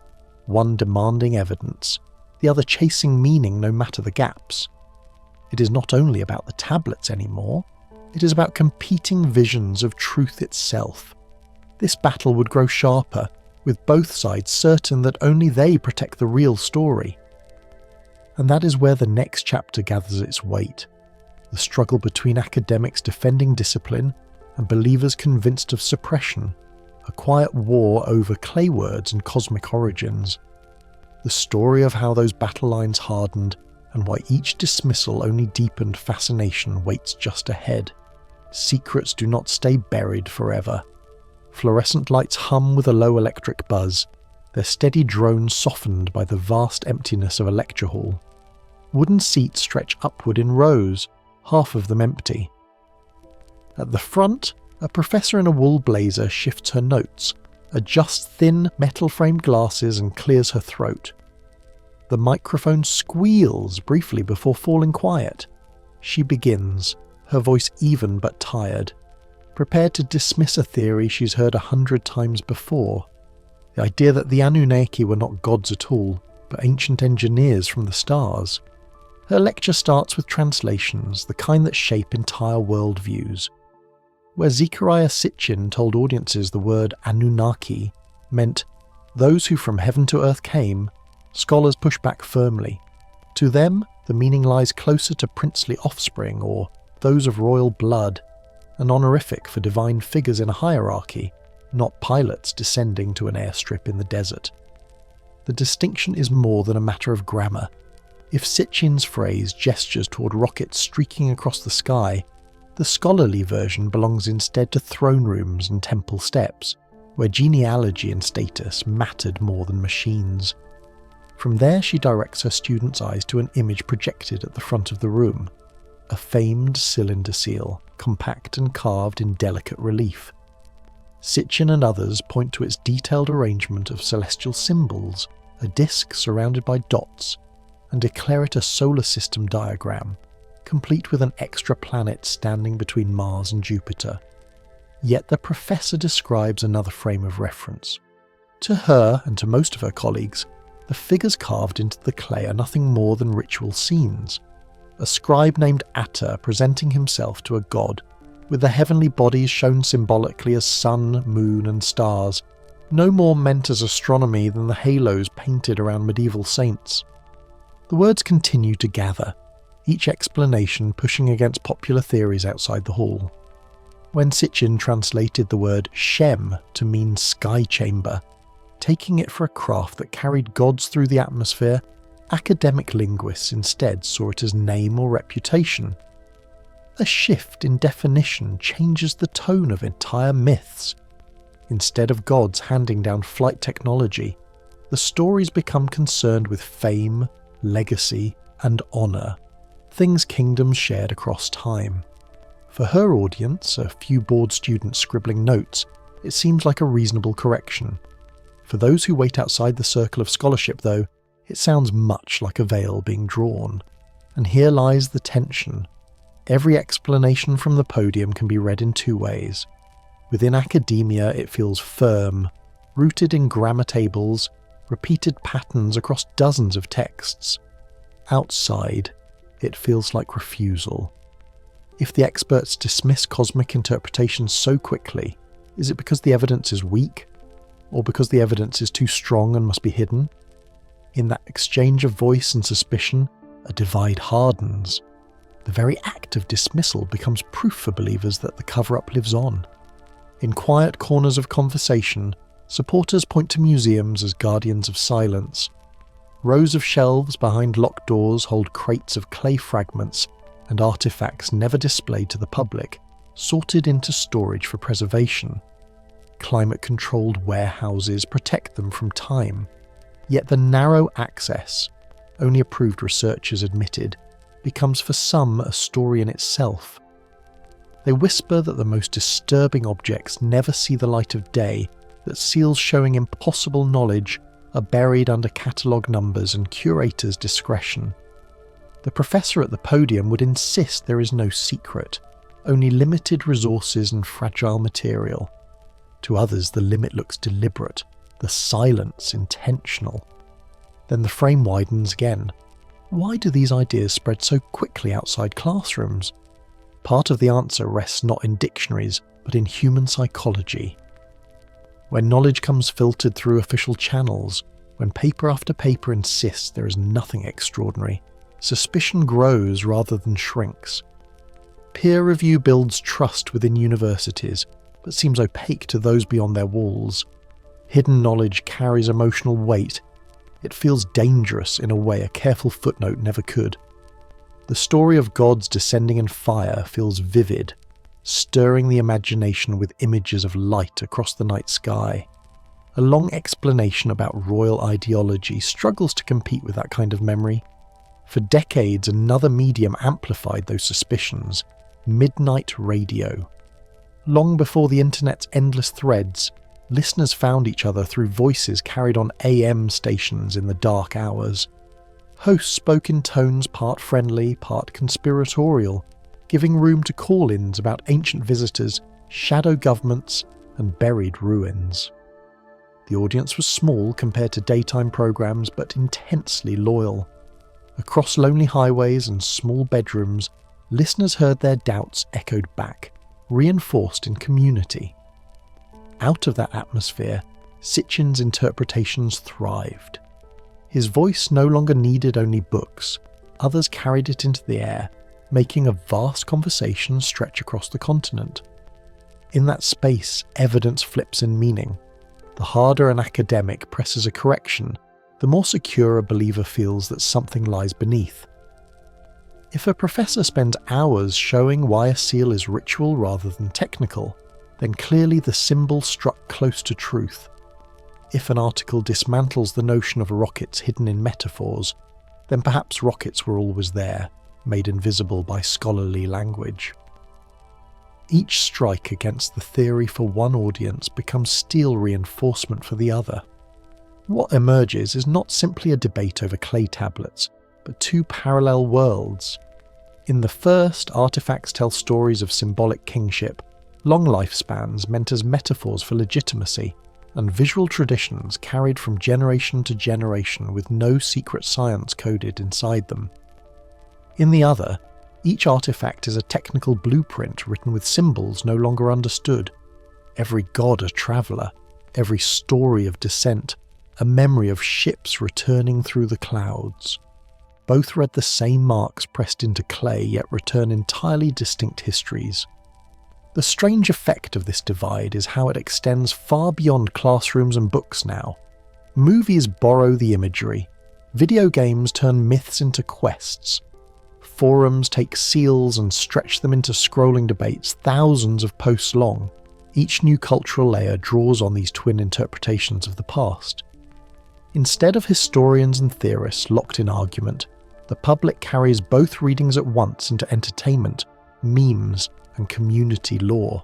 one demanding evidence, the other chasing meaning no matter the gaps? It is not only about the tablets anymore, it is about competing visions of truth itself. This battle would grow sharper, with both sides certain that only they protect the real story. And that is where the next chapter gathers its weight. The struggle between academics defending discipline and believers convinced of suppression, a quiet war over clay words and cosmic origins. The story of how those battle lines hardened and why each dismissal only deepened fascination waits just ahead. Secrets do not stay buried forever. Fluorescent lights hum with a low electric buzz, their steady drone softened by the vast emptiness of a lecture hall. Wooden seats stretch upward in rows, half of them empty. At the front, a professor in a wool blazer shifts her notes, adjusts thin metal-framed glasses and clears her throat. The microphone squeals briefly before falling quiet. She begins, her voice even but tired, prepared to dismiss a theory she's heard 100 times before. The idea that the Anunnaki were not gods at all, but ancient engineers from the stars. Her lecture starts with translations, the kind that shape entire worldviews. Where Zecharia Sitchin told audiences the word Anunnaki meant those who from heaven to earth came, scholars push back firmly. To them, the meaning lies closer to princely offspring or those of royal blood, an honorific for divine figures in a hierarchy, not pilots descending to an airstrip in the desert. the distinction is more than a matter of grammar. If Sitchin's phrase gestures toward rockets streaking across the sky, the scholarly version belongs instead to throne rooms and temple steps, where genealogy and status mattered more than machines. From there she directs her students' eyes to an image projected at the front of the room, a famed cylinder seal, compact and carved in delicate relief. Sitchin and others point to its detailed arrangement of celestial symbols, a disk surrounded by dots, and declare it a solar system diagram, complete with an extra planet standing between Mars and Jupiter. Yet the professor describes another frame of reference. To her, and to most of her colleagues, the figures carved into the clay are nothing more than ritual scenes. A scribe named Atta presenting himself to a god, with the heavenly bodies shown symbolically as sun, moon and stars, no more meant as astronomy than the halos painted around medieval saints. The words continue to gather, each explanation pushing against popular theories outside the hall. When Sitchin translated the word Shem to mean sky chamber, taking it for a craft that carried gods through the atmosphere, academic linguists instead saw it as name or reputation. A shift in definition changes the tone of entire myths. Instead of gods handing down flight technology, the stories become concerned with fame, legacy, and honour, things kingdoms shared across time. For her audience, a few bored students scribbling notes, it seems like a reasonable correction. For those who wait outside the circle of scholarship, though, it sounds much like a veil being drawn. And here lies the tension. Every explanation from the podium can be read in two ways. Within academia, it feels firm, rooted in grammar tables, repeated patterns across dozens of texts. Outside, it feels like refusal. If the experts dismiss cosmic interpretations so quickly, is it because the evidence is weak? Or because the evidence is too strong and must be hidden? In that exchange of voice and suspicion, a divide hardens. The very act of dismissal becomes proof for believers that the cover-up lives on. In quiet corners of conversation, supporters point to museums as guardians of silence. Rows of shelves behind locked doors hold crates of clay fragments and artifacts never displayed to the public, sorted into storage for preservation. Climate-controlled warehouses protect them from time. Yet the narrow access, only approved researchers admitted, becomes for some a story in itself. They whisper that the most disturbing objects never see the light of day, that seals showing impossible knowledge are buried under catalogue numbers and curators' discretion. The professor at the podium would insist there is no secret, only limited resources and fragile material. To others the limit looks deliberate, the silence intentional. Then the frame widens again. Why do these ideas spread so quickly outside classrooms? Part of the answer rests not in dictionaries, but in human psychology. When knowledge comes filtered through official channels, when paper after paper insists there is nothing extraordinary, suspicion grows rather than shrinks. Peer review builds trust within universities, but seems opaque to those beyond their walls. Hidden knowledge carries emotional weight. It feels dangerous in a way a careful footnote never could. The story of gods descending in fire feels vivid, stirring the imagination with images of light across the night sky. A long explanation about royal ideology struggles to compete with that kind of memory. For decades, another medium amplified those suspicions: midnight radio. Long before the internet's endless threads, listeners found each other through voices carried on AM stations in the dark hours. Hosts spoke in tones part friendly, part conspiratorial, giving room to call-ins about ancient visitors, shadow governments, and buried ruins. The audience was small compared to daytime programs, but intensely loyal. Across lonely highways and small bedrooms, listeners heard their doubts echoed back, reinforced in community. Out of that atmosphere, Sitchin's interpretations thrived. His voice no longer needed only books, others carried it into the air, making a vast conversation stretch across the continent. In that space, evidence flips in meaning. The harder an academic presses a correction, the more secure a believer feels that something lies beneath. If a professor spends hours showing why a seal is ritual rather than technical, then clearly the symbol struck close to truth. If an article dismantles the notion of rockets hidden in metaphors, then perhaps rockets were always there, made invisible by scholarly language. Each strike against the theory for one audience becomes steel reinforcement for the other. What emerges is not simply a debate over clay tablets, but two parallel worlds. In the first, artifacts tell stories of symbolic kingship, long lifespans meant as metaphors for legitimacy, and visual traditions carried from generation to generation with no secret science coded inside them. In the other, each artifact is a technical blueprint written with symbols no longer understood. Every god a traveller, every story of descent, a memory of ships returning through the clouds. Both read the same marks pressed into clay, yet return entirely distinct histories. The strange effect of this divide is how it extends far beyond classrooms and books now. Movies borrow the imagery. Video games turn myths into quests. Forums take seals and stretch them into scrolling debates thousands of posts long. Each new cultural layer draws on these twin interpretations of the past. Instead of historians and theorists locked in argument, the public carries both readings at once into entertainment, memes, and community lore.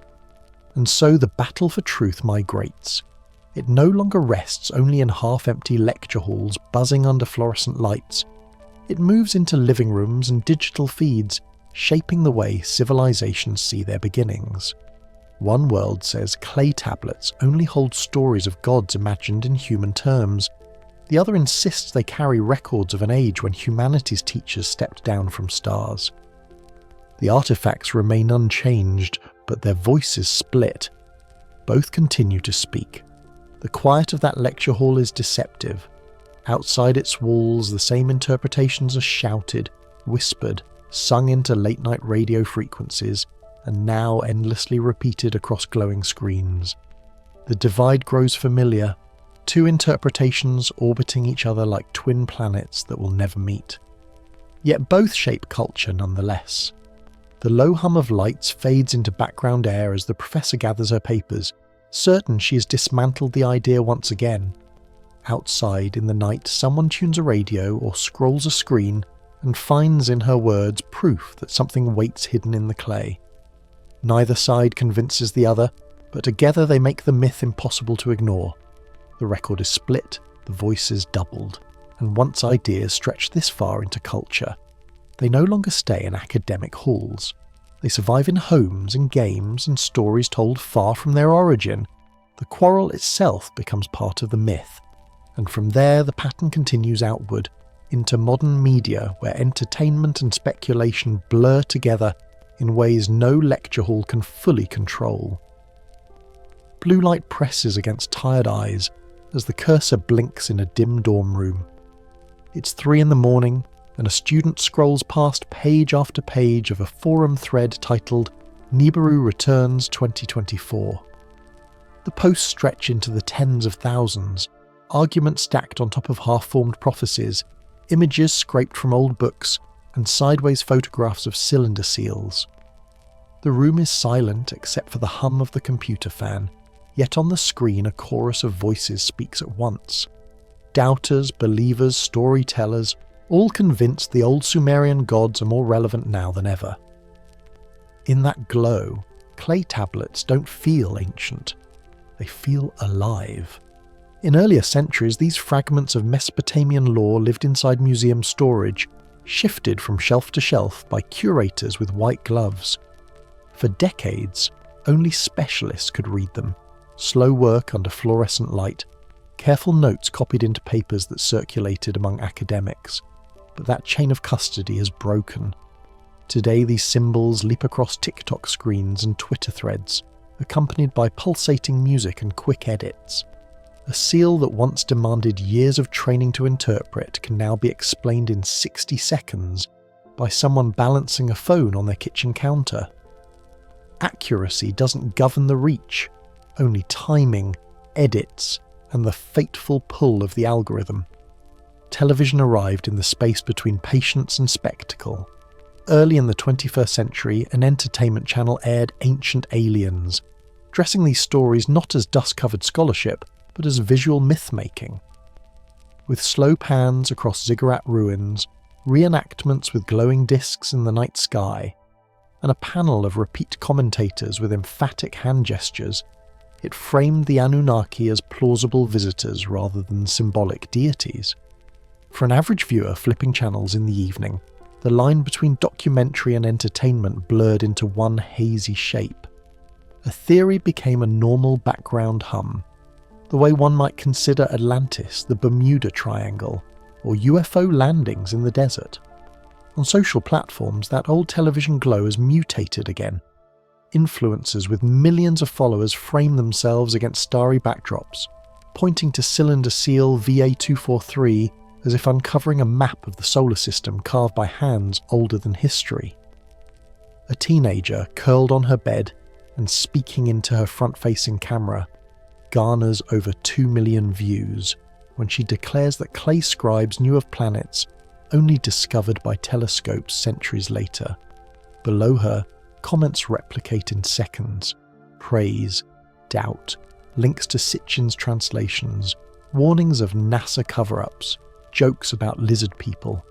And so the battle for truth migrates. It no longer rests only in half-empty lecture halls buzzing under fluorescent lights. It moves into living rooms and digital feeds, shaping the way civilizations see their beginnings. One world says clay tablets only hold stories of gods imagined in human terms. The other insists they carry records of an age when humanity's teachers stepped down from stars. The artifacts remain unchanged, but their voices split. Both continue to speak. The quiet of that lecture hall is deceptive. Outside its walls, the same interpretations are shouted, whispered, sung into late-night radio frequencies, and now endlessly repeated across glowing screens. The divide grows familiar, two interpretations orbiting each other like twin planets that will never meet. Yet both shape culture nonetheless. The low hum of lights fades into background air as the professor gathers her papers, certain she has dismantled the idea once again. Outside, in the night, someone tunes a radio or scrolls a screen and finds in her words proof that something waits hidden in the clay. Neither side convinces the other, but together they make the myth impossible to ignore. The record is split, the voices doubled, and once ideas stretch this far into culture, they no longer stay in academic halls. They survive in homes and games and stories told far from their origin. The quarrel itself becomes part of the myth, and from there the pattern continues outward, into modern media where entertainment and speculation blur together in ways no lecture hall can fully control. Blue light presses against tired eyes as the cursor blinks in a dim dorm room. It's 3 a.m, and a student scrolls past page after page of a forum thread titled Nibiru Returns 2024. The posts stretch into the tens of thousands, arguments stacked on top of half-formed prophecies, images scraped from old books, and sideways photographs of cylinder seals. The room is silent except for the hum of the computer fan, yet on the screen a chorus of voices speaks at once. Doubters, believers, storytellers, all convinced the old Sumerian gods are more relevant now than ever. In that glow, clay tablets don't feel ancient. They feel alive. In earlier centuries, these fragments of Mesopotamian lore lived inside museum storage, shifted from shelf to shelf by curators with white gloves. For decades, only specialists could read them. Slow work under fluorescent light, careful notes copied into papers that circulated among academics. But that chain of custody has broken. Today these symbols leap across TikTok screens and Twitter threads, accompanied by pulsating music and quick edits. A seal that once demanded years of training to interpret can now be explained in 60 seconds by someone balancing a phone on their kitchen counter. Accuracy doesn't govern the reach, only timing, edits, and the fateful pull of the algorithm. television arrived in the space between patience and spectacle. Early in the 21st century, an entertainment channel aired Ancient Aliens, dressing these stories not as dust-covered scholarship, but as visual myth-making. With slow pans across ziggurat ruins, reenactments with glowing discs in the night sky, and a panel of repeat commentators with emphatic hand gestures, it framed the Anunnaki as plausible visitors rather than symbolic deities. For an average viewer flipping channels in the evening, the line between documentary and entertainment blurred into one hazy shape. A theory became a normal background hum, the way one might consider Atlantis, the Bermuda Triangle, or UFO landings in the desert. On social platforms, that old television glow has mutated again. Influencers with millions of followers frame themselves against starry backdrops, pointing to Cylinder Seal VA243 as if uncovering a map of the solar system carved by hands older than history. A teenager curled on her bed and speaking into her front-facing camera garners over 2 million views when she declares that clay scribes knew of planets only discovered by telescopes centuries later. Below her, comments replicate in seconds: praise, doubt, links to Sitchin's translations, warnings of NASA cover-ups, jokes about lizard people.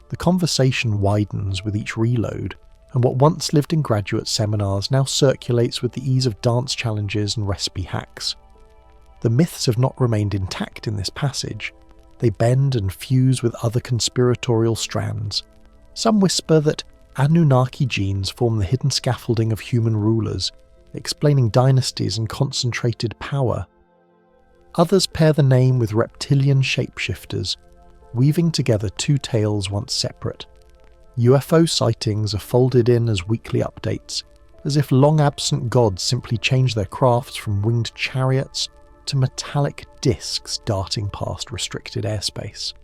The conversation widens with each reload, and what once lived in graduate seminars now circulates with the ease of dance challenges and recipe hacks. The myths have not remained intact in this passage. They bend and fuse with other conspiratorial strands. Some whisper that Anunnaki genes form the hidden scaffolding of human rulers, explaining dynasties and concentrated power. Others pair the name with reptilian shapeshifters, weaving together two tales once separate. UFO sightings are folded in as weekly updates, as if long-absent gods simply changed their crafts from winged chariots to metallic discs darting past restricted airspace.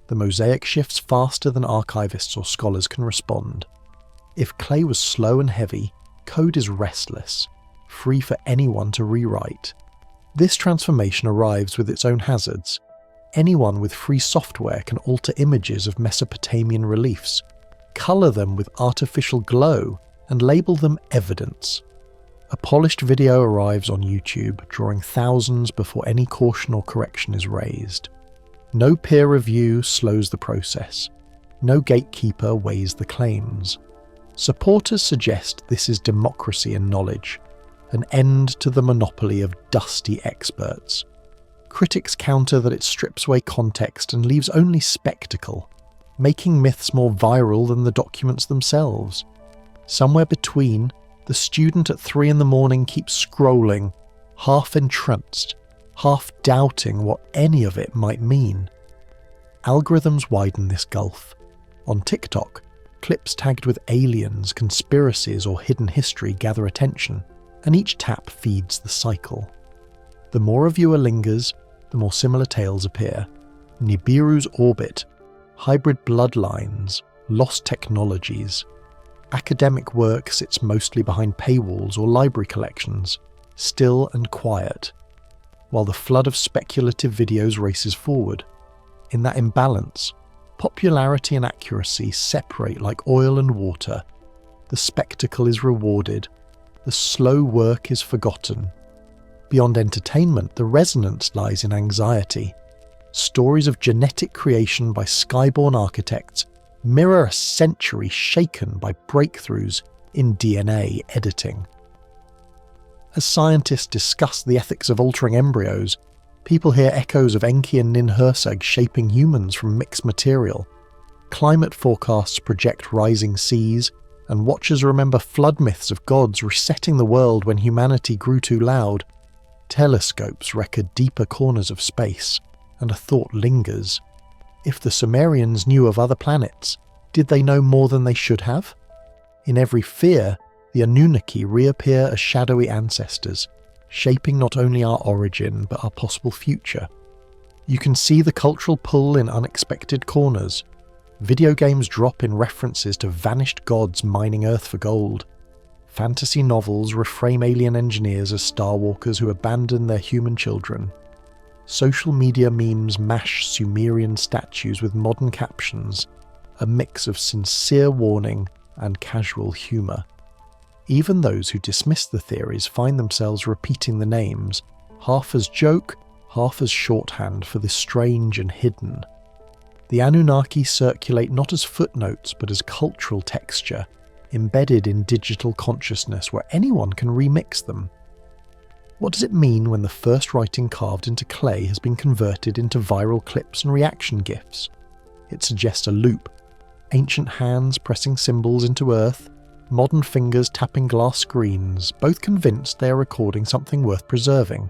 The mosaic shifts faster than archivists or scholars can respond. If clay was slow and heavy, code is restless, free for anyone to rewrite. This transformation arrives with its own hazards. Anyone with free software can alter images of Mesopotamian reliefs, colour them with artificial glow, and label them evidence. A polished video arrives on YouTube, drawing thousands before any caution or correction is raised. No peer review slows the process. No gatekeeper weighs the claims. Supporters suggest this is democracy in knowledge, an end to the monopoly of dusty experts. Critics counter that it strips away context and leaves only spectacle, making myths more viral than the documents themselves. Somewhere between, the student at 3 a.m. keeps scrolling, half entranced, half doubting what any of it might mean. Algorithms widen this gulf. On TikTok, clips tagged with aliens, conspiracies, or hidden history gather attention, and each tap feeds the cycle. The more a viewer lingers, the more similar tales appear. Nibiru's orbit, hybrid bloodlines, lost technologies. Academic work sits mostly behind paywalls or library collections, still and quiet, while the flood of speculative videos races forward. In that imbalance, popularity and accuracy separate like oil and water. The spectacle is rewarded, the slow work is forgotten. Beyond entertainment, the resonance lies in anxiety. Stories of genetic creation by skyborn architects mirror a century shaken by breakthroughs in DNA editing. As scientists discuss the ethics of altering embryos, people hear echoes of Enki and Ninhursag shaping humans from mixed material. Climate forecasts project rising seas, and watchers remember flood myths of gods resetting the world when humanity grew too loud. Telescopes record deeper corners of space, and a thought lingers. If the Sumerians knew of other planets, did they know more than they should have? In every fear, the Anunnaki reappear as shadowy ancestors, shaping not only our origin but our possible future. You can see the cultural pull in unexpected corners. Video games drop in references to vanished gods mining Earth for gold. Fantasy novels reframe alien engineers as starwalkers who abandon their human children. social media memes mash Sumerian statues with modern captions, a mix of sincere warning and casual humour. Even those who dismiss the theories find themselves repeating the names, half as joke, half as shorthand for the strange and hidden. The Anunnaki circulate not as footnotes but as cultural texture, embedded in digital consciousness where anyone can remix them. What does it mean when the first writing carved into clay has been converted into viral clips and reaction GIFs? It suggests a loop. Ancient hands pressing symbols into earth, modern fingers tapping glass screens, both convinced they are recording something worth preserving.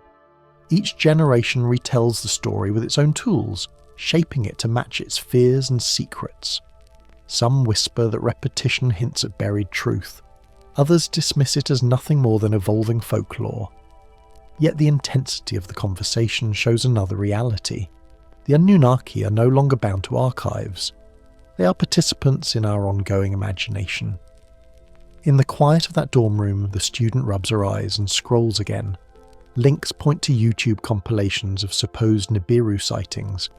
Each generation retells the story with its own tools, shaping it to match its fears and secrets. Some whisper that repetition hints at buried truth. Others dismiss it as nothing more than evolving folklore. Yet the intensity of the conversation shows another reality. The Anunnaki are no longer bound to archives. They are participants in our ongoing imagination. In the quiet of that dorm room, the student rubs her eyes and scrolls again. Links point to YouTube compilations of supposed Nibiru sightings,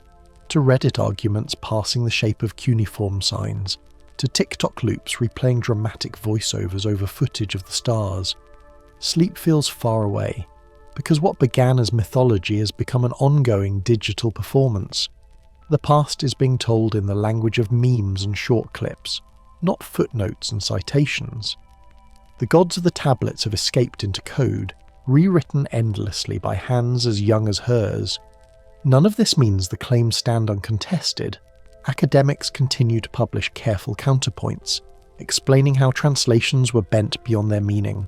to Reddit arguments passing the shape of cuneiform signs, to TikTok loops replaying dramatic voiceovers over footage of the stars. Sleep feels far away, because what began as mythology has become an ongoing digital performance. The past is being told in the language of memes and short clips, not footnotes and citations. The gods of the tablets have escaped into code, rewritten endlessly by hands as young as hers. None of this means the claims stand uncontested. Academics continue to publish careful counterpoints, explaining how translations were bent beyond their meaning.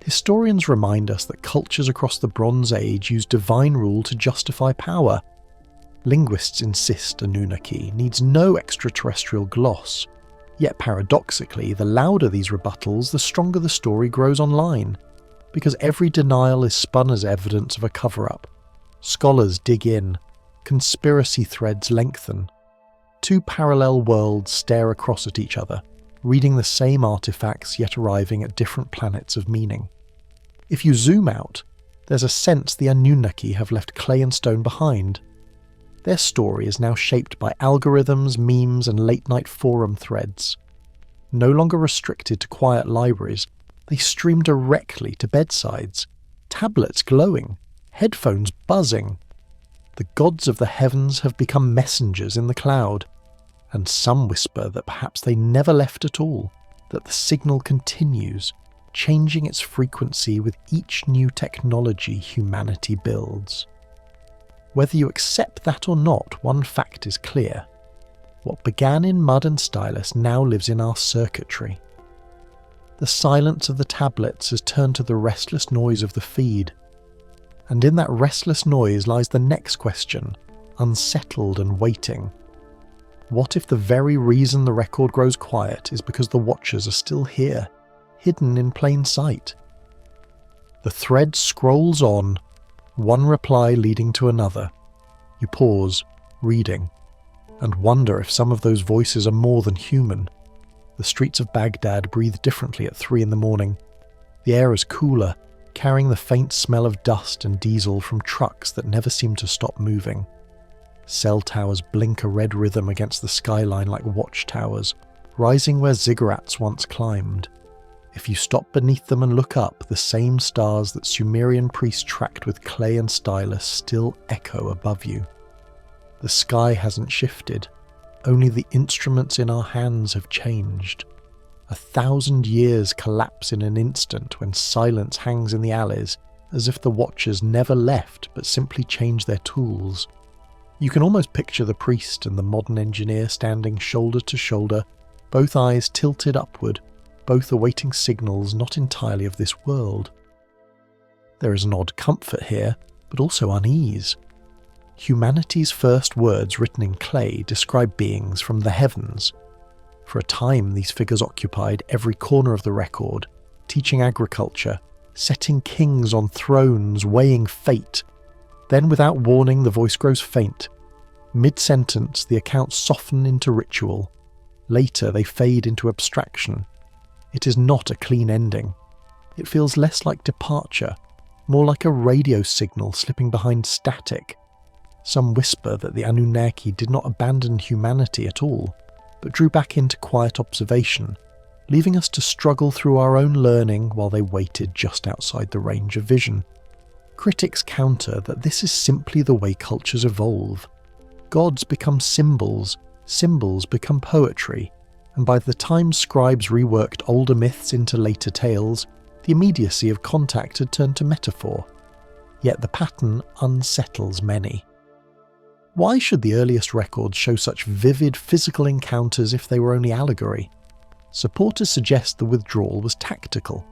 Historians remind us that cultures across the Bronze Age used divine rule to justify power. Linguists insist Anunnaki needs no extraterrestrial gloss. Yet paradoxically, the louder these rebuttals, the stronger the story grows online, because every denial is spun as evidence of a cover-up. Scholars dig in, conspiracy threads lengthen. Two parallel worlds stare across at each other, reading the same artifacts yet arriving at different planets of meaning. If you zoom out, there's a sense the Anunnaki have left clay and stone behind. Their story is now shaped by algorithms, memes, and late-night forum threads. No longer restricted to quiet libraries, they stream directly to bedsides, tablets glowing, headphones buzzing. The gods of the heavens have become messengers in the cloud, and some whisper that perhaps they never left at all, that the signal continues, changing its frequency with each new technology humanity builds. Whether you accept that or not, one fact is clear. What began in mud and stylus now lives in our circuitry. The silence of the tablets has turned to the restless noise of the feed. And in that restless noise lies the next question, unsettled and waiting. What if the very reason the record grows quiet is because the watchers are still here, hidden in plain sight? The thread scrolls on, one reply leading to another. You pause, reading, and wonder if some of those voices are more than human. The streets of Baghdad breathe differently at 3 a.m. The air is cooler, carrying the faint smell of dust and diesel from trucks that never seem to stop moving. Cell towers blink a red rhythm against the skyline like watchtowers, rising where ziggurats once climbed. If you stop beneath them and look up, the same stars that Sumerian priests tracked with clay and stylus still echo above you. The sky hasn't shifted, only the instruments in our hands have changed. 1,000 years collapse in an instant when silence hangs in the alleys, as if the watchers never left but simply changed their tools. You can almost picture the priest and the modern engineer standing shoulder to shoulder, both eyes tilted upward, both awaiting signals not entirely of this world. There is an odd comfort here, but also unease. Humanity's first words written in clay describe beings from the heavens. For a time, these figures occupied every corner of the record, teaching agriculture, setting kings on thrones, weighing fate. Then, without warning, the voice grows faint. Mid-sentence, the accounts soften into ritual. Later, they fade into abstraction. It is not a clean ending. It feels less like departure, more like a radio signal slipping behind static. Some whisper that the Anunnaki did not abandon humanity at all, but drew back into quiet observation, leaving us to struggle through our own learning while they waited just outside the range of vision. Critics counter that this is simply the way cultures evolve. Gods become symbols, symbols become poetry, and by the time scribes reworked older myths into later tales, the immediacy of contact had turned to metaphor. Yet the pattern unsettles many. Why should the earliest records show such vivid physical encounters if they were only allegory? Supporters suggest the withdrawal was tactical.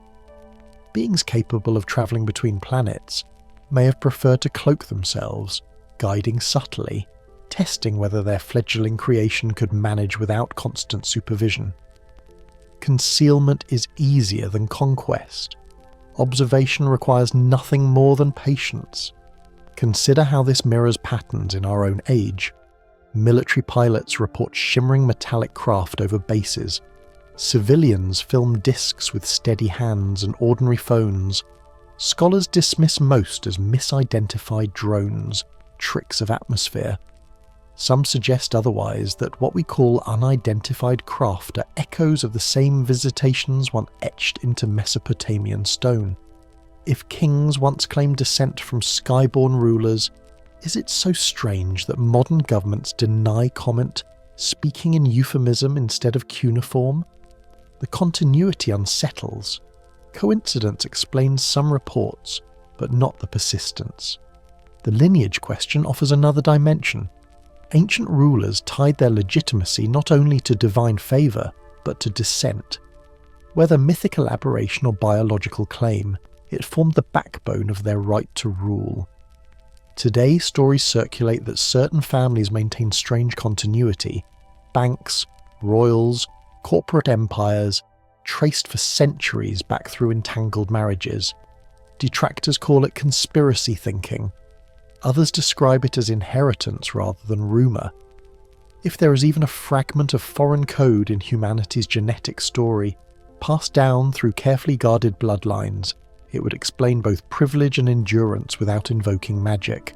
Beings capable of travelling between planets may have preferred to cloak themselves, guiding subtly, testing whether their fledgling creation could manage without constant supervision. Concealment is easier than conquest. Observation requires nothing more than patience. Consider how this mirrors patterns in our own age. Military pilots report shimmering metallic craft over bases. Civilians film discs with steady hands and ordinary phones. Scholars dismiss most as misidentified drones, tricks of atmosphere. Some suggest otherwise, that what we call unidentified craft are echoes of the same visitations once etched into Mesopotamian stone. If kings once claimed descent from skyborn rulers, is it so strange that modern governments deny comment, speaking in euphemism instead of cuneiform? The continuity unsettles. Coincidence explains some reports, but not the persistence. The lineage question offers another dimension. Ancient rulers tied their legitimacy not only to divine favour, but to descent. Whether mythical aberration or biological claim, it formed the backbone of their right to rule. Today, stories circulate that certain families maintain strange continuity. Banks, royals, corporate empires, traced for centuries back through entangled marriages. Detractors call it conspiracy thinking. Others describe it as inheritance rather than rumour. If there is even a fragment of foreign code in humanity's genetic story, passed down through carefully guarded bloodlines, it would explain both privilege and endurance without invoking magic.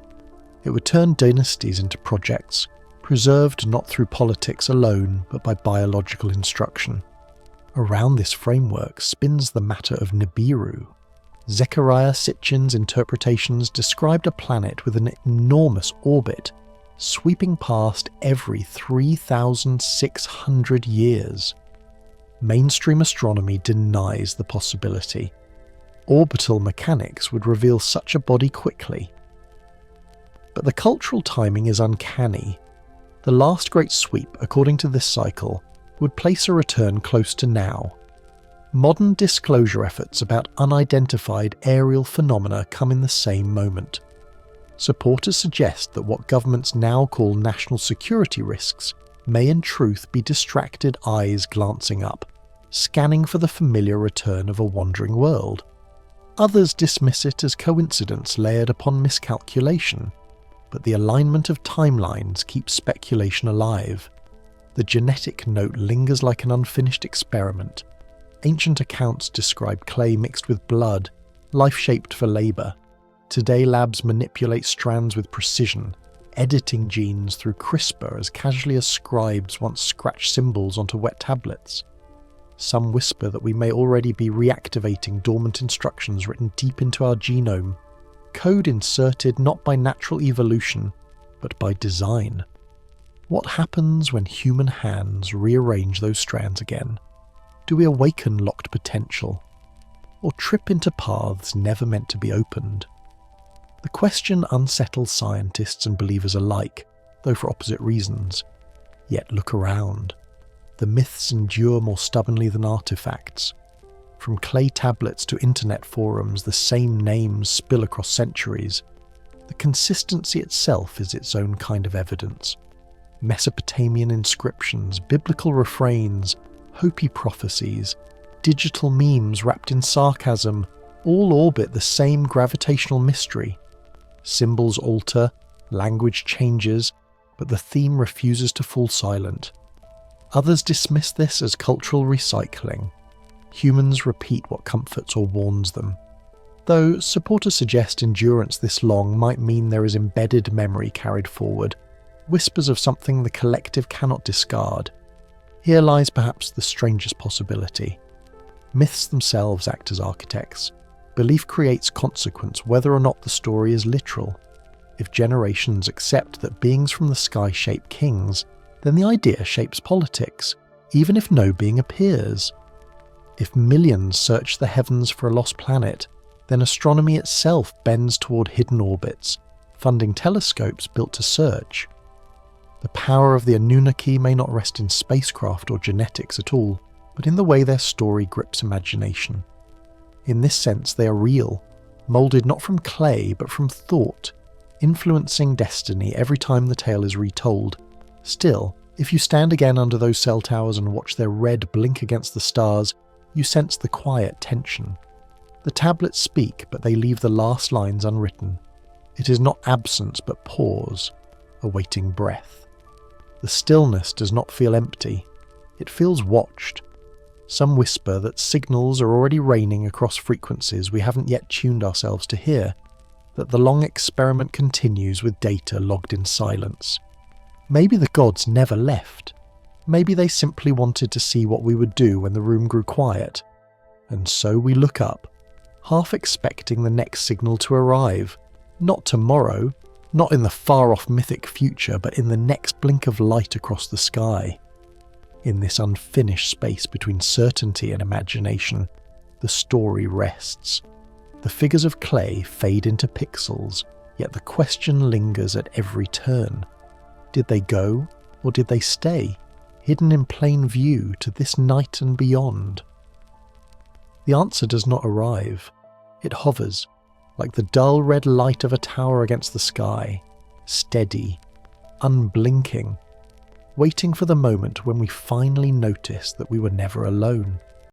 It would turn dynasties into projects, preserved not through politics alone, but by biological instruction. Around this framework spins the matter of Nibiru. Zechariah Sitchin's interpretations described a planet with an enormous orbit, sweeping past every 3,600 years. Mainstream astronomy denies the possibility. Orbital mechanics would reveal such a body quickly. But the cultural timing is uncanny. The last great sweep, according to this cycle, would place a return close to now. Modern disclosure efforts about unidentified aerial phenomena come in the same moment. Supporters suggest that what governments now call national security risks may in truth be distracted eyes glancing up, scanning for the familiar return of a wandering world. Others dismiss it as coincidence layered upon miscalculation, but the alignment of timelines keeps speculation alive. The genetic note lingers like an unfinished experiment. Ancient accounts describe clay mixed with blood, life-shaped for labour. Today labs manipulate strands with precision, editing genes through CRISPR as casually as scribes once scratched symbols onto wet tablets. Some whisper that we may already be reactivating dormant instructions written deep into our genome, code inserted not by natural evolution, but by design. What happens when human hands rearrange those strands again? Do we awaken locked potential, or trip into paths never meant to be opened? The question unsettles scientists and believers alike, though for opposite reasons. Yet look around. The myths endure more stubbornly than artifacts. From clay tablets to internet forums, the same names spill across centuries. The consistency itself is its own kind of evidence. Mesopotamian inscriptions, biblical refrains, Hopi prophecies, digital memes wrapped in sarcasm, all orbit the same gravitational mystery. Symbols alter, language changes, but the theme refuses to fall silent. Others dismiss this as cultural recycling. Humans repeat what comforts or warns them. though supporters suggest endurance this long might mean there is embedded memory carried forward, whispers of something the collective cannot discard. Here lies perhaps the strangest possibility. Myths themselves act as architects. Belief creates consequence whether or not the story is literal. If generations accept that beings from the sky shape kings, then the idea shapes politics, even if no being appears. If millions search the heavens for a lost planet, then astronomy itself bends toward hidden orbits, funding telescopes built to search. The power of the Anunnaki may not rest in spacecraft or genetics at all, but in the way their story grips imagination. In this sense, they are real, moulded not from clay but from thought, influencing destiny every time the tale is retold. Still, if you stand again under those cell towers and watch their red blink against the stars, you sense the quiet tension. The tablets speak, but they leave the last lines unwritten. It is not absence but pause, awaiting breath. The stillness does not feel empty. It feels watched. Some whisper that signals are already raining across frequencies we haven't yet tuned ourselves to hear, that the long experiment continues with data logged in silence. Maybe the gods never left. Maybe they simply wanted to see what we would do when the room grew quiet. And so we look up, half expecting the next signal to arrive. Not tomorrow, not in the far-off mythic future, but in the next blink of light across the sky. In this unfinished space between certainty and imagination, the story rests. The figures of clay fade into pixels, yet the question lingers at every turn. Did they go, or did they stay, hidden in plain view to this night and beyond? The answer does not arrive. It hovers, like the dull red light of a tower against the sky, steady, unblinking, waiting for the moment when we finally notice that we were never alone.